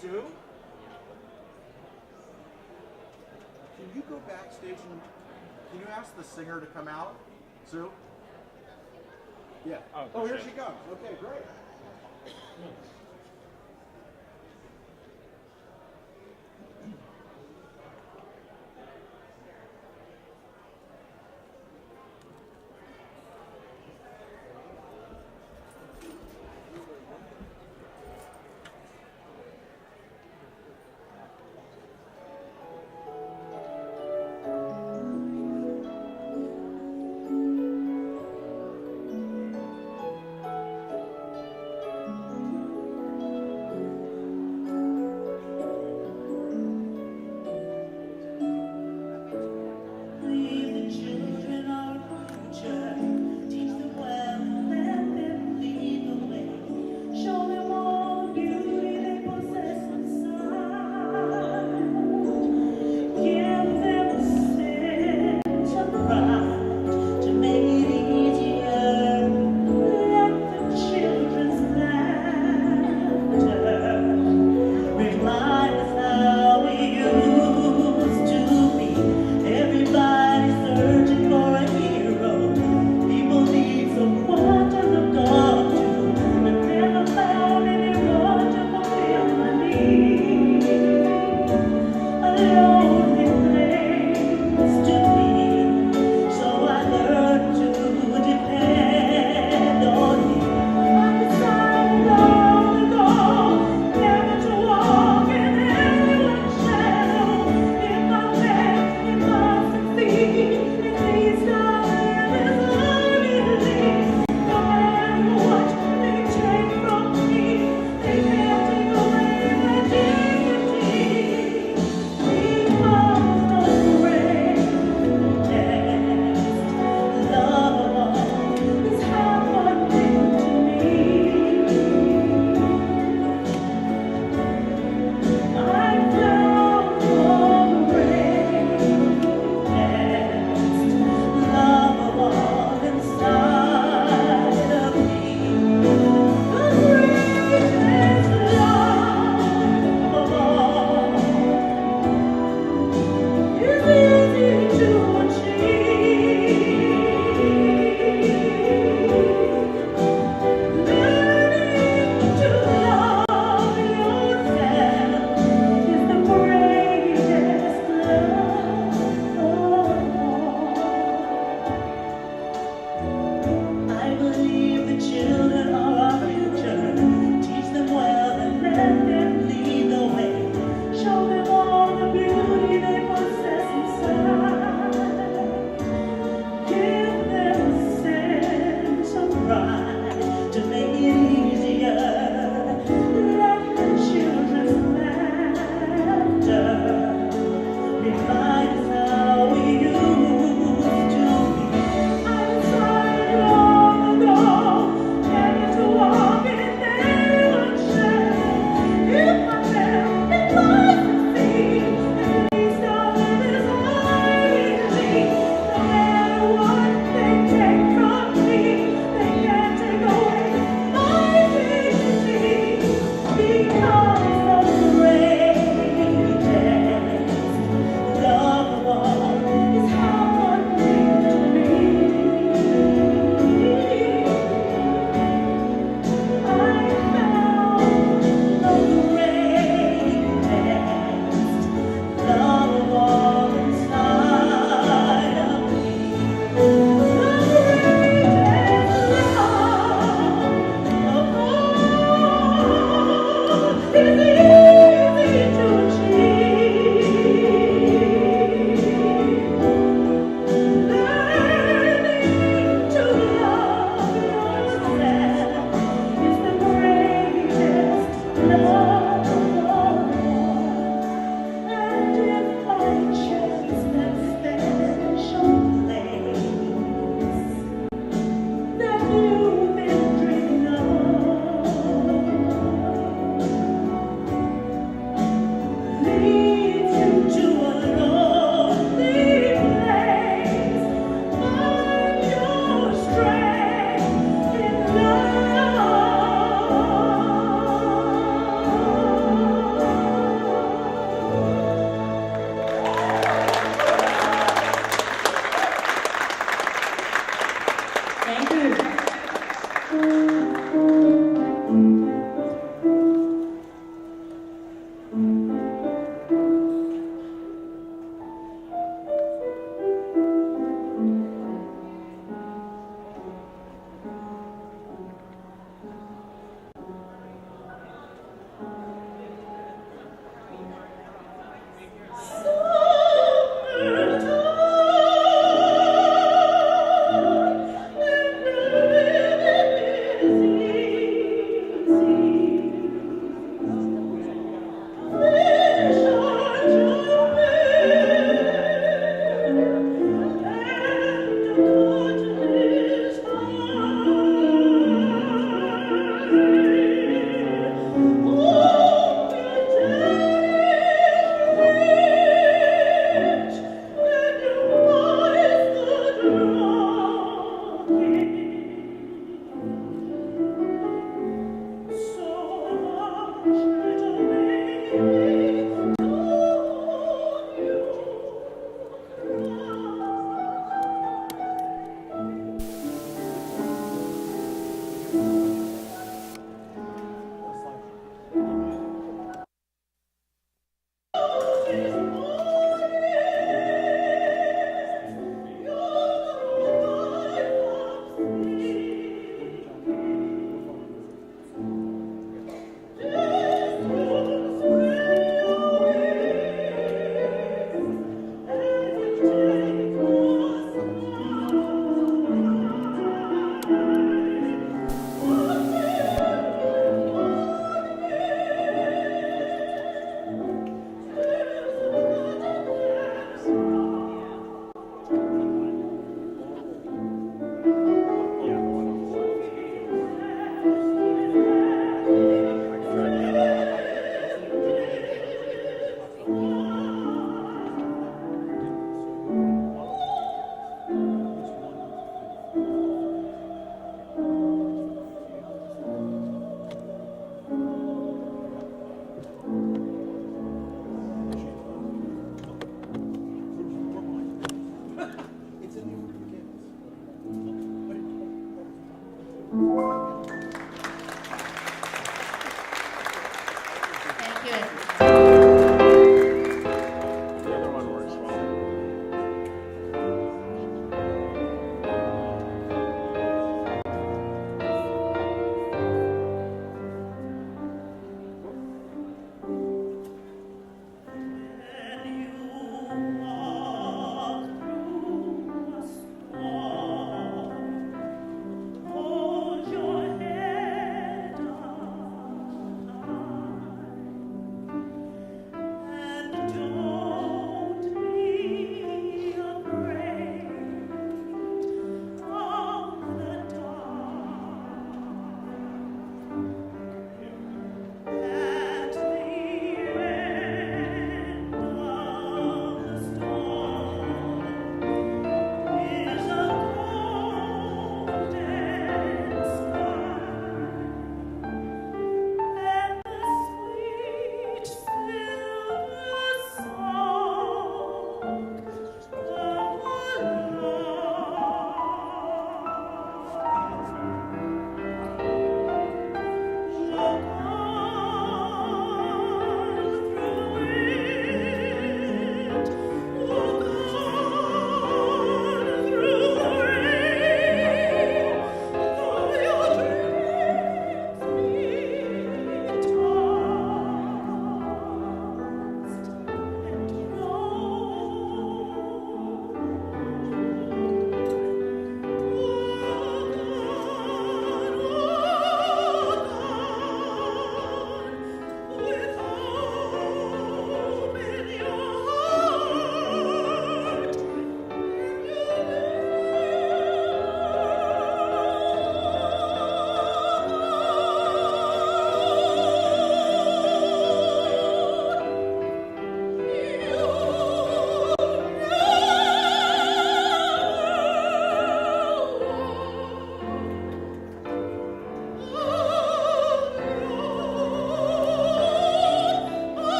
Sue? Can you go backstage and can you ask the singer to come out? Sue? Yeah. Oh, here she comes. Okay, great.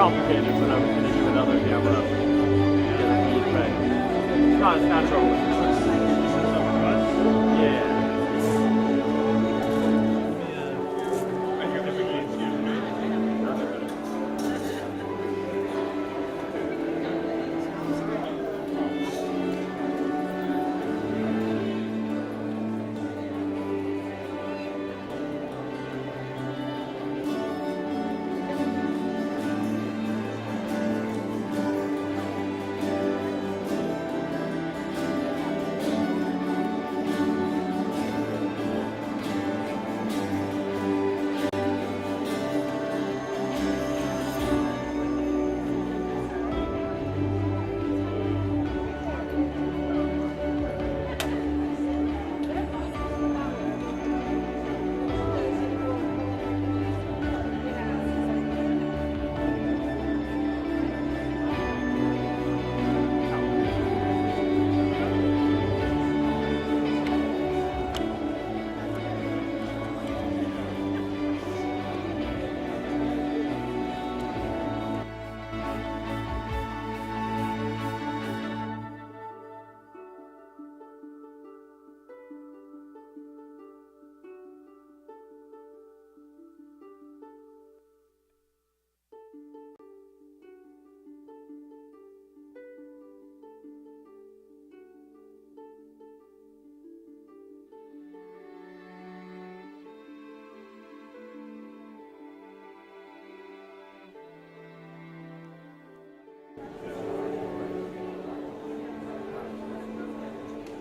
complicated when I was going to do another camera. But it's not as natural. Yeah.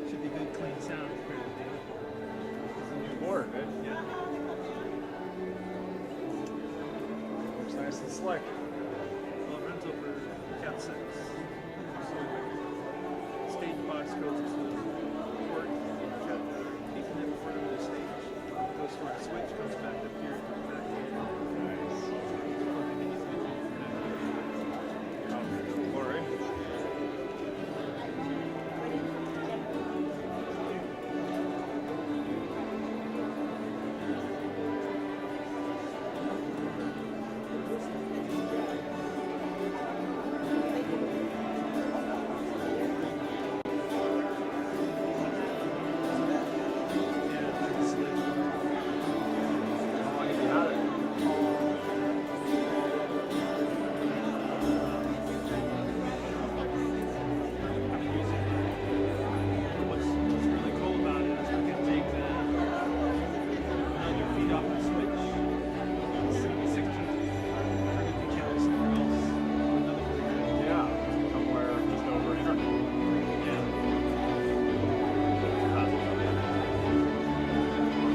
Should be good, clean sound. It's a new board, right? Yeah. Looks nice and slick. Well, rental for Cat 6. Stage box goes to the port, got Ethernet in front of the stage, goes to a switch, comes back up here, comes back here. Nice. Plug in the Ethernet. All right. What's really cool about it is we can take another feed off the switch, 16, 32 channels somewhere else, another program. Yeah, somewhere just over here. Yeah.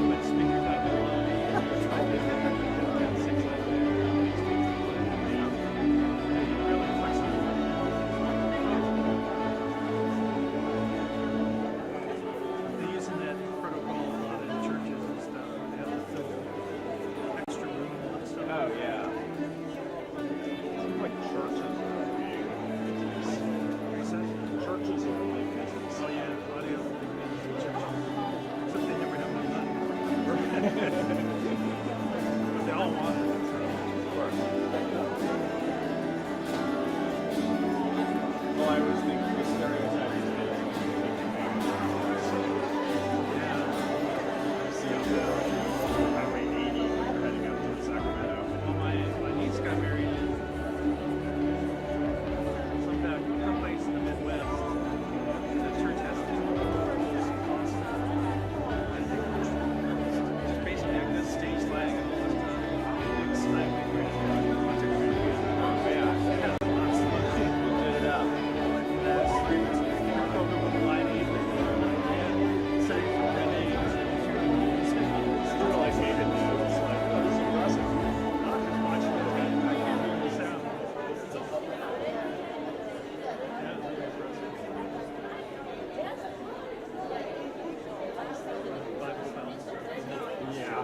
Put speakers out there. Got 6 out there. Really flexible. They're using that protocol a lot in churches and stuff. They have to fill extra room and stuff. Oh, yeah. Seems like churches are being Reset. churches are big business. Oh yeah, audio for big business in churches. Except they never have enough money. But they all want it. Of course. Well, I was thinking the stereotype is that Yeah. see on the Highway 80 when you're heading up to Sacramento. Well, my niece got married in some place in the Midwest. And the church has two churches in Boston. And it's basically like this stage lag and all this stuff. Big snipe and great. Oh, yeah. It has lots of money. Did it up. That's program with Laney, setting for grenades. Still, I hate it now. It's like, oh, this is impressive. Not just watching it, hearing the sound. Yeah, it's really impressive. Bible bells. Yeah.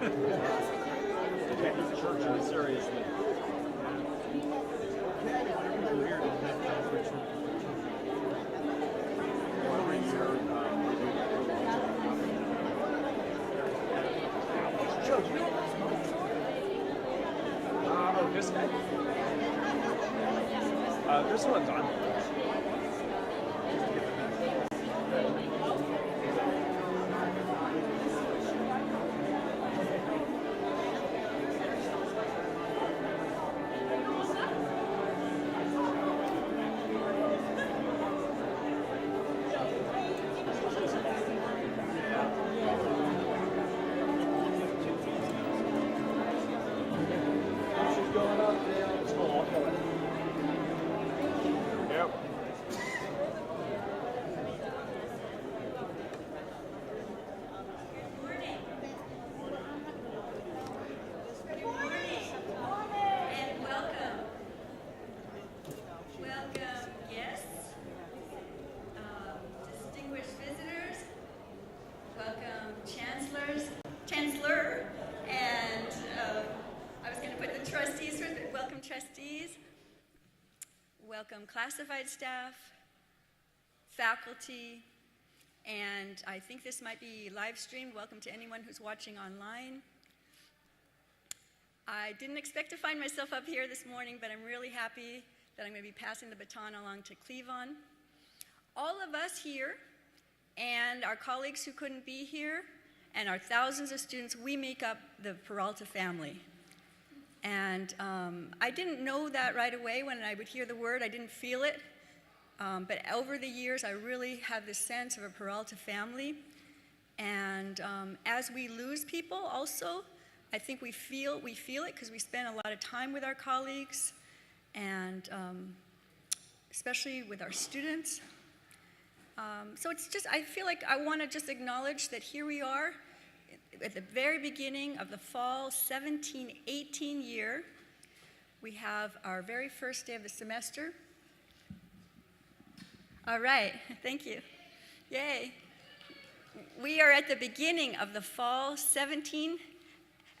Take the church seriously. Weird. Every year, Joe, do you know oh, this guy? This one's on. Chancellor, and I was going to put the trustees first, but welcome trustees, welcome classified staff, faculty, and I think this might be live streamed. Welcome to anyone who's watching online. I didn't expect to find myself up here this morning, but I'm really happy that I'm going to be passing the baton along to Cleavon. All of us here and our colleagues who couldn't be here and our thousands of students, we make up the Peralta family. And I didn't know that right away when I would hear the word. I didn't feel it. But over the years, I really have this sense of a Peralta family. And as we lose people also, I think we feel it because we spend a lot of time with our colleagues and especially with our students. So it's just, I feel like I want to just acknowledge that here we are at the very beginning of the fall 17-18 year. We have our very first day of the semester. All right, thank you. Yay. We are at the beginning of the fall 17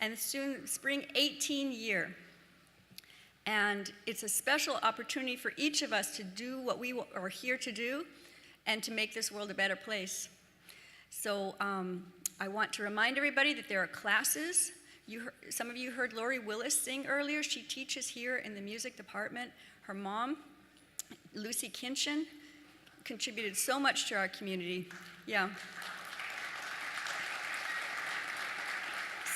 and soon spring 18 year. And it's a special opportunity for each of us to do what we are here to do and to make this world a better place. So I want to remind everybody that there are classes. Some of you heard Lori Willis sing earlier. She teaches here in the music department. Her mom, Lucy Kinchin, contributed so much to our community. Yeah.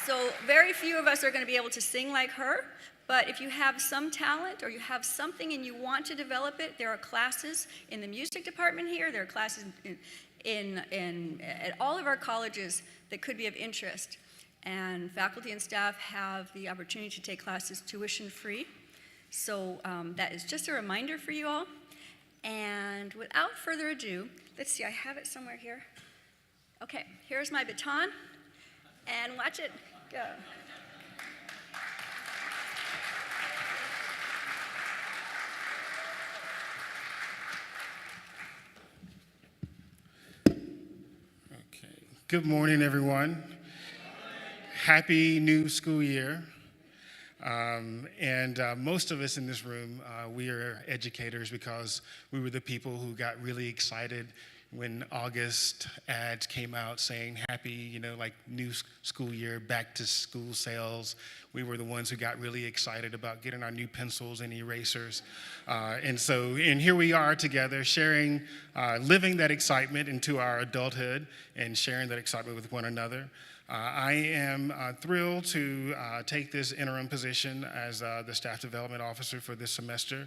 So very few of us are going to be able to sing like her, but if you have some talent or you have something and you want to develop it, there are classes in the music department here. There are classes at all of our colleges that could be of interest. And faculty and staff have the opportunity to take classes tuition free. So that is just a reminder for you all. And without further ado, let's see, I have it somewhere here. Okay, here's my baton, and watch it go. Okay, good morning, everyone. Happy new school year. Most of us in this room, we are educators because we were the people who got really excited when August ads came out saying happy, like new school year, back to school sales. We were the ones who got really excited about getting our new pencils and erasers. And here we are together sharing, living that excitement into our adulthood and sharing that excitement with one another. I am thrilled to take this interim position as the staff development officer for this semester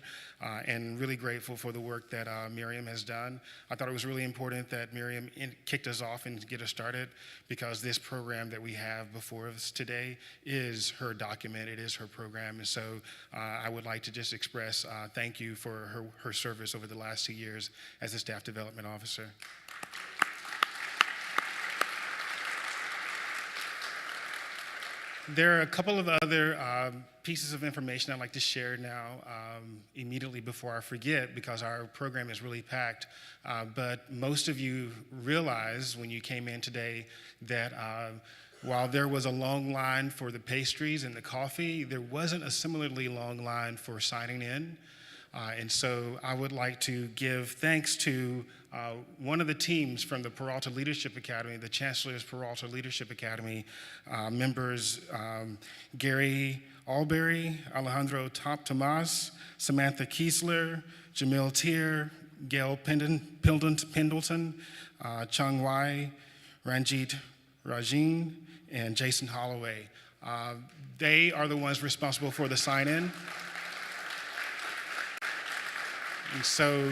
and really grateful for the work that Miriam has done. I thought it was really important that Miriam kicked us off and get us started because this program that we have before us today is her document, it is her program. And so I would like to just express thank you for her service over the last 2 years as the staff development officer. There are a couple of other pieces of information I'd like to share now immediately before I forget because our program is really packed. But most of you realized when you came in today that while there was a long line for the pastries and the coffee, there wasn't a similarly long line for signing in. And so I would like to give thanks to one of the teams from the Peralta Leadership Academy, the Chancellor's Peralta Leadership Academy, members Gary Alberry, Alejandro Tomas, Samantha Kiesler, Jamil Tier, Gail Pendleton, Chung Wai, Ranjit Rajin, and Jason Holloway. They are the ones responsible for the sign-in. And so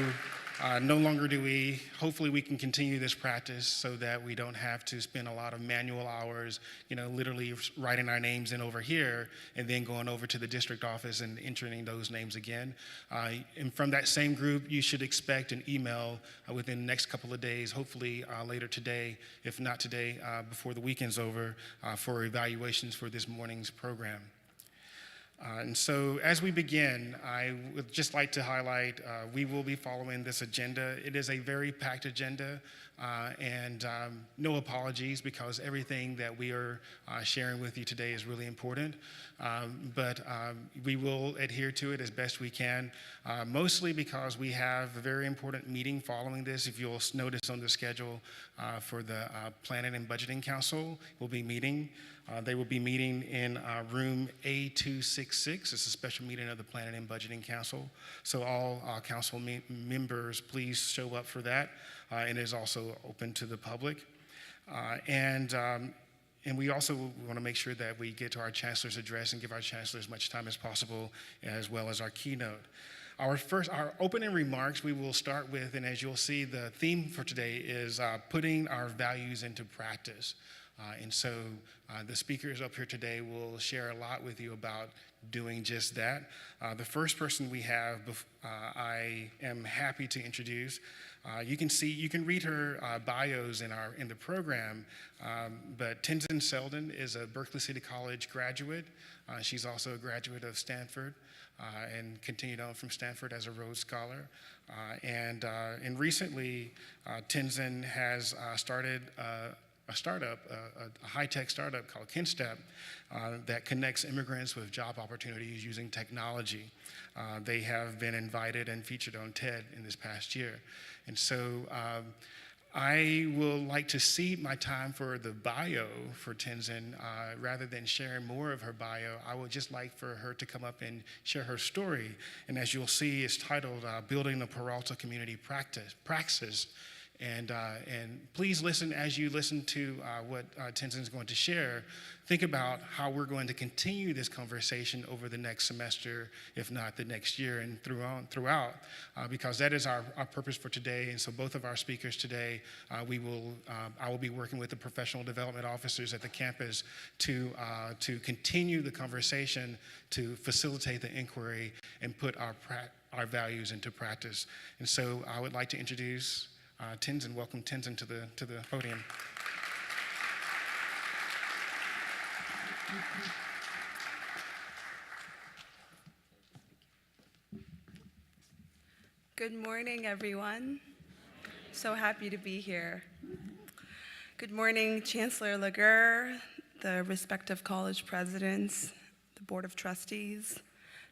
no longer do we, hopefully we can continue this practice so that we don't have to spend a lot of manual hours, literally writing our names in over here and then going over to the district office and entering those names again. And from that same group, you should expect an email within the next couple of days, hopefully later today, if not today, before the weekend's over, for evaluations for this morning's program. And so as we begin, I would just like to highlight, we will be following this agenda. It is a very packed agenda, and no apologies because everything that we are sharing with you today is really important. But we will adhere to it as best we can, mostly because we have a very important meeting following this. If you'll notice on the schedule for the Planning and Budgeting Council, we'll be meeting. They will be meeting in room A266. It's a special meeting of the Planning and Budgeting Council. So all council members, please show up for that. And it is also open to the public. And we also want to make sure that we get to our Chancellor's address and give our Chancellor as much time as possible, as well as our keynote. Our opening remarks we will start with, and as you'll see, the theme for today is putting our values into practice. And so the speakers up here today will share a lot with you about doing just that. The first person we have, I am happy to introduce. You can read her bios in the program, but Tenzin Seldon is a Berkeley City College graduate. She's also a graduate of Stanford and continued on from Stanford as a Rhodes Scholar. And recently, Tenzin has started a startup, a high-tech startup called KinStep that connects immigrants with job opportunities using technology. They have been invited and featured on TED in this past year. And so I will like to cede my time for the bio for Tenzin. Rather than sharing more of her bio, I would just like for her to come up and share her story. And as you'll see, it's titled Building the Peralta Community Praxis. And please listen as you listen to what Tenzin is going to share. Think about how we're going to continue this conversation over the next semester, if not the next year and throughout, because that is our purpose for today. And so both of our speakers today, I will be working with the professional development officers at the campus to continue the conversation, to facilitate the inquiry, and put our values into practice. And so I would like to introduce Tenzin. Welcome Tenzin to the podium. Good morning, everyone. So happy to be here. Good morning, Chancellor Laguerre, the respective college presidents, the Board of Trustees,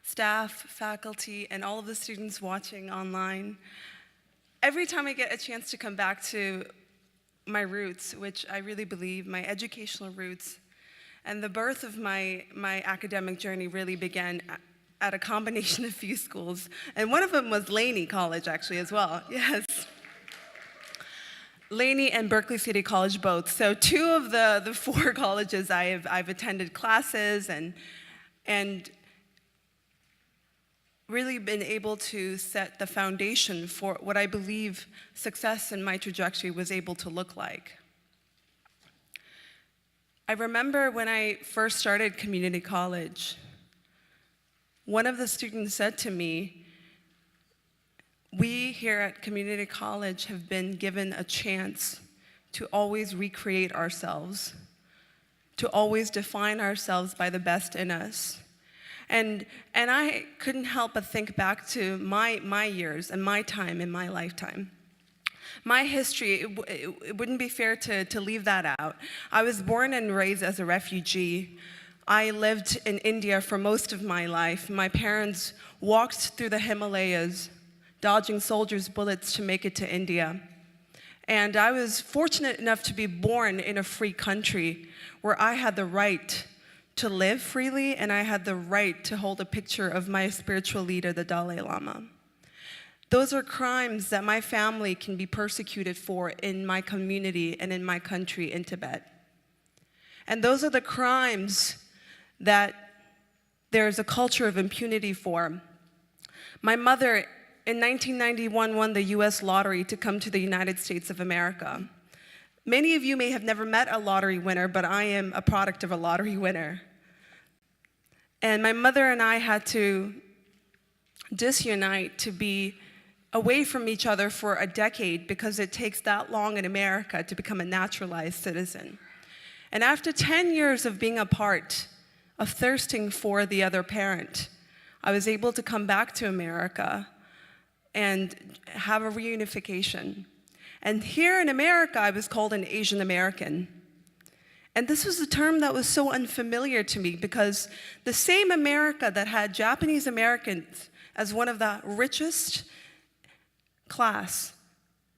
staff, faculty, and all of the students watching online. Every time I get a chance to come back to my roots, which I really believe, my educational roots, and the birth of my academic journey really began at a combination of few schools. And one of them was Laney College, actually, as well. Yes. Laney and Berkeley City College both. So two of the four colleges I've attended classes and really been able to set the foundation for what I believe success in my trajectory was able to look like. I remember when I first started community college, one of the students said to me, "We here at community college have been given a chance to always recreate ourselves, to always define ourselves by the best in us." And I couldn't help but think back to my years and my time in my lifetime. My history, it wouldn't be fair to leave that out. I was born and raised as a refugee I lived in India for most of my life. My parents walked through the Himalayas, dodging soldiers' bullets to make it to India. And I was fortunate enough to be born in a free country where I had the right to live freely, and I had the right to hold a picture of my spiritual leader, the Dalai Lama. Those are crimes that my family can be persecuted for in my community and in my country in Tibet. And those are the crimes that there's a culture of impunity for. My mother, in 1991, won the US lottery to come to the United States of America. Many of you may have never met a lottery winner, but I am a product of a lottery winner. And my mother and I had to disunite to be away from each other for a decade because it takes that long in America to become a naturalized citizen. And after 10 years of being apart, of thirsting for the other parent, I was able to come back to America and have a reunification. And here in America, I was called an Asian American. And this was a term that was so unfamiliar to me because the same America that had Japanese Americans as one of the richest class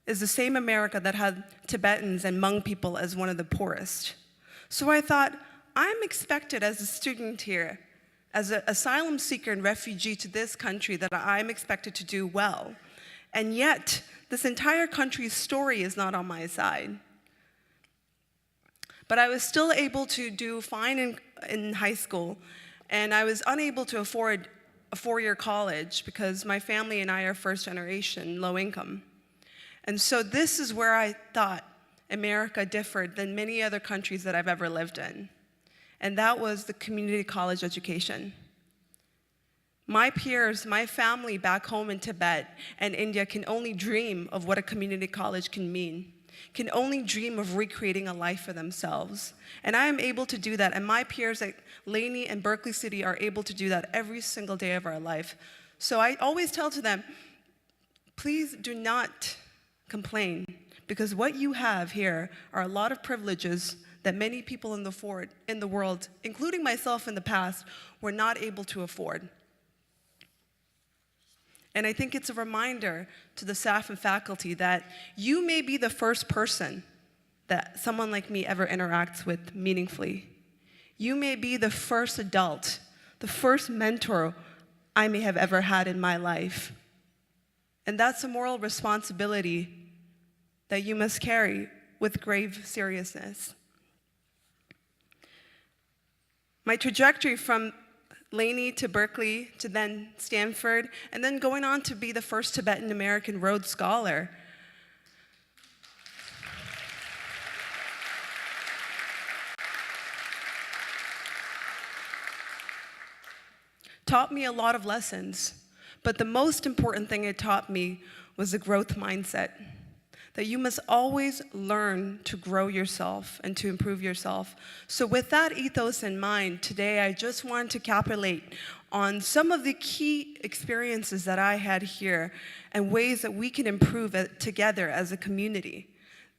is the same America that had Tibetans and Hmong people as one of the poorest. So I thought, I'm expected as a student here, as an asylum seeker and refugee to this country, that I'm expected to do well. And yet, this entire country's story is not on my side. But I was still able to do fine in high school, and I was unable to afford a four-year college because my family and I are first generation, low income. And so this is where I thought America differed than many other countries that I've ever lived in. And that was the community college education. My peers, my family back home in Tibet and India can only dream of what a community college can mean, can only dream of recreating a life for themselves. And I am able to do that, and my peers at Laney and Berkeley City are able to do that every single day of our life. So I always tell to them, please do not complain, because what you have here are a lot of privileges that many people in the world, including myself in the past, were not able to afford. And I think it's a reminder to the staff and faculty that you may be the first person that someone like me ever interacts with meaningfully. You may be the first adult, the first mentor I may have ever had in my life. And that's a moral responsibility that you must carry with grave seriousness. My trajectory from Laney to Berkeley to then Stanford, and then going on to be the first Tibetan American Rhodes Scholar. Taught me a lot of lessons, but the most important thing it taught me was a growth mindset. That you must always learn to grow yourself and to improve yourself. So with that ethos in mind, today I just want to capitulate on some of the key experiences that I had here and ways that we can improve together as a community.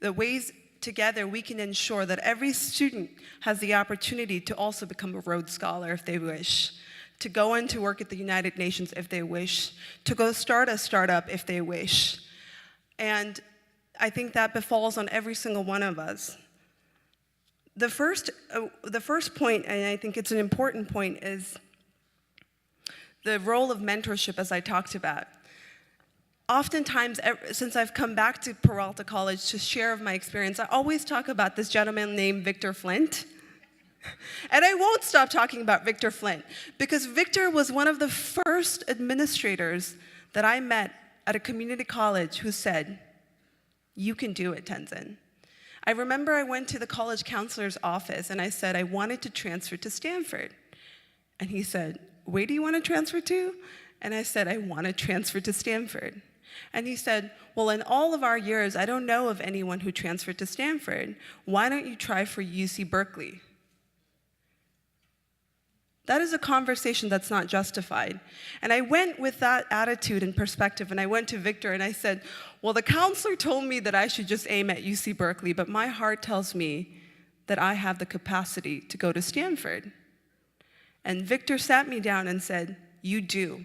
The ways together we can ensure that every student has the opportunity to also become a Rhodes Scholar if they wish, to go in to work at the United Nations if they wish, to go start a startup if they wish. And I think that befalls on every single one of us. The first point, and I think it's an important point, is the role of mentorship, as I talked about. Oftentimes, since I've come back to Peralta College to share of my experience, I always talk about this gentleman named Victor Flint. And I won't stop talking about Victor Flint, because Victor was one of the first administrators that I met at a community college who said, "You can do it, Tenzin." I remember I went to the college counselor's office and I said I wanted to transfer to Stanford. And he said, "Where do you want to transfer to?" And I said, "I want to transfer to Stanford." And he said, "Well, in all of our years, I don't know of anyone who transferred to Stanford. Why don't you try for UC Berkeley?" That is a conversation that's not justified. And I went with that attitude and perspective, and I went to Victor and I said, "Well, the counselor told me that I should just aim at UC Berkeley, but my heart tells me that I have the capacity to go to Stanford. And Victor sat me down and said, you do,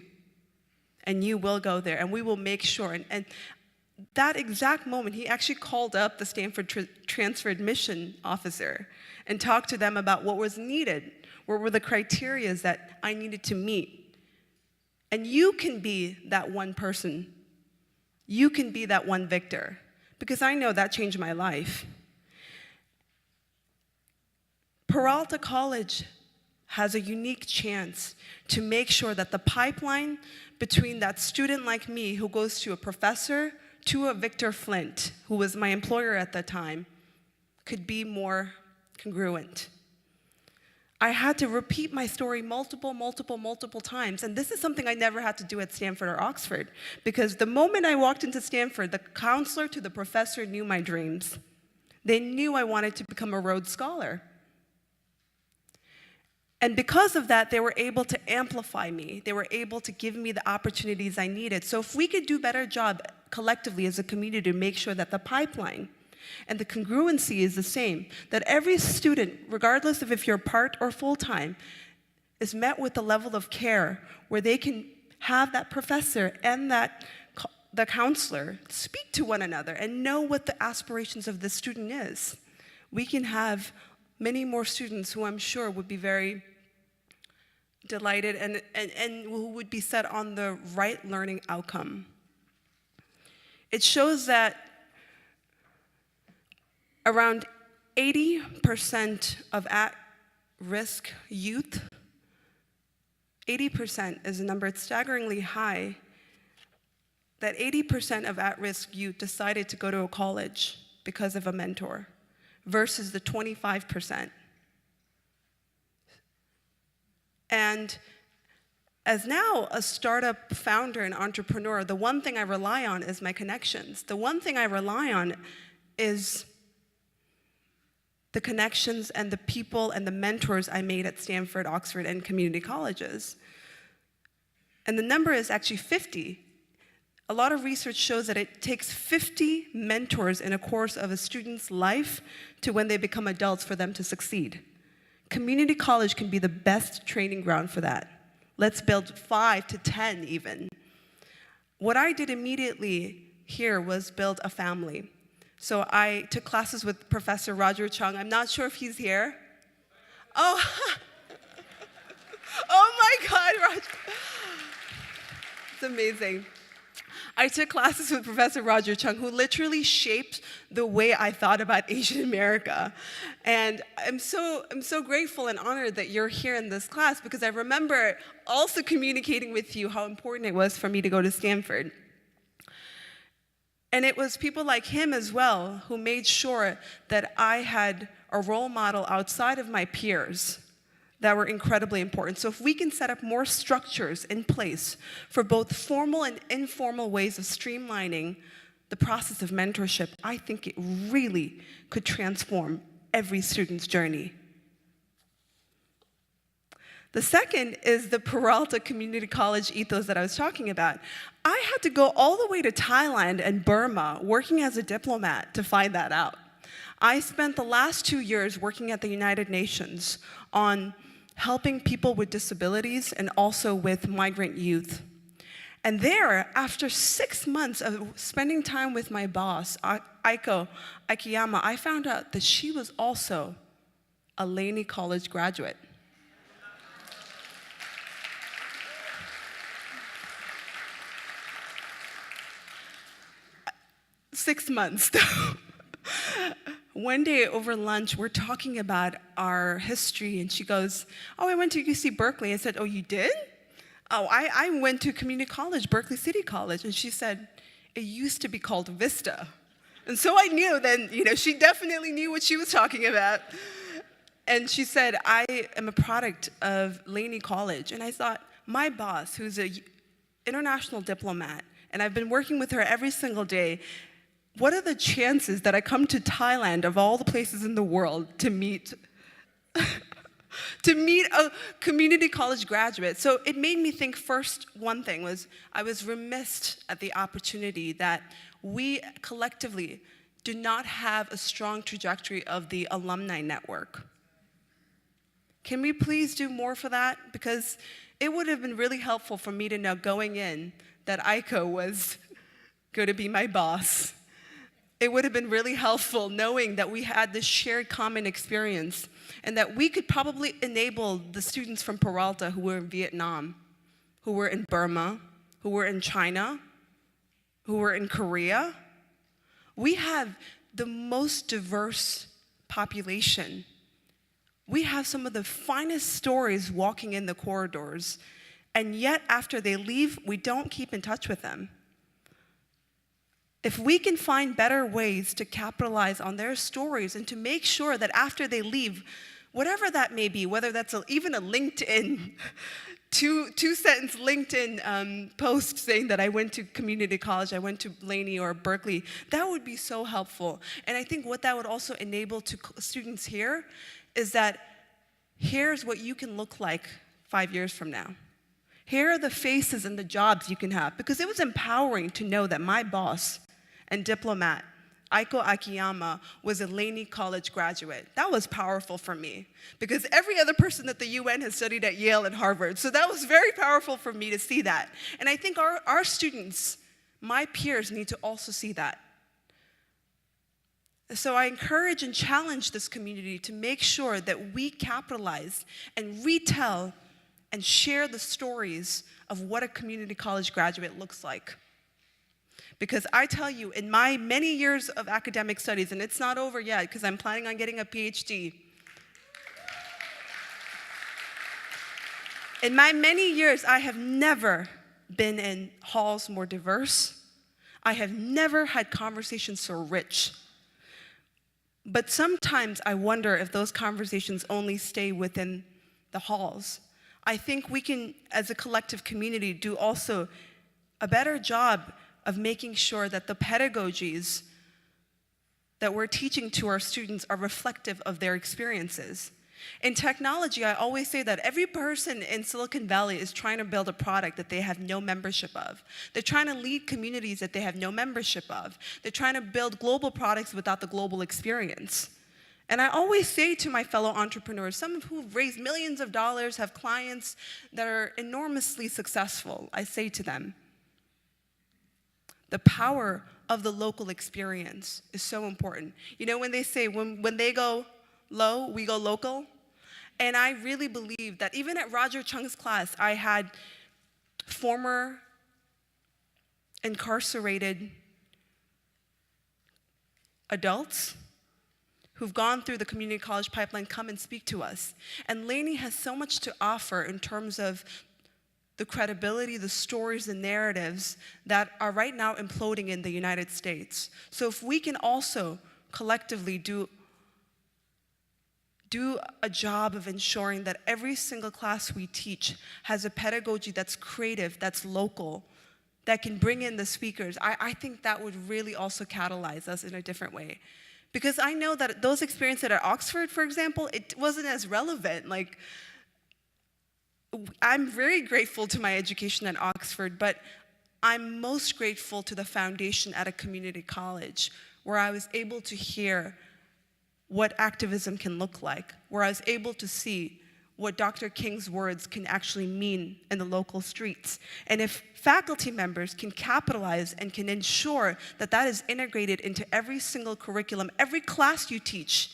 and you will go there, and we will make sure. And that exact moment, he actually called up the Stanford transfer admission officer and talked to them about what was needed, what were the criteria that I needed to meet. And you can be that one person. You can be that one Victor, because I know that changed my life. Peralta College has a unique chance to make sure that the pipeline between that student like me who goes to a professor to a Victor Flint, who was my employer at the time, could be more congruent. I had to repeat my story multiple times, and this is something I never had to do at Stanford or Oxford, because the moment I walked into Stanford, the counselor to the professor knew my dreams. They knew I wanted to become a Rhodes Scholar. And because of that, they were able to amplify me. They were able to give me the opportunities I needed. So if we could do a better job collectively as a community to make sure that the pipeline and the congruency is the same, that every student, regardless of if you're part or full-time, is met with the level of care where they can have that professor and the counselor speak to one another and know what the aspirations of the student is. We can have many more students who I'm sure would be very delighted and who would be set on the right learning outcome. It shows that around 80% of at-risk youth, 80% is a number, it's staggeringly high, that 80% of at-risk youth decided to go to a college because of a mentor, versus the 25%. And as now a startup founder and entrepreneur, the one thing I rely on is my connections. The one thing I rely on is the connections and the people and the mentors I made at Stanford, Oxford, and community colleges. And the number is actually 50. A lot of research shows that it takes 50 mentors in a course of a student's life to when they become adults for them to succeed. Community college can be the best training ground for that. Let's build 5 to 10 even. What I did immediately here was build a family. So I took classes with Professor Roger Chung. I'm not sure if he's here. Oh, oh my God, Roger. It's amazing. I took classes with Professor Roger Chung, who literally shaped the way I thought about Asian America. And I'm so grateful and honored that you're here in this class, because I remember also communicating with you how important it was for me to go to Stanford. And it was people like him as well who made sure that I had a role model outside of my peers that were incredibly important. So if we can set up more structures in place for both formal and informal ways of streamlining the process of mentorship, I think it really could transform every student's journey. The second is the Peralta Community College ethos that I was talking about. I had to go all the way to Thailand and Burma working as a diplomat to find that out. I spent the last 2 years working at the United Nations on helping people with disabilities and also with migrant youth. And there, after 6 months of spending time with my boss, Aiko Aikiyama, I found out that she was also a Laney College graduate. Six months, though. One day over lunch, we're talking about our history, and she goes, oh, I went to UC Berkeley. I said, oh, you did? Oh, I went to community college, Berkeley City College. And she said, it used to be called Vista. And so I knew then, she definitely knew what she was talking about. And she said, I am a product of Laney College. And I thought, my boss, who's an international diplomat, and I've been working with her every single day, what are the chances that I come to Thailand, of all the places in the world, to meet a community college graduate? So it made me think first, one thing was, I was remiss at the opportunity that we collectively do not have a strong trajectory of the alumni network. Can we please do more for that? Because it would have been really helpful for me to know going in that ICO was going to be my boss. It would have been really helpful knowing that we had this shared common experience and that we could probably enable the students from Peralta who were in Vietnam, who were in Burma, who were in China, who were in Korea. We have the most diverse population. We have some of the finest stories walking in the corridors, and yet after they leave, we don't keep in touch with them. If we can find better ways to capitalize on their stories and to make sure that after they leave, whatever that may be, whether that's even a LinkedIn, two-sentence LinkedIn post saying that I went to community college, I went to Laney or Berkeley, that would be so helpful. And I think what that would also enable to students here is that here's what you can look like 5 years from now. Here are the faces and the jobs you can have. Because it was empowering to know that my boss and diplomat, Aiko Akiyama, was a Laney College graduate. That was powerful for me. Because every other person at the UN has studied at Yale and Harvard. So that was very powerful for me to see that. And I think our students, my peers, need to also see that. So I encourage and challenge this community to make sure that we capitalize and retell and share the stories of what a community college graduate looks like. Because I tell you, in my many years of academic studies, and it's not over yet because I'm planning on getting a PhD. In my many years, I have never been in halls more diverse. I have never had conversations so rich. But sometimes I wonder if those conversations only stay within the halls. I think we can, as a collective community, do also a better job of making sure that the pedagogies that we're teaching to our students are reflective of their experiences. In technology, I always say that every person in Silicon Valley is trying to build a product that they have no membership of. They're trying to lead communities that they have no membership of. They're trying to build global products without the global experience. And I always say to my fellow entrepreneurs, some who've raised millions of dollars, have clients that are enormously successful, I say to them, the power of the local experience is so important. You know, when they say, when they go low, we go local. And I really believe that even at Roger Chung's class, I had former incarcerated adults who've gone through the community college pipeline come and speak to us. And Laney has so much to offer in terms of the credibility, the stories, the narratives that are right now imploding in the United States. So if we can also collectively do a job of ensuring that every single class we teach has a pedagogy that's creative, that's local, that can bring in the speakers, I think that would really also catalyze us in a different way. Because I know that those experiences at Oxford, for example, it wasn't as relevant. Like, I'm very grateful to my education at Oxford, but I'm most grateful to the foundation at a community college where I was able to hear what activism can look like, where I was able to see what Dr. King's words can actually mean in the local streets. And if faculty members can capitalize and can ensure that that is integrated into every single curriculum, every class you teach,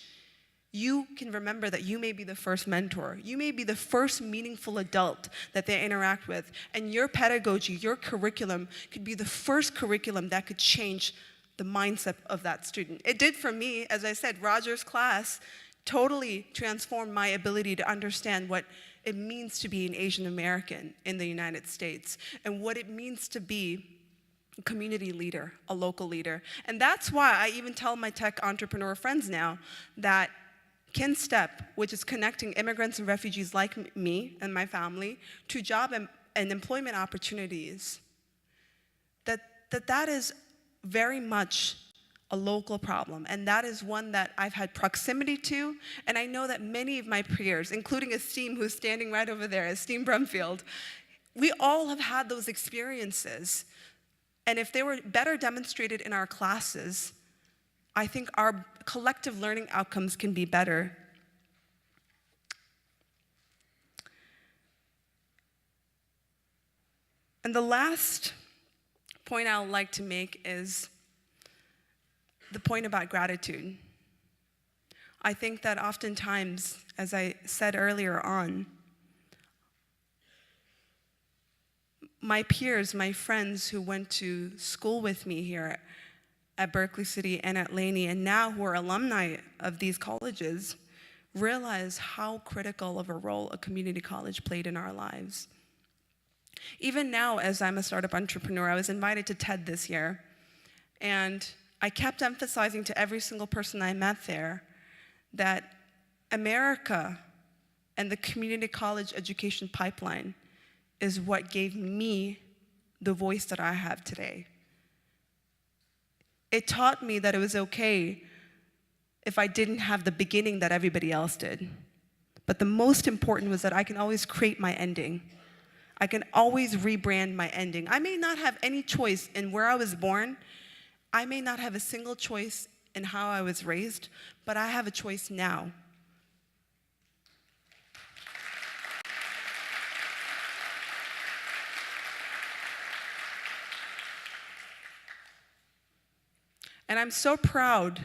you can remember that you may be the first mentor. You may be the first meaningful adult that they interact with. And your pedagogy, your curriculum, could be the first curriculum that could change the mindset of that student. It did for me. As I said, Roger's class totally transformed my ability to understand what it means to be an Asian American in the United States and what it means to be a community leader, a local leader. And that's why I even tell my tech entrepreneur friends now that KinStep, which is connecting immigrants and refugees like me and my family to job and employment opportunities, that is very much a local problem, and that is one that I've had proximity to, and I know that many of my peers, including Esteem, who's standing right over there, Esteem Brumfield, we all have had those experiences, and if they were better demonstrated in our classes, I think our collective learning outcomes can be better. And the last point I would like to make is the point about gratitude. I think that oftentimes, as I said earlier on, my peers, my friends who went to school with me here at Berkeley City and at Laney, and now who are alumni of these colleges, realize how critical of a role a community college played in our lives. Even now, as I'm a startup entrepreneur, I was invited to TED this year, and I kept emphasizing to every single person I met there that America and the community college education pipeline is what gave me the voice that I have today. It taught me that it was okay if I didn't have the beginning that everybody else did. But the most important was that I can always create my ending. I can always rebrand my ending. I may not have any choice in where I was born. I may not have a single choice in how I was raised, but I have a choice now. And I'm so proud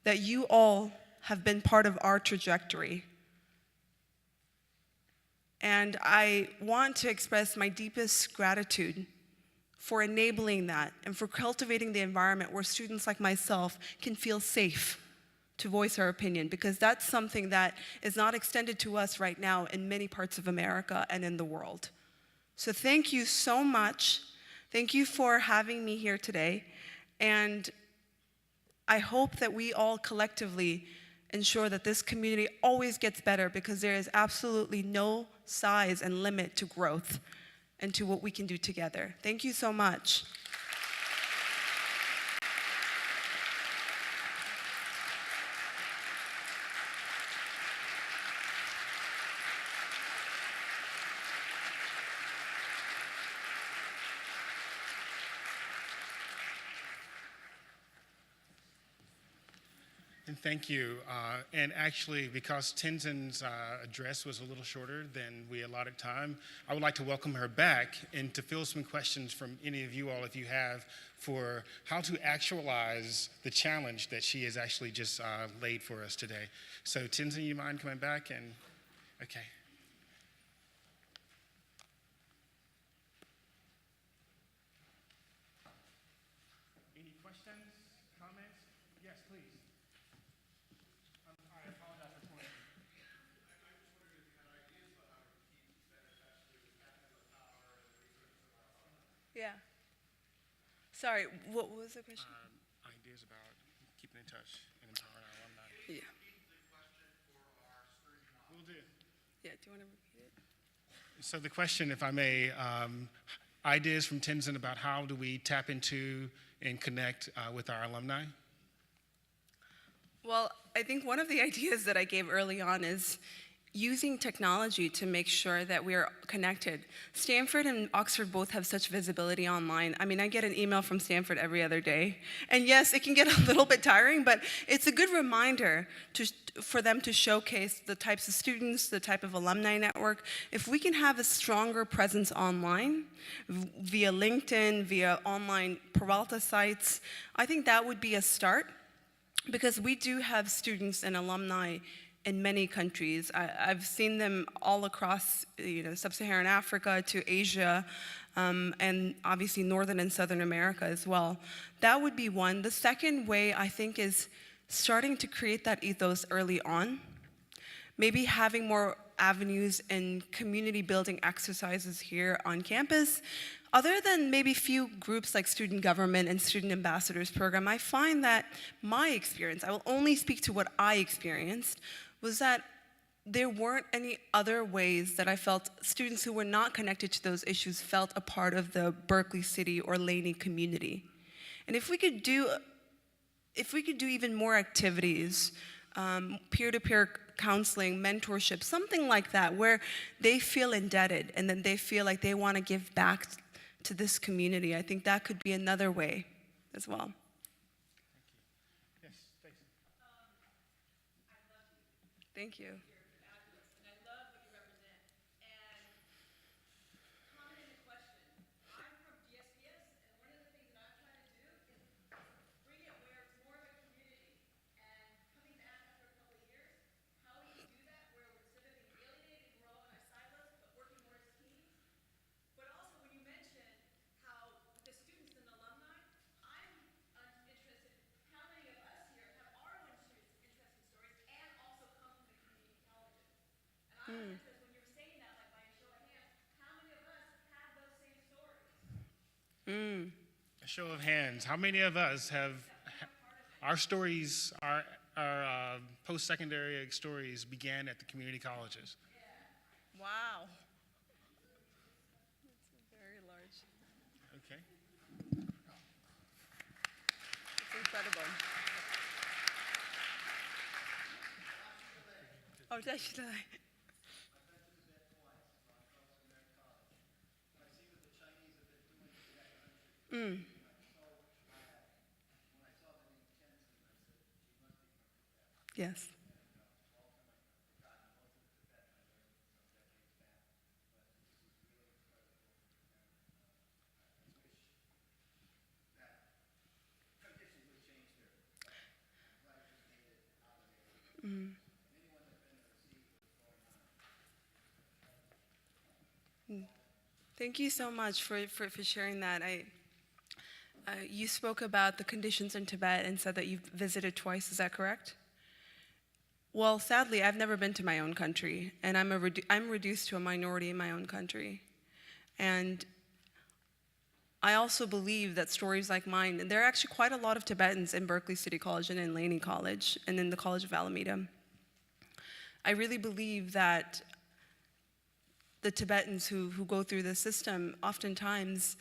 that you all have been part of our trajectory. And I want to express my deepest gratitude for enabling that and for cultivating the environment where students like myself can feel safe to voice our opinion, because that's something that is not extended to us right now in many parts of America and in the world. So thank you so much. Thank you for having me here today. And I hope that we all collectively ensure that this community always gets better, because there is absolutely no size and limit to growth and to what we can do together. Thank you so much. And thank you. And actually, because Tenzin's address was a little shorter than we allotted time, I would like to welcome her back and to field some questions from any of you all, if you have, for how to actualize the challenge that she has actually just laid for us today. So Tenzin, you mind coming back? And okay. Any questions, comments? Yes, please. I apologize for pointing. Yeah. Sorry, what was the question? Ideas about keeping in touch and empowering our alumni. Yeah. Will do. Yeah, do you want to repeat it? So the question, if I may, ideas from Tenzin about how do we tap into and connect with our alumni? Well, I think one of the ideas that I gave early on is using technology to make sure that we are connected. Stanford and Oxford both have such visibility online. I mean, I get an email from Stanford every other day. And yes, it can get a little bit tiring, but it's a good reminder for them to showcase the types of students, the type of alumni network. If we can have a stronger presence online, via LinkedIn, via online Peralta sites, I think that would be a start, because we do have students and alumni in many countries. I've seen them all across, sub-Saharan Africa to Asia, and obviously Northern and Southern America as well. That would be one. The second way, I think, is starting to create that ethos early on. Maybe having more avenues and community building exercises here on campus. Other than maybe few groups like student government and student ambassadors program, I find that my experience, I will only speak to what I experienced, was that there weren't any other ways that I felt students who were not connected to those issues felt a part of the Berkeley City or Laney community. And if we could do even more activities, peer-to-peer counseling, mentorship, something like that, where they feel indebted and then they feel like they want to give back to this community, I think that could be another way as well. Thank you. You're fabulous, and I love what you represent. And comment in the question. show of hands, how many of us have our stories, our post-secondary stories began at the community colleges? Wow. That's very large. Okay. It's incredible. Oh, definitely. Mm. Yes. Mm. Thank you so much for sharing that. You spoke about the conditions in Tibet and said that you've visited twice. Is that correct? Well, sadly, I've never been to my own country, and I'm reduced to a minority in my own country. And I also believe that stories like mine, and there are actually quite a lot of Tibetans in Berkeley City College and in Laney College and in the College of Alameda. I really believe that the Tibetans who go through the system oftentimes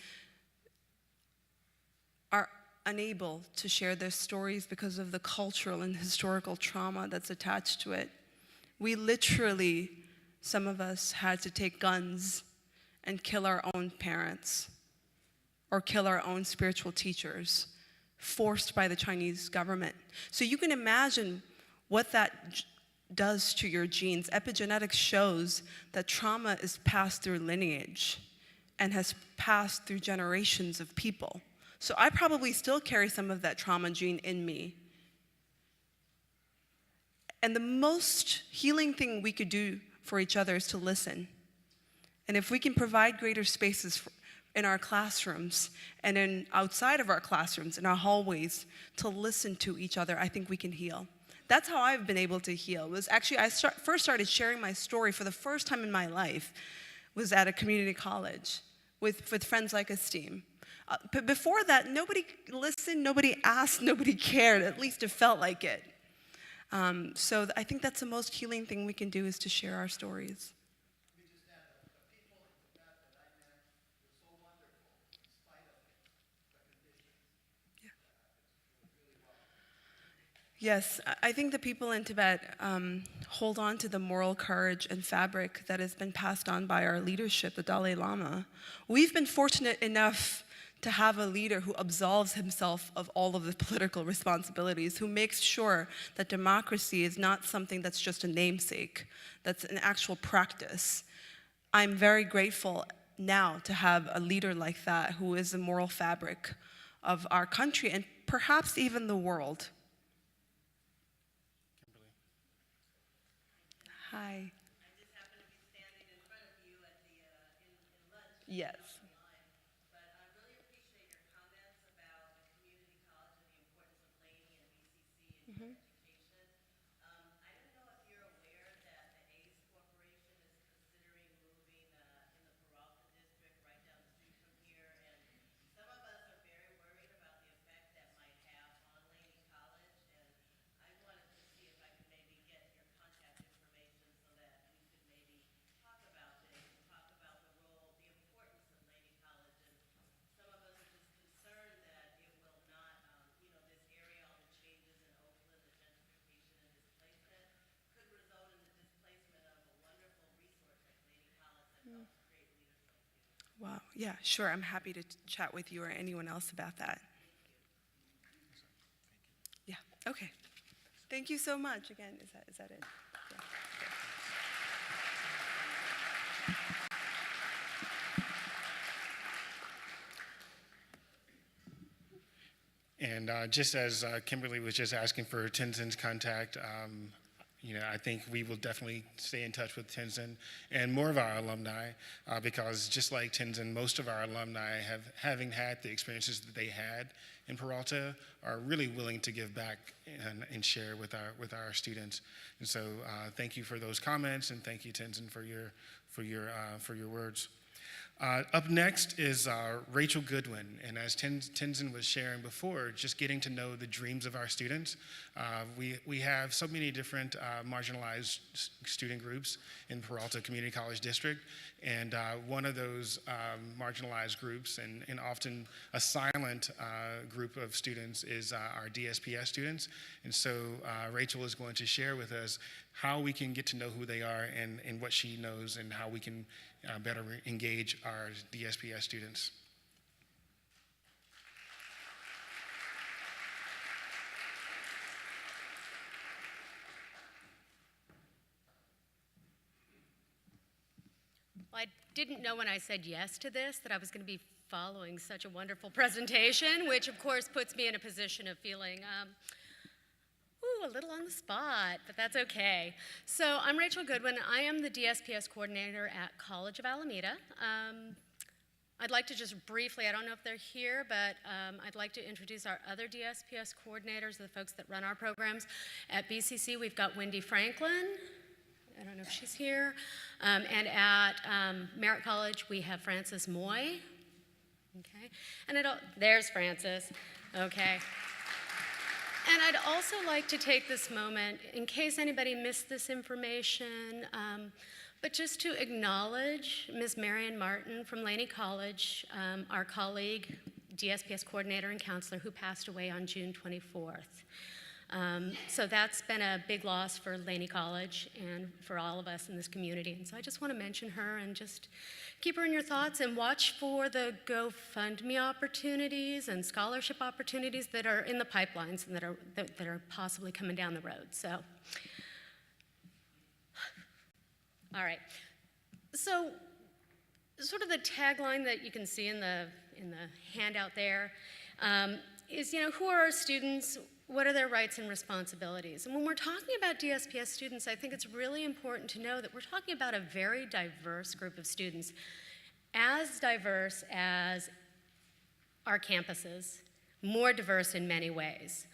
are unable to share their stories because of the cultural and historical trauma that's attached to it. We literally, some of us, had to take guns and kill our own parents or kill our own spiritual teachers, forced by the Chinese government. So you can imagine what that does to your genes. Epigenetics shows that trauma is passed through lineage and has passed through generations of people. So I probably still carry some of that trauma gene in me. And the most healing thing we could do for each other is to listen. And if we can provide greater spaces in our classrooms and outside of our classrooms, in our hallways, to listen to each other, I think we can heal. That's how I've been able to heal. Was actually, first started sharing my story for the first time in my life was at a community college with friends like Esteem. But before that, nobody listened, nobody asked, nobody cared. At least it felt like it. So I think that's the most healing thing we can do is to share our stories. Yes, I think the people in Tibet hold on to the moral courage and fabric that has been passed on by our leadership, the Dalai Lama. We've been fortunate enough to have a leader who absolves himself of all of the political responsibilities, who makes sure that democracy is not something that's just a namesake, that's an actual practice. I'm very grateful now to have a leader like that who is the moral fabric of our country and perhaps even the world. Hi. I just happened to be standing in front of you at the in lunch. Yes. But I really appreciate your comments about the community college and the importance of Laney and BCC in education. I don't know if you're aware that the A's Corporation is considering moving in the Peralta district right down the street from here, and some of us are very worried about the effect that might have on Laney College, and I wanted to see if I could maybe get your contact information so that we could maybe talk about this and talk about the role, the importance of Laney College. And some of us are just concerned that it will not, this area, all the changes in Oakland, the gentrification and displacement, could result in the displacement of a wonderful resource like Laney College that helps create leaders like you. Wow, yeah, sure. I'm happy to chat with you or anyone else about that. Yeah, okay. Thank you so much. Again, is that it? Yeah. And just as Kimberly was just asking for Tenzin's contact, I think we will definitely stay in touch with Tenzin and more of our alumni because just like Tenzin, most of our alumni having had the experiences that they had in Peralta are really willing to give back and share with our students. And so thank you for those comments and thank you, Tenzin, for your words. Up next is Rachel Goodwin, and as Tenzin was sharing before, just getting to know the dreams of our students. We have so many different marginalized student groups in Peralta Community College District, and one of those marginalized groups, and often a silent group of students, is our DSPS students. And so Rachel is going to share with us how we can get to know who they are and what she knows, and how we can better engage our DSPS students. Well, I didn't know when I said yes to this that I was going to be following such a wonderful presentation, which of course puts me in a position of feeling a little on the spot, but that's okay. So I'm Rachel Goodwin. I am the DSPS coordinator at College of Alameda. I'd like to just briefly, I don't know if they're here, but I'd like to introduce our other DSPS coordinators, the folks that run our programs. At BCC, we've got Wendy Franklin. I don't know if she's here. And at Merritt College, we have Frances Moy. Okay. And there's Frances. Okay. And I'd also like to take this moment, in case anybody missed this information, but just to acknowledge Ms. Marion Martin from Laney College, our colleague, DSPS coordinator and counselor, who passed away on June 24th. So that's been a big loss for Laney College and for all of us in this community. And so I just want to mention her and just keep her in your thoughts, and watch for the GoFundMe opportunities and scholarship opportunities that are in the pipelines and that are possibly coming down the road. So, all right. So, sort of the tagline that you can see in the handout there is, who are our students? What are their rights and responsibilities? And when we're talking about DSPS students, I think it's really important to know that we're talking about a very diverse group of students, as diverse as our campuses, more diverse in many ways.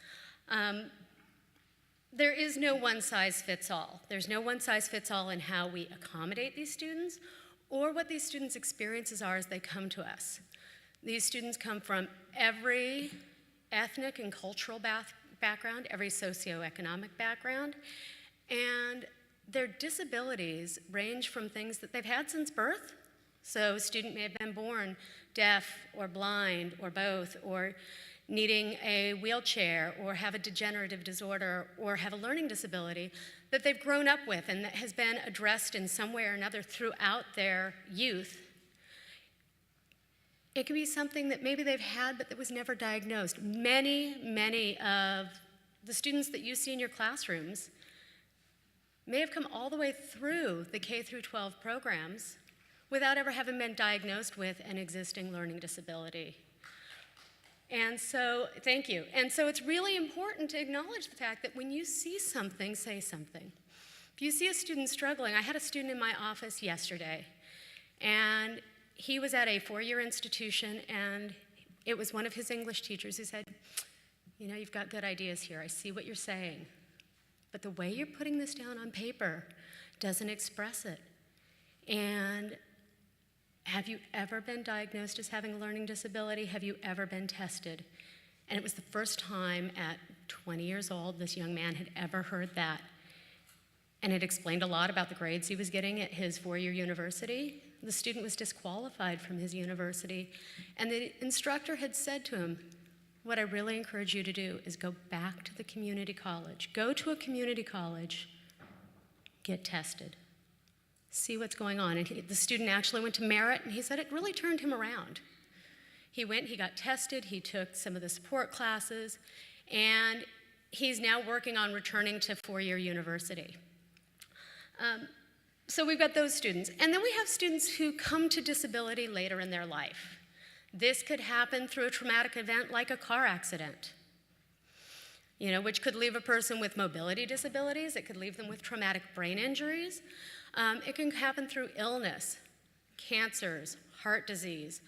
There is no one size fits all. There's no one size fits all in how we accommodate these students or what these students' experiences are as they come to us. These students come from every ethnic and cultural background, every socioeconomic background, and their disabilities range from things that they've had since birth. So a student may have been born deaf or blind or both, or needing a wheelchair, or have a degenerative disorder, or have a learning disability that they've grown up with and that has been addressed in some way or another throughout their youth. It can be something that maybe they've had but that was never diagnosed. Many of the students that you see in your classrooms may have come all the way through the K through 12 programs without ever having been diagnosed with an existing learning disability. And so, thank you. And so it's really important to acknowledge the fact that when you see something, say something. If you see a student struggling, I had a student in my office yesterday, and he was at a 4-year institution, and it was one of his English teachers who said, you've got good ideas here. I see what you're saying. But the way you're putting this down on paper doesn't express it. And have you ever been diagnosed as having a learning disability? Have you ever been tested? And it was the first time at 20 years old this young man had ever heard that. And it explained a lot about the grades he was getting at his 4-year university. The student was disqualified from his university. And the instructor had said to him, what I really encourage you to do is go back to the community college. Go to a community college, get tested, see what's going on. And the student actually went to Merritt, and he said it really turned him around. He went, he got tested, he took some of the support classes, and he's now working on returning to 4-year university. So we've got those students. And then we have students who come to disability later in their life. This could happen through a traumatic event like a car accident, which could leave a person with mobility disabilities. It could leave them with traumatic brain injuries. It can happen through illness, cancers, heart disease,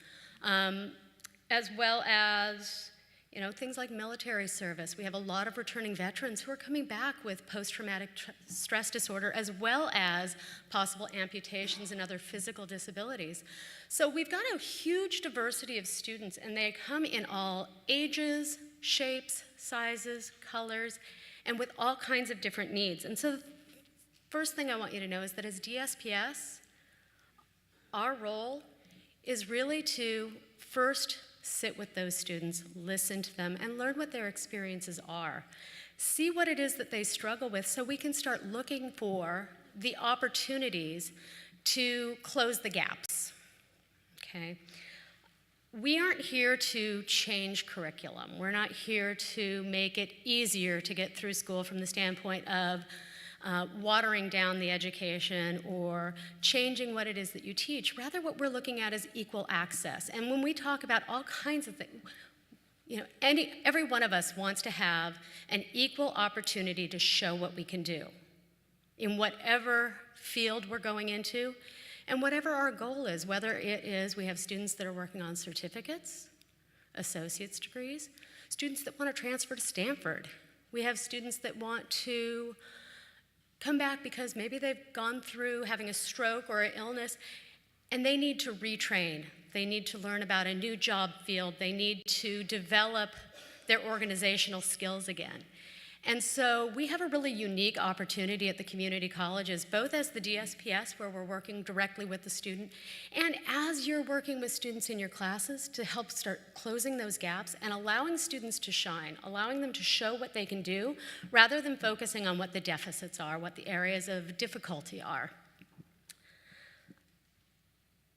as well as You know, things like military service. We have a lot of returning veterans who are coming back with post-traumatic stress disorder, as well as possible amputations and other physical disabilities. So we've got a huge diversity of students, and they come in all ages, shapes, sizes, colors, and with all kinds of different needs. And so the first thing I want you to know is that as DSPS, our role is really to first sit with those students, listen to them, and learn what their experiences are. See what it is that they struggle with so we can start looking for the opportunities to close the gaps, okay? We aren't here to change curriculum. We're not here to make it easier to get through school from the standpoint of watering down the education or changing what it is that you teach. Rather, what we're looking at is equal access. And when we talk about all kinds of things, you know, every one of us wants to have an equal opportunity to show what we can do in whatever field we're going into and whatever our goal is, whether it is we have students that are working on certificates, associate's degrees, students that want to transfer to Stanford. We have students that want to come back because maybe they've gone through having a stroke or an illness and they need to retrain. They need to learn about a new job field. They need to develop their organizational skills again. And so we have a really unique opportunity at the community colleges, both as the DSPS, where we're working directly with the student, and as you're working with students in your classes to help start closing those gaps and allowing students to shine, allowing them to show what they can do, rather than focusing on what the deficits are, what the areas of difficulty are.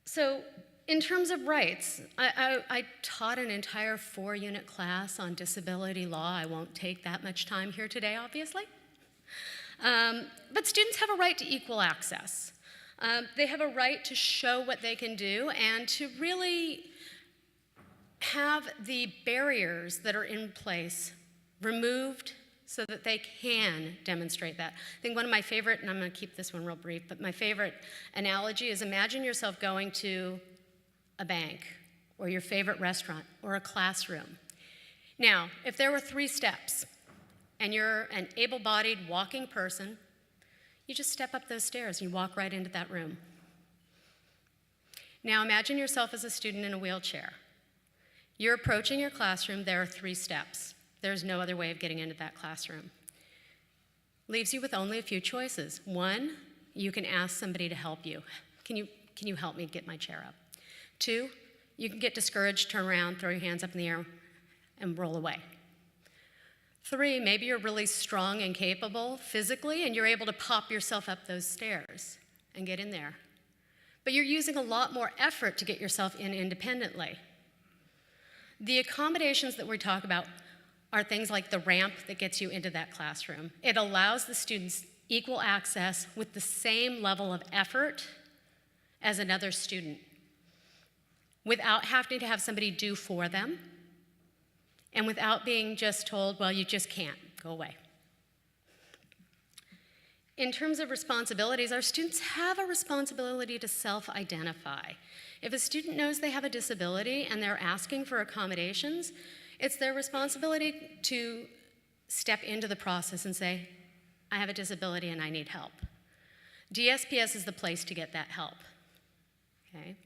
So, in terms of rights, I taught an entire 4-unit class on disability law. I won't take that much time here today, obviously. But students have a right to equal access. They have a right to show what they can do and to really have the barriers that are in place removed so that they can demonstrate that. I think one of my favorite, and I'm going to keep this one real brief, but my favorite analogy is imagine yourself going to a bank, or your favorite restaurant, or a classroom. Now, if there were 3 steps, and you're an able-bodied walking person, you just step up those stairs and you walk right into that room. Now, imagine yourself as a student in a wheelchair. You're approaching your classroom, there are 3 steps. There's no other way of getting into that classroom. Leaves you with only a few choices. 1, you can ask somebody to help you. Can you help me get my chair up? 2, you can get discouraged, turn around, throw your hands up in the air, and roll away. 3, maybe you're really strong and capable physically, and you're able to pop yourself up those stairs and get in there. But you're using a lot more effort to get yourself in independently. The accommodations that we talk about are things like the ramp that gets you into that classroom. It allows the students equal access with the same level of effort as another student, without having to have somebody do for them, and without being just told, well, you just can't, go away. In terms of responsibilities, our students have a responsibility to self-identify. If a student knows they have a disability and they're asking for accommodations, it's their responsibility to step into the process and say, I have a disability and I need help. DSPS is the place to get that help, okay?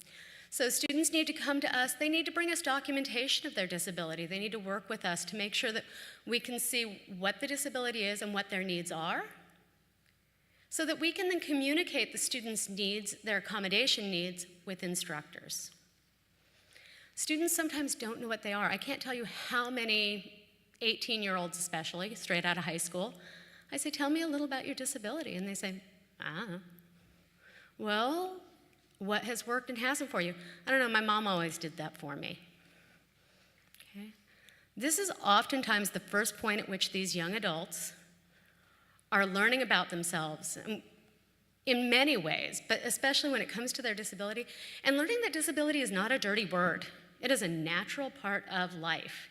So students need to come to us. They need to bring us documentation of their disability. They need to work with us to make sure that we can see what the disability is and what their needs are, so that we can then communicate the students' needs, their accommodation needs, with instructors. Students sometimes don't know what they are. I can't tell you how many 18-year-olds especially, straight out of high school, I say, tell me a little about your disability. And they say, I don't know. Well, what has worked and hasn't for you? I don't know, my mom always did that for me. Okay? This is oftentimes the first point at which these young adults are learning about themselves in many ways, but especially when it comes to their disability, and learning that disability is not a dirty word. It is a natural part of life.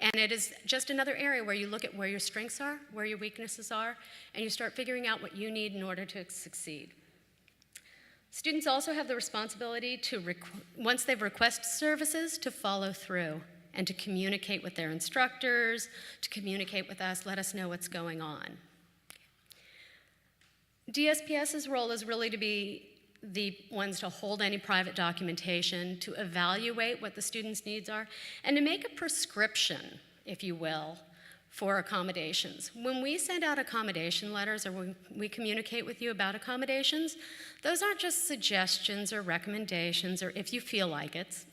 And it is just another area where you look at where your strengths are, where your weaknesses are, and you start figuring out what you need in order to succeed. Students also have the responsibility to, once they've requested services, to follow through. and to communicate with their instructors, to communicate with us, let us know what's going on. DSPS's role is really to be the ones to hold any private documentation, to evaluate what the students' needs are, and to make a prescription, if you will, for accommodations. When we send out accommodation letters or when we communicate with you about accommodations, those aren't just suggestions or recommendations or if you feel like it.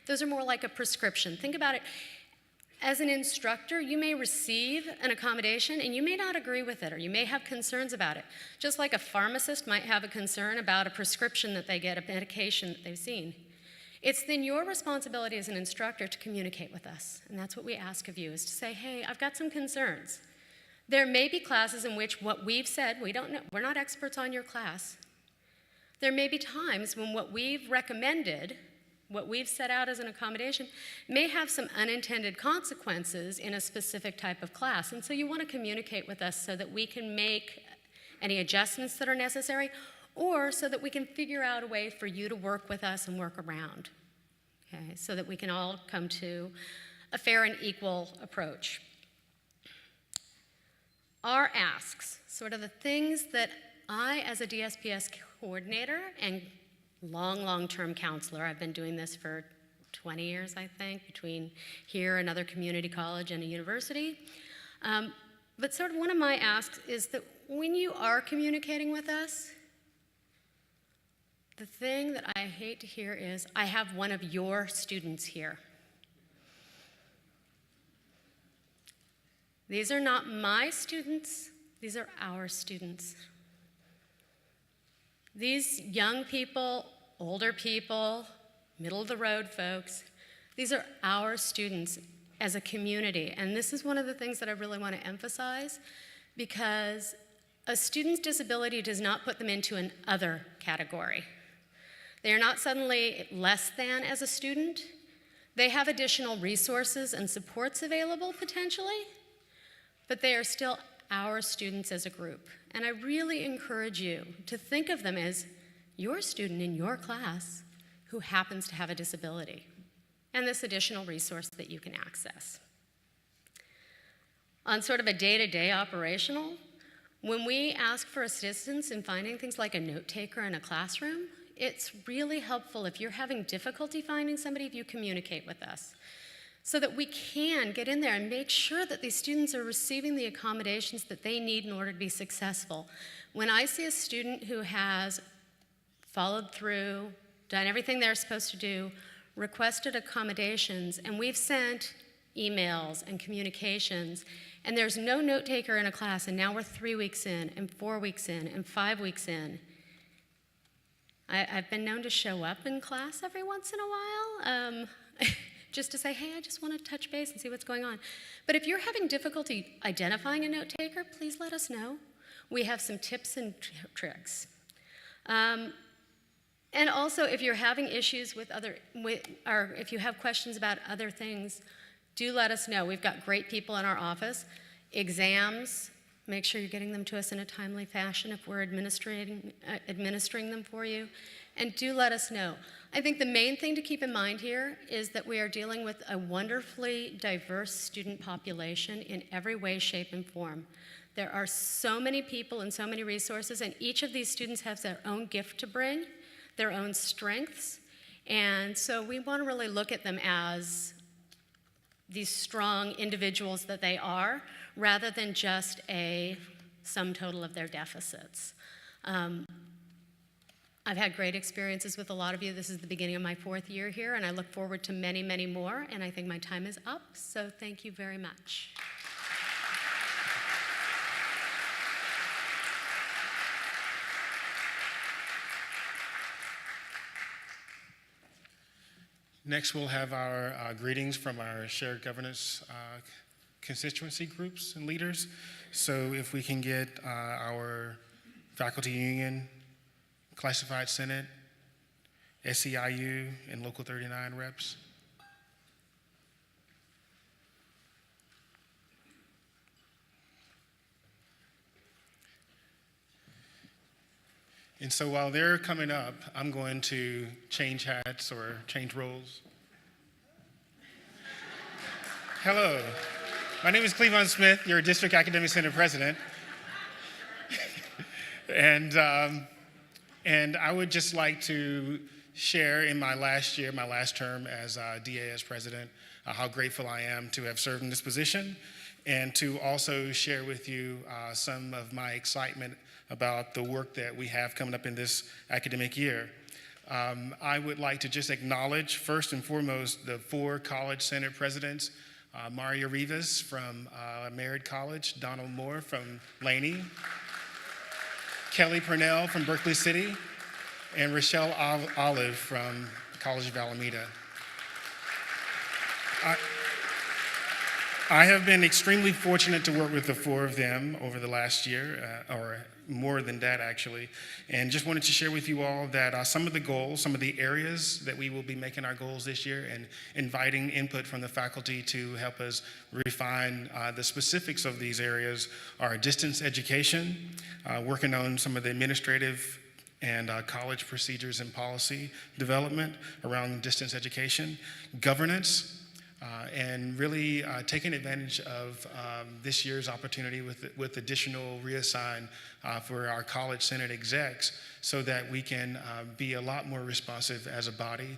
Those are more like a prescription. Think about it. As an instructor, you may receive an accommodation and you may not agree with it or you may have concerns about it. Just like a pharmacist might have a concern about a prescription that they get, a medication that they've seen. It's then your responsibility as an instructor to communicate with us. And that's what we ask of you, is to say, hey, I've got some concerns. There may be classes in which what we've said, we don't know, we're not experts on your class. There may be times when what we've recommended, what we've set out as an accommodation, may have some unintended consequences in a specific type of class. And so you want to communicate with us so that we can make any adjustments that are necessary, or so that we can figure out a way for you to work with us and work around, okay, so that we can all come to a fair and equal approach. Our asks, sort of the things that I, as a DSPS coordinator and long-term counselor, I've been doing this for 20 years, I think, between here, another community college, and a university. But sort of one of my asks is that when you are communicating with us, the thing that I hate to hear is, I have one of your students here. These are not my students, these are our students. These young people, older people, middle of the road folks, these are our students as a community. And this is one of the things that I really want to emphasize, because a student's disability does not put them into an other category. They are not suddenly less than as a student. They have additional resources and supports available potentially, but they are still our students as a group. And I really encourage you to think of them as your student in your class who happens to have a disability, and this additional resource that you can access. On sort of a day-to-day operational, when we ask for assistance in finding things like a note taker in a classroom, it's really helpful if you're having difficulty finding somebody, if you communicate with us, so that we can get in there and make sure that these students are receiving the accommodations that they need in order to be successful. When I see a student who has followed through, done everything they're supposed to do, requested accommodations, and we've sent emails and communications, and there's no note taker in a class, and now we're 3 weeks in, and 4 weeks in, and 5 weeks in, I've been known to show up in class every once in a while, just to say, hey, I just want to touch base and see what's going on. But if you're having difficulty identifying a note taker, please let us know. We have some tips and tricks. And also, if you're having issues or if you have questions about other things, do let us know. We've got great people in our office. Exams, make sure you're getting them to us in a timely fashion if we're administering them for you. And do let us know. I think the main thing to keep in mind here is that we are dealing with a wonderfully diverse student population in every way, shape, and form. There are so many people and so many resources, and each of these students has their own gift to bring, their own strengths, and so we want to really look at them as these strong individuals that they are, rather than just a sum total of their deficits. I've had great experiences with a lot of you. This is the beginning of my 4th year here, and I look forward to many, many more, and I think my time is up, so thank you very much. Next, we'll have our greetings from our shared governance constituency groups and leaders. So if we can get our faculty union, classified senate, SEIU, and local 39 reps. And so while they're coming up, I'm going to change hats or change roles. Hello. My name is Cleavon Smith, your District Academic Senate President. And I would just like to share in my last year, my last term as DAS President, how grateful I am to have served in this position, and to also share with you some of my excitement about the work that we have coming up in this academic year. I would like to just acknowledge, first and foremost, the 4 College Senate Presidents, Mario Rivas from Merritt College, Donald Moore from Laney, Kelly Purnell from Berkeley City, and Rochelle Olive from College of Alameda. I have been extremely fortunate to work with the 4 of them over the last year, or more than that actually, and just wanted to share with you all that some of the goals, some of the areas that we will be making our goals this year and inviting input from the faculty to help us refine the specifics of these areas are distance education, working on some of the administrative and college procedures and policy development around distance education, governance, and really taking advantage of this year's opportunity with additional reassign for our college senate execs so that we can be a lot more responsive as a body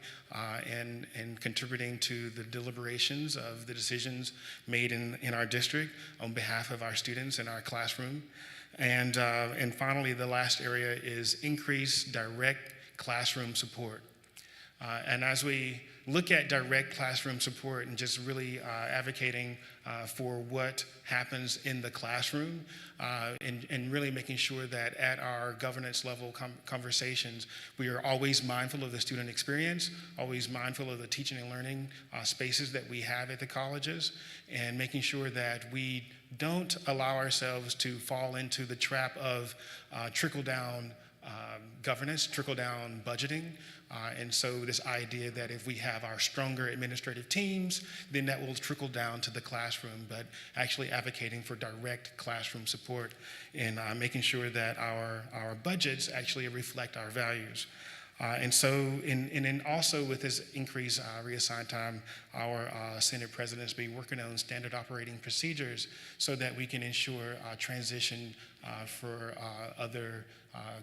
and contributing to the deliberations of the decisions made in our district on behalf of our students in our classroom. And finally, the last area is increased direct classroom support. And as we look at direct classroom support and just really advocating for what happens in the classroom and really making sure that at our governance level conversations, we are always mindful of the student experience, always mindful of the teaching and learning spaces that we have at the colleges, and making sure that we don't allow ourselves to fall into the trap of trickle-down governance, trickle-down budgeting. And so this idea that if we have our stronger administrative teams, then that will trickle down to the classroom, but actually advocating for direct classroom support and making sure that our budgets actually reflect our values. And so, and also with this increased reassigned time, our Senate presidents be working on standard operating procedures so that we can ensure transition for other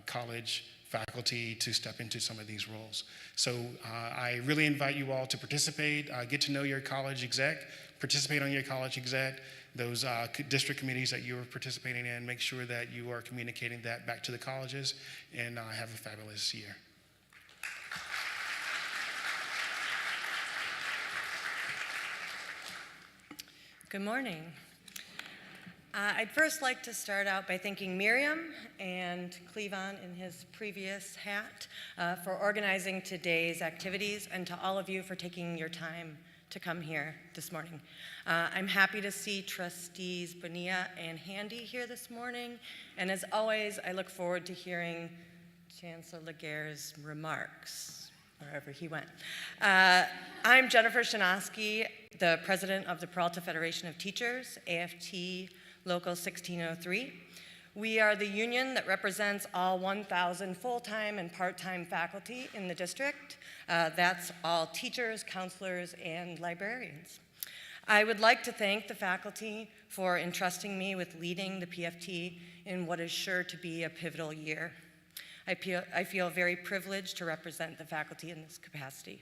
college faculty to step into some of these roles. So I really invite you all to participate, get to know your college exec, participate on your college exec, those district committees that you are participating in, make sure that you are communicating that back to the colleges, and have a fabulous year. Good morning. I'd first like to start out by thanking Miriam and Cleavon in his previous hat for organizing today's activities, and to all of you for taking your time to come here this morning. I'm happy to see Trustees Bonilla and Handy here this morning, and as always, I look forward to hearing Chancellor Laguerre's remarks, wherever he went. I'm Jennifer Shanoski, the president of the Peralta Federation of Teachers, AFT Local 1603. We are the union that represents all 1,000 full-time and part-time faculty in the district. That's all teachers, counselors, and librarians. I would like to thank the faculty for entrusting me with leading the PFT in what is sure to be a pivotal year. I feel very privileged to represent the faculty in this capacity.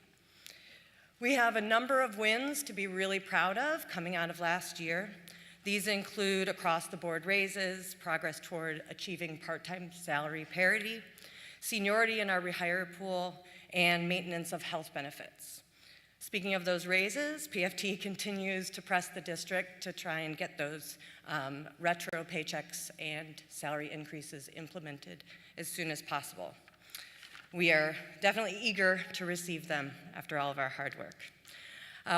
We have a number of wins to be really proud of coming out of last year. These include across-the-board raises, progress toward achieving part-time salary parity, seniority in our rehire pool, and maintenance of health benefits. Speaking of those raises, PFT continues to press the district to try and get those retro paychecks and salary increases implemented as soon as possible. We are definitely eager to receive them after all of our hard work.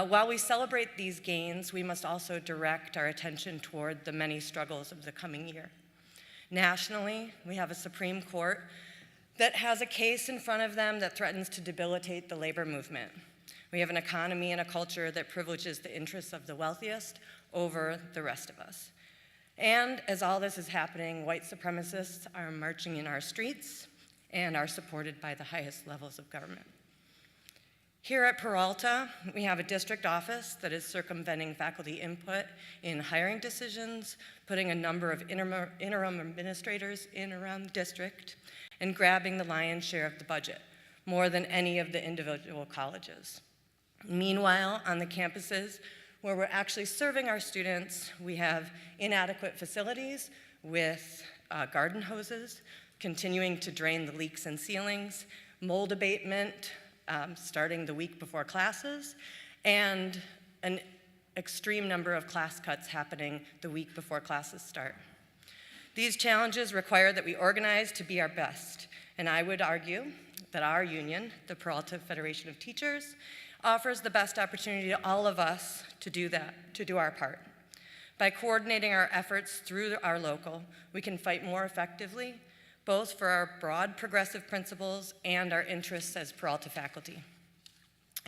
While we celebrate these gains, we must also direct our attention toward the many struggles of the coming year. Nationally, we have a Supreme Court that has a case in front of them that threatens to debilitate the labor movement. We have an economy and a culture that privileges the interests of the wealthiest over the rest of us. And as all this is happening, white supremacists are marching in our streets and are supported by the highest levels of government. Here at Peralta, we have a district office that is circumventing faculty input in hiring decisions, putting a number of interim administrators in around the district, and grabbing the lion's share of the budget, more than any of the individual colleges. Meanwhile, on the campuses where we're actually serving our students, we have inadequate facilities with garden hoses, continuing to drain the leaks in ceilings, mold abatement, starting the week before classes, and an extreme number of class cuts happening the week before classes start. These challenges require that we organize to be our best, and I would argue that our union, the Peralta Federation of Teachers, offers the best opportunity to all of us to do that, to do our part. By coordinating our efforts through our local, we can fight more effectively, both for our broad progressive principles and our interests as Peralta faculty.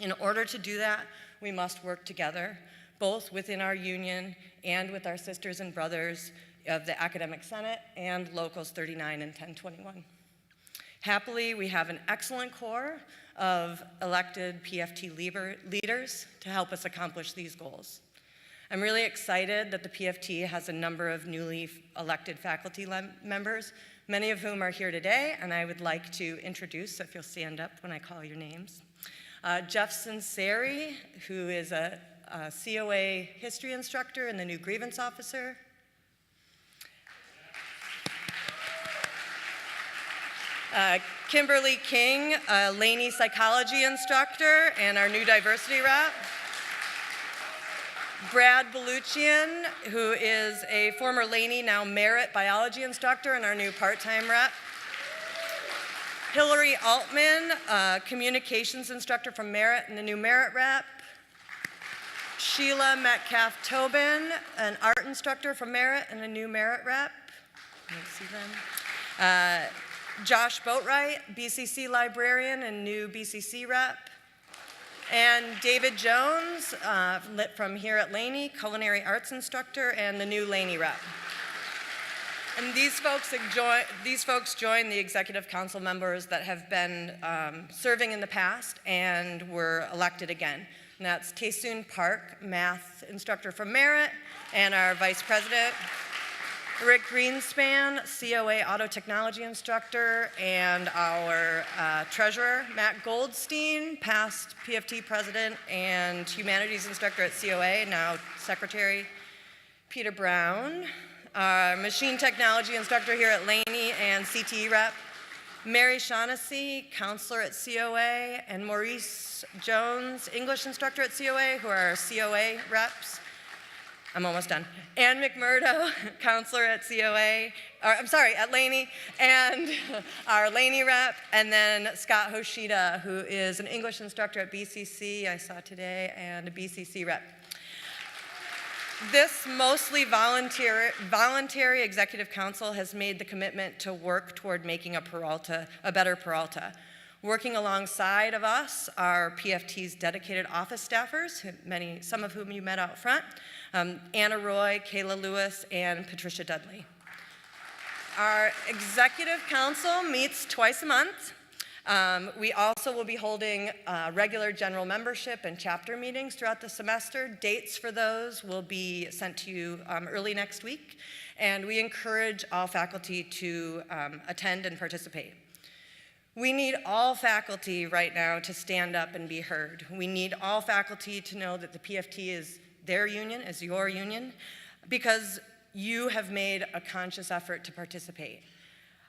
In order to do that, we must work together, both within our union and with our sisters and brothers of the Academic Senate and Locals 39 and 1021. Happily, we have an excellent core of elected PFT leaders to help us accomplish these goals. I'm really excited that the PFT has a number of newly elected faculty members, many of whom are here today, and I would like to introduce, if you'll stand up when I call your names. Jeff Sinceri, who is a COA history instructor and the new grievance officer. Kimberly King, a Laney psychology instructor and our new diversity rep. Brad Beluchian, who is a former Laney, now Merit biology instructor and our new part-time rep. Hillary Altman, a communications instructor from Merit and the new Merit rep. Sheila Metcalf-Tobin, an art instructor from Merit and a new Merit rep. Let me see them. Josh Boatwright, BCC librarian and new BCC rep. And David Jones, from here at Laney, culinary arts instructor and the new Laney rep. And these folks join the executive council members that have been serving in the past and were elected again. And that's Taesoon Park, math instructor from Merit, and our vice president, Rick Greenspan, COA auto technology instructor, and our treasurer, Matt Goldstein, past PFT president and humanities instructor at COA, now secretary, Peter Brown, our machine technology instructor here at Laney and CTE rep, Mary Shaughnessy, counselor at COA, and Maurice Jones, English instructor at COA, who are our COA reps. I'm almost done. Ann McMurdo, counselor at at Laney, and our Laney rep, and then Scott Hoshida, who is an English instructor at BCC, I saw today, and a BCC rep. This mostly voluntary executive council has made the commitment to work toward making a better Peralta. Working alongside of us are PFT's dedicated office staffers, some of whom you met out front, Anna Roy, Kayla Lewis, and Patricia Dudley. Our executive council meets twice a month. We also will be holding regular general membership and chapter meetings throughout the semester. Dates for those will be sent to you early next week, and we encourage all faculty to attend and participate. We need all faculty right now to stand up and be heard. We need all faculty to know that the PFT is their union, is your union, because you have made a conscious effort to participate.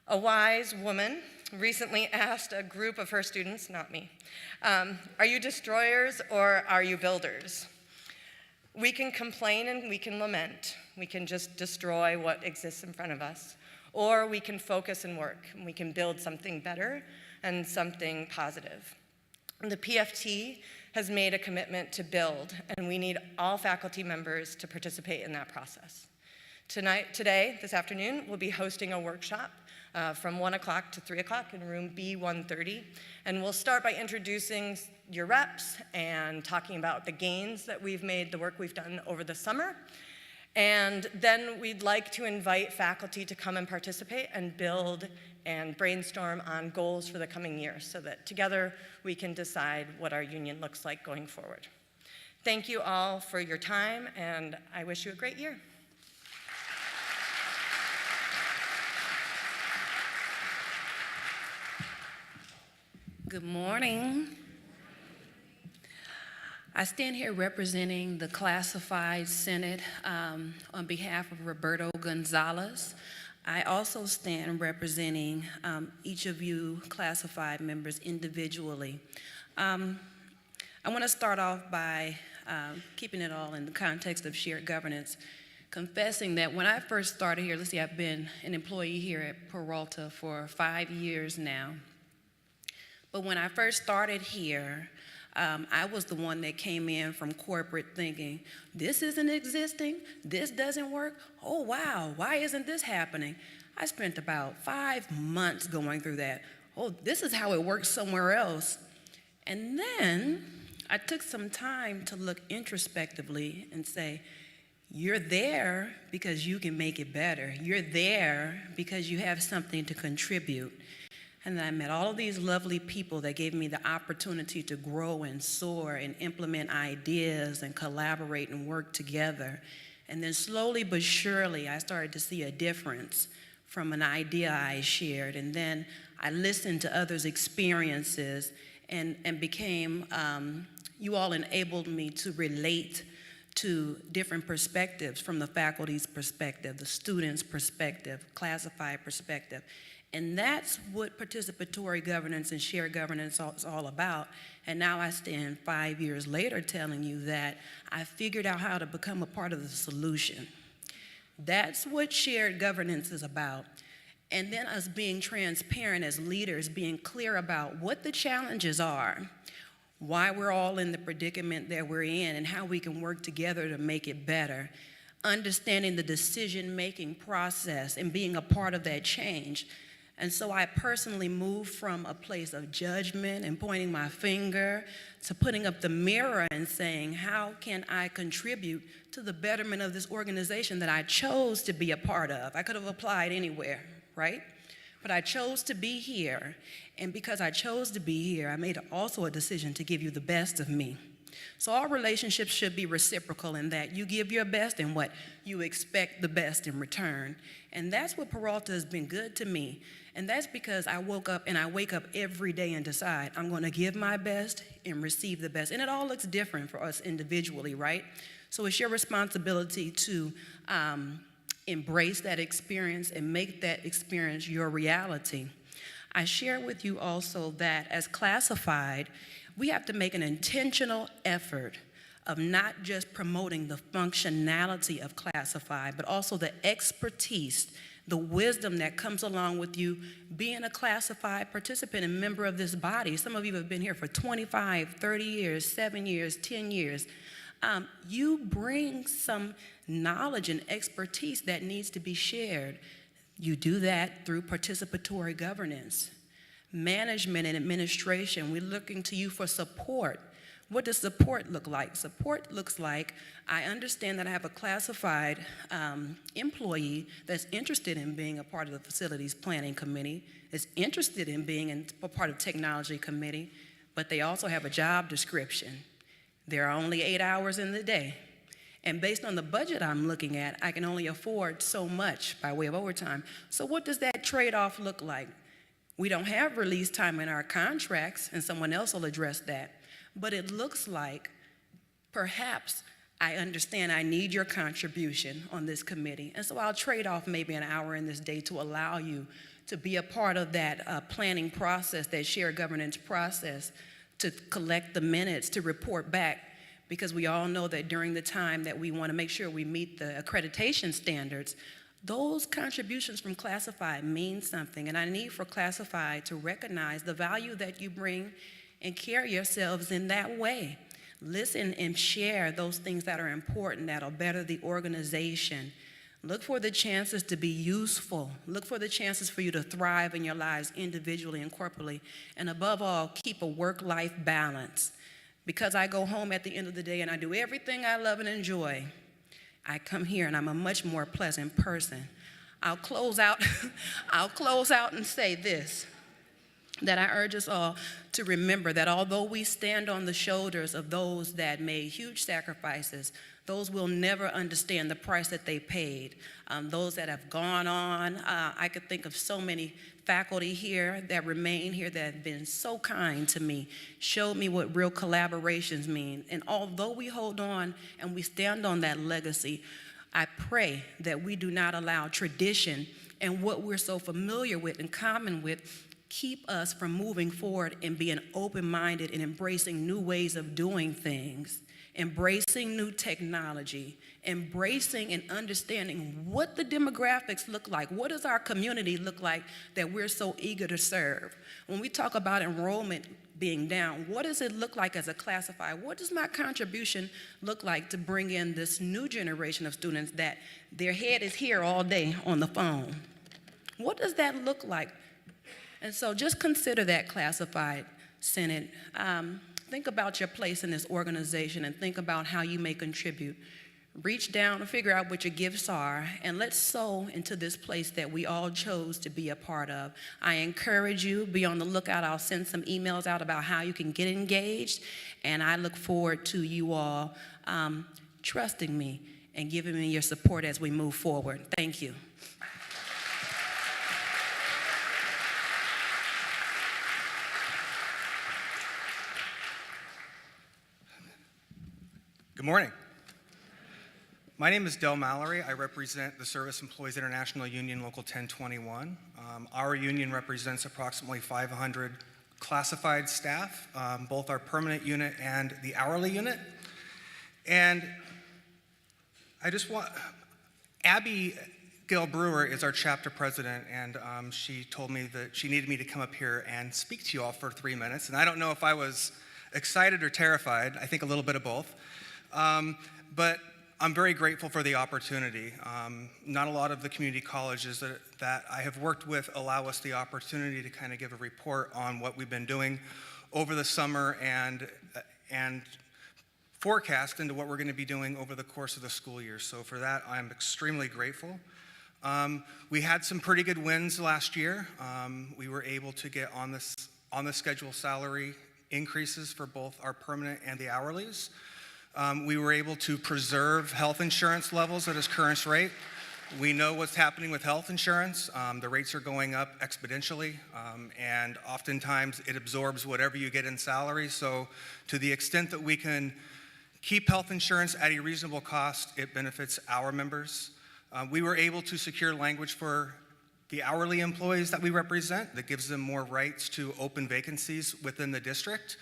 A wise woman recently asked a group of her students, not me, are you destroyers or are you builders? We can complain and we can lament. We can just destroy what exists in front of us. Or we can focus and work, and we can build something better and something positive. The PFT has made a commitment to build, and we need all faculty members to participate in that process. This afternoon, we'll be hosting a workshop from 1 o'clock to 3 o'clock in room B130, and we'll start by introducing your reps and talking about the gains that we've made, the work we've done over the summer. And then we'd like to invite faculty to come and participate and build and brainstorm on goals for the coming year so that together we can decide what our union looks like going forward. Thank you all for your time, and I wish you a great year. Good morning. I stand here representing the Classified Senate on behalf of Roberto Gonzalez. I also stand representing each of you classified members individually. I want to start off by keeping it all in the context of shared governance, confessing that when I first started here, let's see, I've been an employee here at Peralta for 5 years now. But when I first started here, I was the one that came in from corporate thinking, this isn't existing, this doesn't work, oh wow, why isn't this happening? I spent about 5 months going through that. Oh, this is how it works somewhere else. And then I took some time to look introspectively and say, you're there because you can make it better. You're there because you have something to contribute. And I met all of these lovely people that gave me the opportunity to grow and soar and implement ideas and collaborate and work together. And then slowly but surely, I started to see a difference from an idea I shared. And then I listened to others' experiences and became, you all enabled me to relate to different perspectives, from the faculty's perspective, the students' perspective, classified perspective. And that's what participatory governance and shared governance is all about. And now I stand 5 years later telling you that I figured out how to become a part of the solution. That's what shared governance is about. And then us being transparent as leaders, being clear about what the challenges are, why we're all in the predicament that we're in, and how we can work together to make it better. Understanding the decision-making process and being a part of that change. And so I personally moved from a place of judgment and pointing my finger to putting up the mirror and saying, how can I contribute to the betterment of this organization that I chose to be a part of? I could have applied anywhere, right? But I chose to be here. And because I chose to be here, I made also a decision to give you the best of me. So all relationships should be reciprocal in that you give your best and what you expect the best in return. And that's what Peralta has been good to me. And that's because I woke up and I wake up every day and decide I'm going to give my best and receive the best. And it all looks different for us individually, right? So it's your responsibility to embrace that experience and make that experience your reality. I share with you also that as classified, we have to make an intentional effort of not just promoting the functionality of classified, but also the expertise, the wisdom that comes along with you being a classified participant and member of this body. Some of you have been here for 25, 30 years, 7 years, 10 years. You bring some knowledge and expertise that needs to be shared. You do that through participatory governance. Management and administration, we're looking to you for support. What does support look like? Support looks like, I understand that I have a classified employee that's interested in being a part of the facilities planning committee, is interested in being a part of technology committee, but they also have a job description. There are only 8 hours in the day. And based on the budget I'm looking at, I can only afford so much by way of overtime. So what does that trade-off look like? We don't have release time in our contracts, and someone else will address that. But it looks like perhaps I understand I need your contribution on this committee, and so I'll trade off maybe an hour in this day to allow you to be a part of that planning process, that shared governance process, to collect the minutes, to report back, because we all know that during the time that we want to make sure we meet the accreditation standards, those contributions from classified mean something, and I need for classified to recognize the value that you bring and carry yourselves in that way. Listen and share those things that are important, that'll better the organization. Look for the chances to be useful. Look for the chances for you to thrive in your lives individually and corporately. And above all, keep a work-life balance. Because I go home at the end of the day and I do everything I love and enjoy, I come here and I'm a much more pleasant person. I'll close out and say this, that I urge us all to remember that although we stand on the shoulders of those that made huge sacrifices, those will never understand the price that they paid. Those that have gone on, I could think of so many faculty here that remain here that have been so kind to me, showed me what real collaborations mean. And although we hold on and we stand on that legacy, I pray that we do not allow tradition and what we're so familiar with and common with keep us from moving forward and being open-minded and embracing new ways of doing things, embracing new technology, embracing and understanding what the demographics look like, what does our community look like that we're so eager to serve. When we talk about enrollment being down, what does it look like as a classified? What does my contribution look like to bring in this new generation of students that their head is here all day on the phone? What does that look like? And so just consider that, classified Senate. Think about your place in this organization and think about how you may contribute. Reach down and figure out what your gifts are, and let's sow into this place that we all chose to be a part of. I encourage you, be on the lookout. I'll send some emails out about how you can get engaged, and I look forward to you all trusting me and giving me your support as we move forward. Thank you. Good morning. My name is Del Mallory. I represent the Service Employees International Union Local 1021. Our union represents approximately 500 classified staff, both our permanent unit and the hourly unit. And I just want, Abby Gail Brewer is our chapter president, and she told me that she needed me to come up here and speak to you all for 3 minutes. And I don't know if I was excited or terrified. I think a little bit of both. But I'm very grateful for the opportunity. Not a lot of the community colleges that I have worked with allow us the opportunity to kind of give a report on what we've been doing over the summer and forecast into what we're going to be doing over the course of the school year. So for that, I'm extremely grateful. We had some pretty good wins last year. We were able to get on the schedule salary increases for both our permanent and the hourlies. We were able to preserve health insurance levels at its current rate. We know what's happening with health insurance. The rates are going up exponentially, and oftentimes it absorbs whatever you get in salary. So to the extent that we can keep health insurance at a reasonable cost, it benefits our members. We were able to secure language for the hourly employees that we represent that gives them more rights to open vacancies within the district.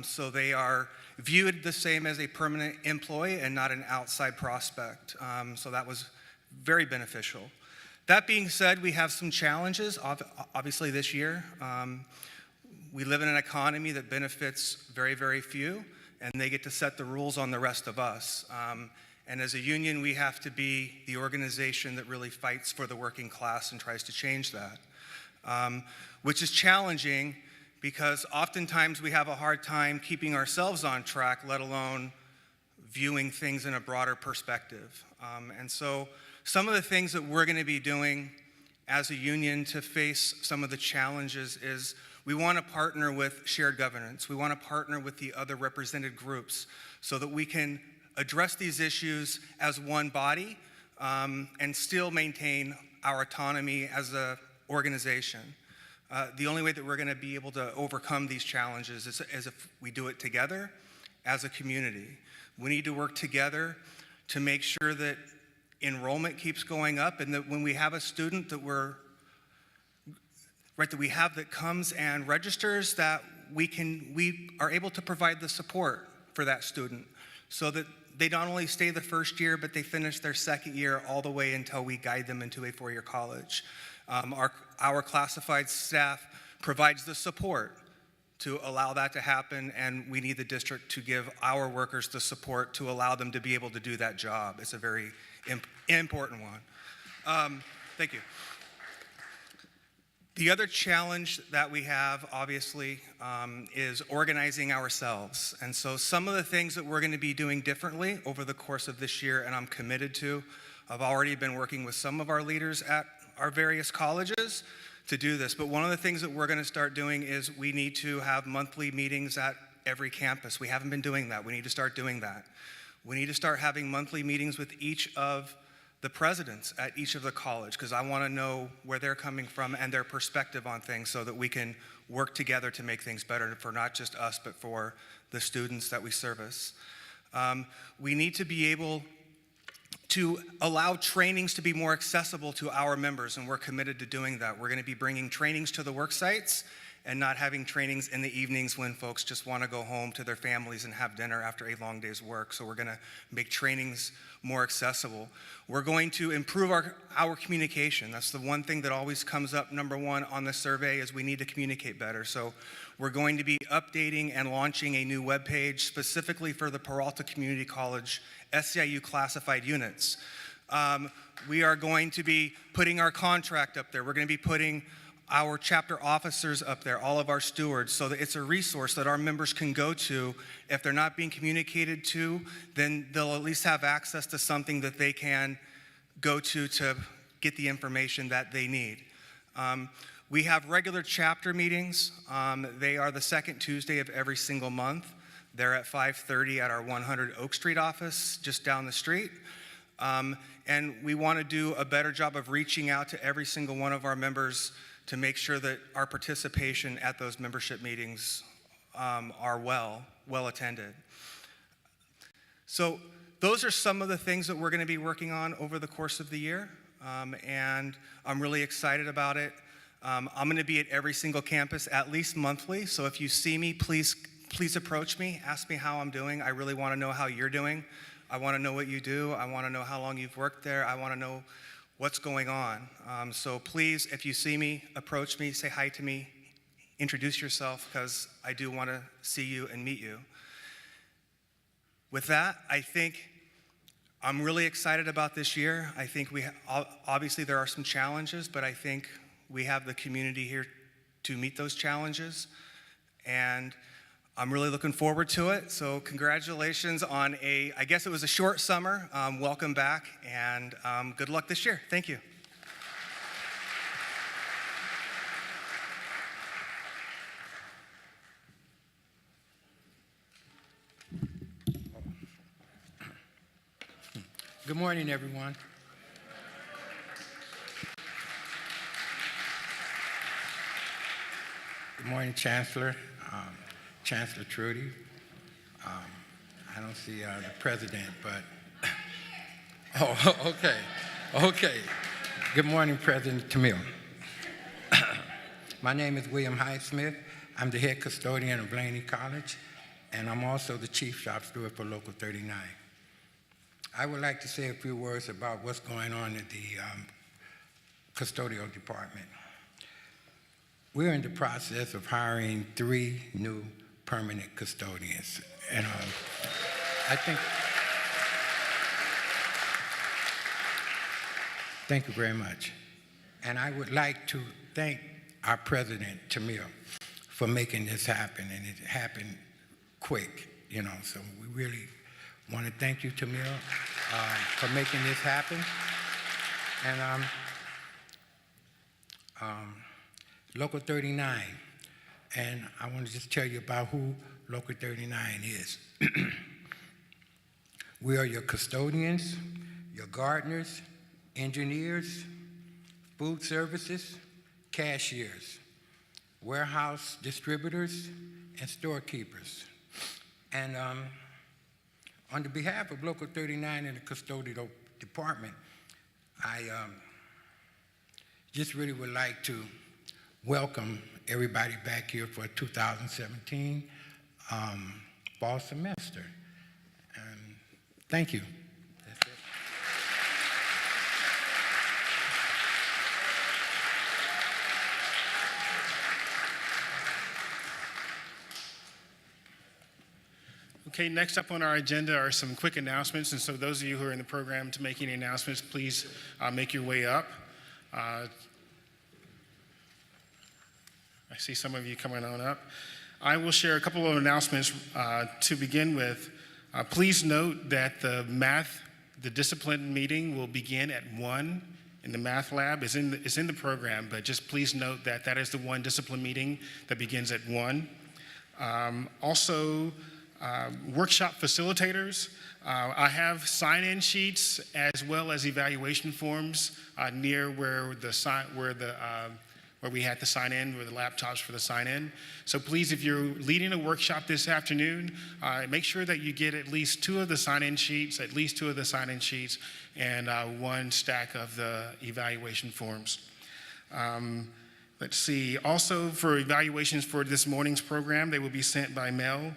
So they are viewed the same as a permanent employee and not an outside prospect. So that was very beneficial. That being said, we have some challenges, obviously this year. We live in an economy that benefits very, very few, and they get to set the rules on the rest of us. And as a union, we have to be the organization that really fights for the working class and tries to change that, which is challenging because oftentimes we have a hard time keeping ourselves on track, let alone viewing things in a broader perspective. And so some of the things that we're going to be doing as a union to face some of the challenges is we want to partner with shared governance. We want to partner with the other represented groups so that we can address these issues as one body and still maintain our autonomy as an organization. The only way that we're going to be able to overcome these challenges is if we do it together as a community. We need to work together to make sure that enrollment keeps going up and that when we have a student that that comes and registers, that we are able to provide the support for that student so that they not only stay the first year, but they finish their second year all the way until we guide them into a four-year college. Our classified staff provides the support to allow that to happen, and we need the district to give our workers the support to allow them to be able to do that job. It's a very important one. Thank you. The other challenge that we have, obviously, is organizing ourselves. And so some of the things that we're going to be doing differently over the course of this year, and I'm committed to, I've already been working with some of our leaders at our various colleges to do this. But one of the things that we're going to start doing is we need to have monthly meetings at every campus. We haven't been doing that. We need to start doing that. We need to start having monthly meetings with each of the presidents at each of the college, because I want to know where they're coming from and their perspective on things so that we can work together to make things better for not just us, but for the students that we service. We need to be able to allow trainings to be more accessible to our members, and we're committed to doing that. We're going to be bringing trainings to the work sites and not having trainings in the evenings when folks just want to go home to their families and have dinner after a long day's work. So we're going to make trainings more accessible. We're going to improve our communication. That's the one thing that always comes up, number one, on the survey is we need to communicate better. So we're going to be updating and launching a new webpage specifically for the Peralta Community College SEIU classified units. We are going to be putting our contract up there. We're going to be putting our chapter officers up there, all of our stewards, so that it's a resource that our members can go to. If they're not being communicated to, then they'll at least have access to something that they can go to get the information that they need. We have regular chapter meetings. They are the second Tuesday of every single month. They're at 5:30 at our 100 Oak Street office, just down the street. And we want to do a better job of reaching out to every single one of our members to make sure that our participation at those membership meetings are well attended. So those are some of the things that we're going to be working on over the course of the year, and I'm really excited about it. I'm going to be at every single campus at least monthly, so if you see me, please approach me, ask me how I'm doing. I really want to know how you're doing. I want to know what you do. I want to know how long you've worked there. I want to know what's going on. So please, if you see me, approach me, say hi to me, introduce yourself, because I do want to see you and meet you. With that, I think I'm really excited about this year. I think obviously there are some challenges, but I think we have the community here to meet those challenges. And I'm really looking forward to it. So congratulations on I guess it was a short summer. Welcome back, and good luck this year. Thank you. Good morning, everyone. Good morning, Chancellor. Chancellor Trudy. I don't see the president, but, oh, okay. Good morning, President Neal. My name is William Highsmith. I'm the head custodian of Laney College, and I'm also the chief shop steward for Local 39. I would like to say a few words about what's going on in the custodial department. We're in the process of hiring 3 new permanent custodians. And thank you very much. And I would like to thank our president, Neal, for making this happen, and it happened quick, so we really want to thank you, Neal, for making this happen. And Local 39, and I want to just tell you about who Local 39 is. We are your custodians, your gardeners, engineers, food services, cashiers, warehouse distributors, and storekeepers. And on the behalf of Local 39 and the custodial department, I just really would like to welcome everybody back here for 2017 fall semester. Thank you. That's it. Okay, next up on our agenda are some quick announcements, and so those of you who are in the program to make any announcements, please make your way up. I see some of you coming on up. I will share a couple of announcements to begin with. Please note that the discipline meeting will begin at 1 in the math lab. It's in the program, but just please note that that is the one discipline meeting that begins at 1. Also, workshop facilitators. I have sign-in sheets as well as evaluation forms near where we had to sign in, where the laptops for the sign-in. So please, if you're leading a workshop this afternoon, make sure that you get at least 2 of the sign-in sheets, and 1 stack of the evaluation forms. Let's see, also for evaluations for this morning's program, they will be sent by mail.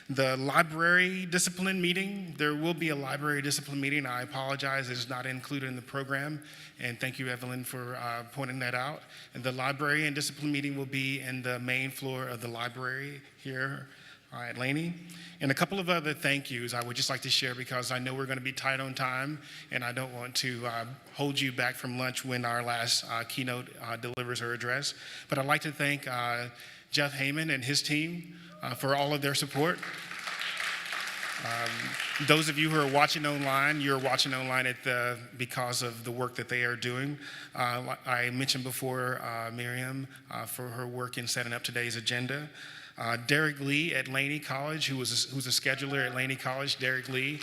The library discipline meeting, there will be a library discipline meeting. I apologize, it's not included in the program, and thank you, Evelyn, for pointing that out. And the library and discipline meeting will be in the main floor of the library here at Laney. And a couple of other thank yous I would just like to share because I know we're going to be tight on time, and I don't want to hold you back from lunch when our last keynote delivers her address. But I'd like to thank Jeff Heyman and his team for all of their support. Those of you who are watching online, you're watching online because of the work that they are doing. I mentioned before Miriam for her work in setting up today's agenda. Derek Lee at Laney College, who's a scheduler at Laney College, Derek Lee.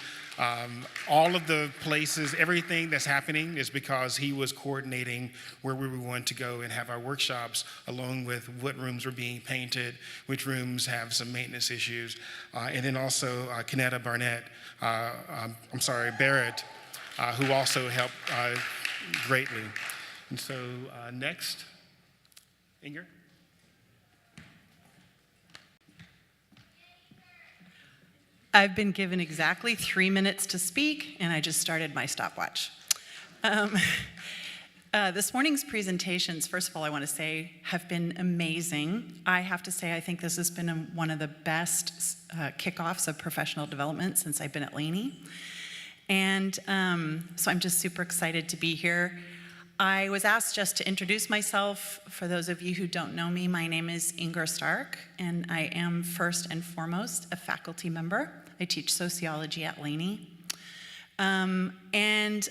All of the places, everything that's happening is because he was coordinating where we were going to go and have our workshops, along with what rooms were being painted, which rooms have some maintenance issues. And then also Kanetta Barrett, who also helped greatly. And so next, Inger. I've been given exactly 3 minutes to speak, and I just started my stopwatch. This morning's presentations, first of all, I want to say, have been amazing. I have to say, I think this has been one of the best kickoffs of professional development since I've been at Laney. And so I'm just super excited to be here. I was asked just to introduce myself. For those of you who don't know me, my name is Inger Stark, and I am first and foremost a faculty member. I teach sociology at Laney. And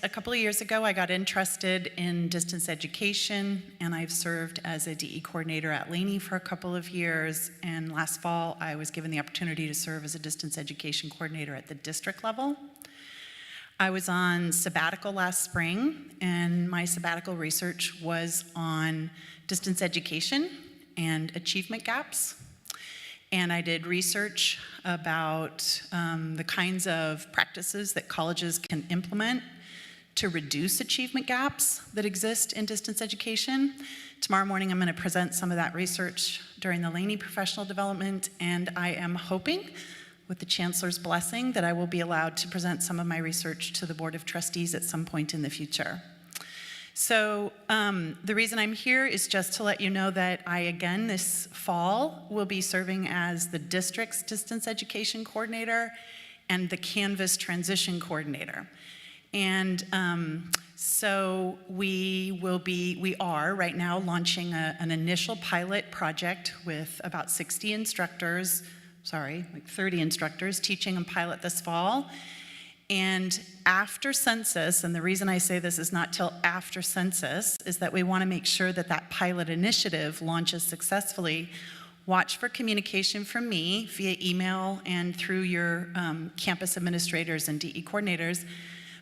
a couple of years ago, I got interested in distance education, and I've served as a DE coordinator at Laney for a couple of years. And last fall, I was given the opportunity to serve as a distance education coordinator at the district level. I was on sabbatical last spring, and my sabbatical research was on distance education and achievement gaps. And I did research about the kinds of practices that colleges can implement to reduce achievement gaps that exist in distance education. Tomorrow morning, I'm going to present some of that research during the Laney Professional Development, and I am hoping, with the Chancellor's blessing, that I will be allowed to present some of my research to the Board of Trustees at some point in the future. So the reason I'm here is just to let you know that I, again, this fall, will be serving as the district's distance education coordinator and the Canvas transition coordinator. And so we are right now launching an initial pilot project with about 60 instructors, like 30 instructors teaching a pilot this fall. And after census, and the reason I say this is not till after census, is that we want to make sure that that pilot initiative launches successfully. Watch for communication from me via email and through your campus administrators and DE coordinators,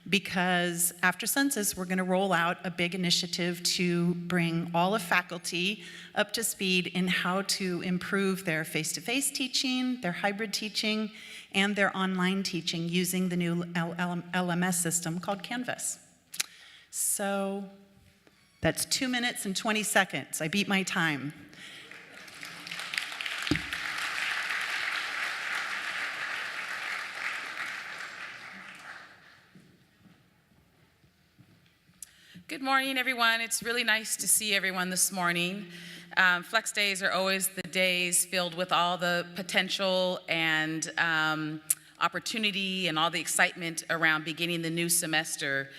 because after census, we're going to roll out a big initiative to bring all of faculty up to speed in how to improve their face-to-face teaching, their hybrid teaching, and their online teaching using the new LMS system called Canvas. So that's 2 minutes and 20 seconds. I beat my time. Good morning, everyone. It's really nice to see everyone this morning. Flex days are always the days filled with all the potential and opportunity and all the excitement around beginning the new semester.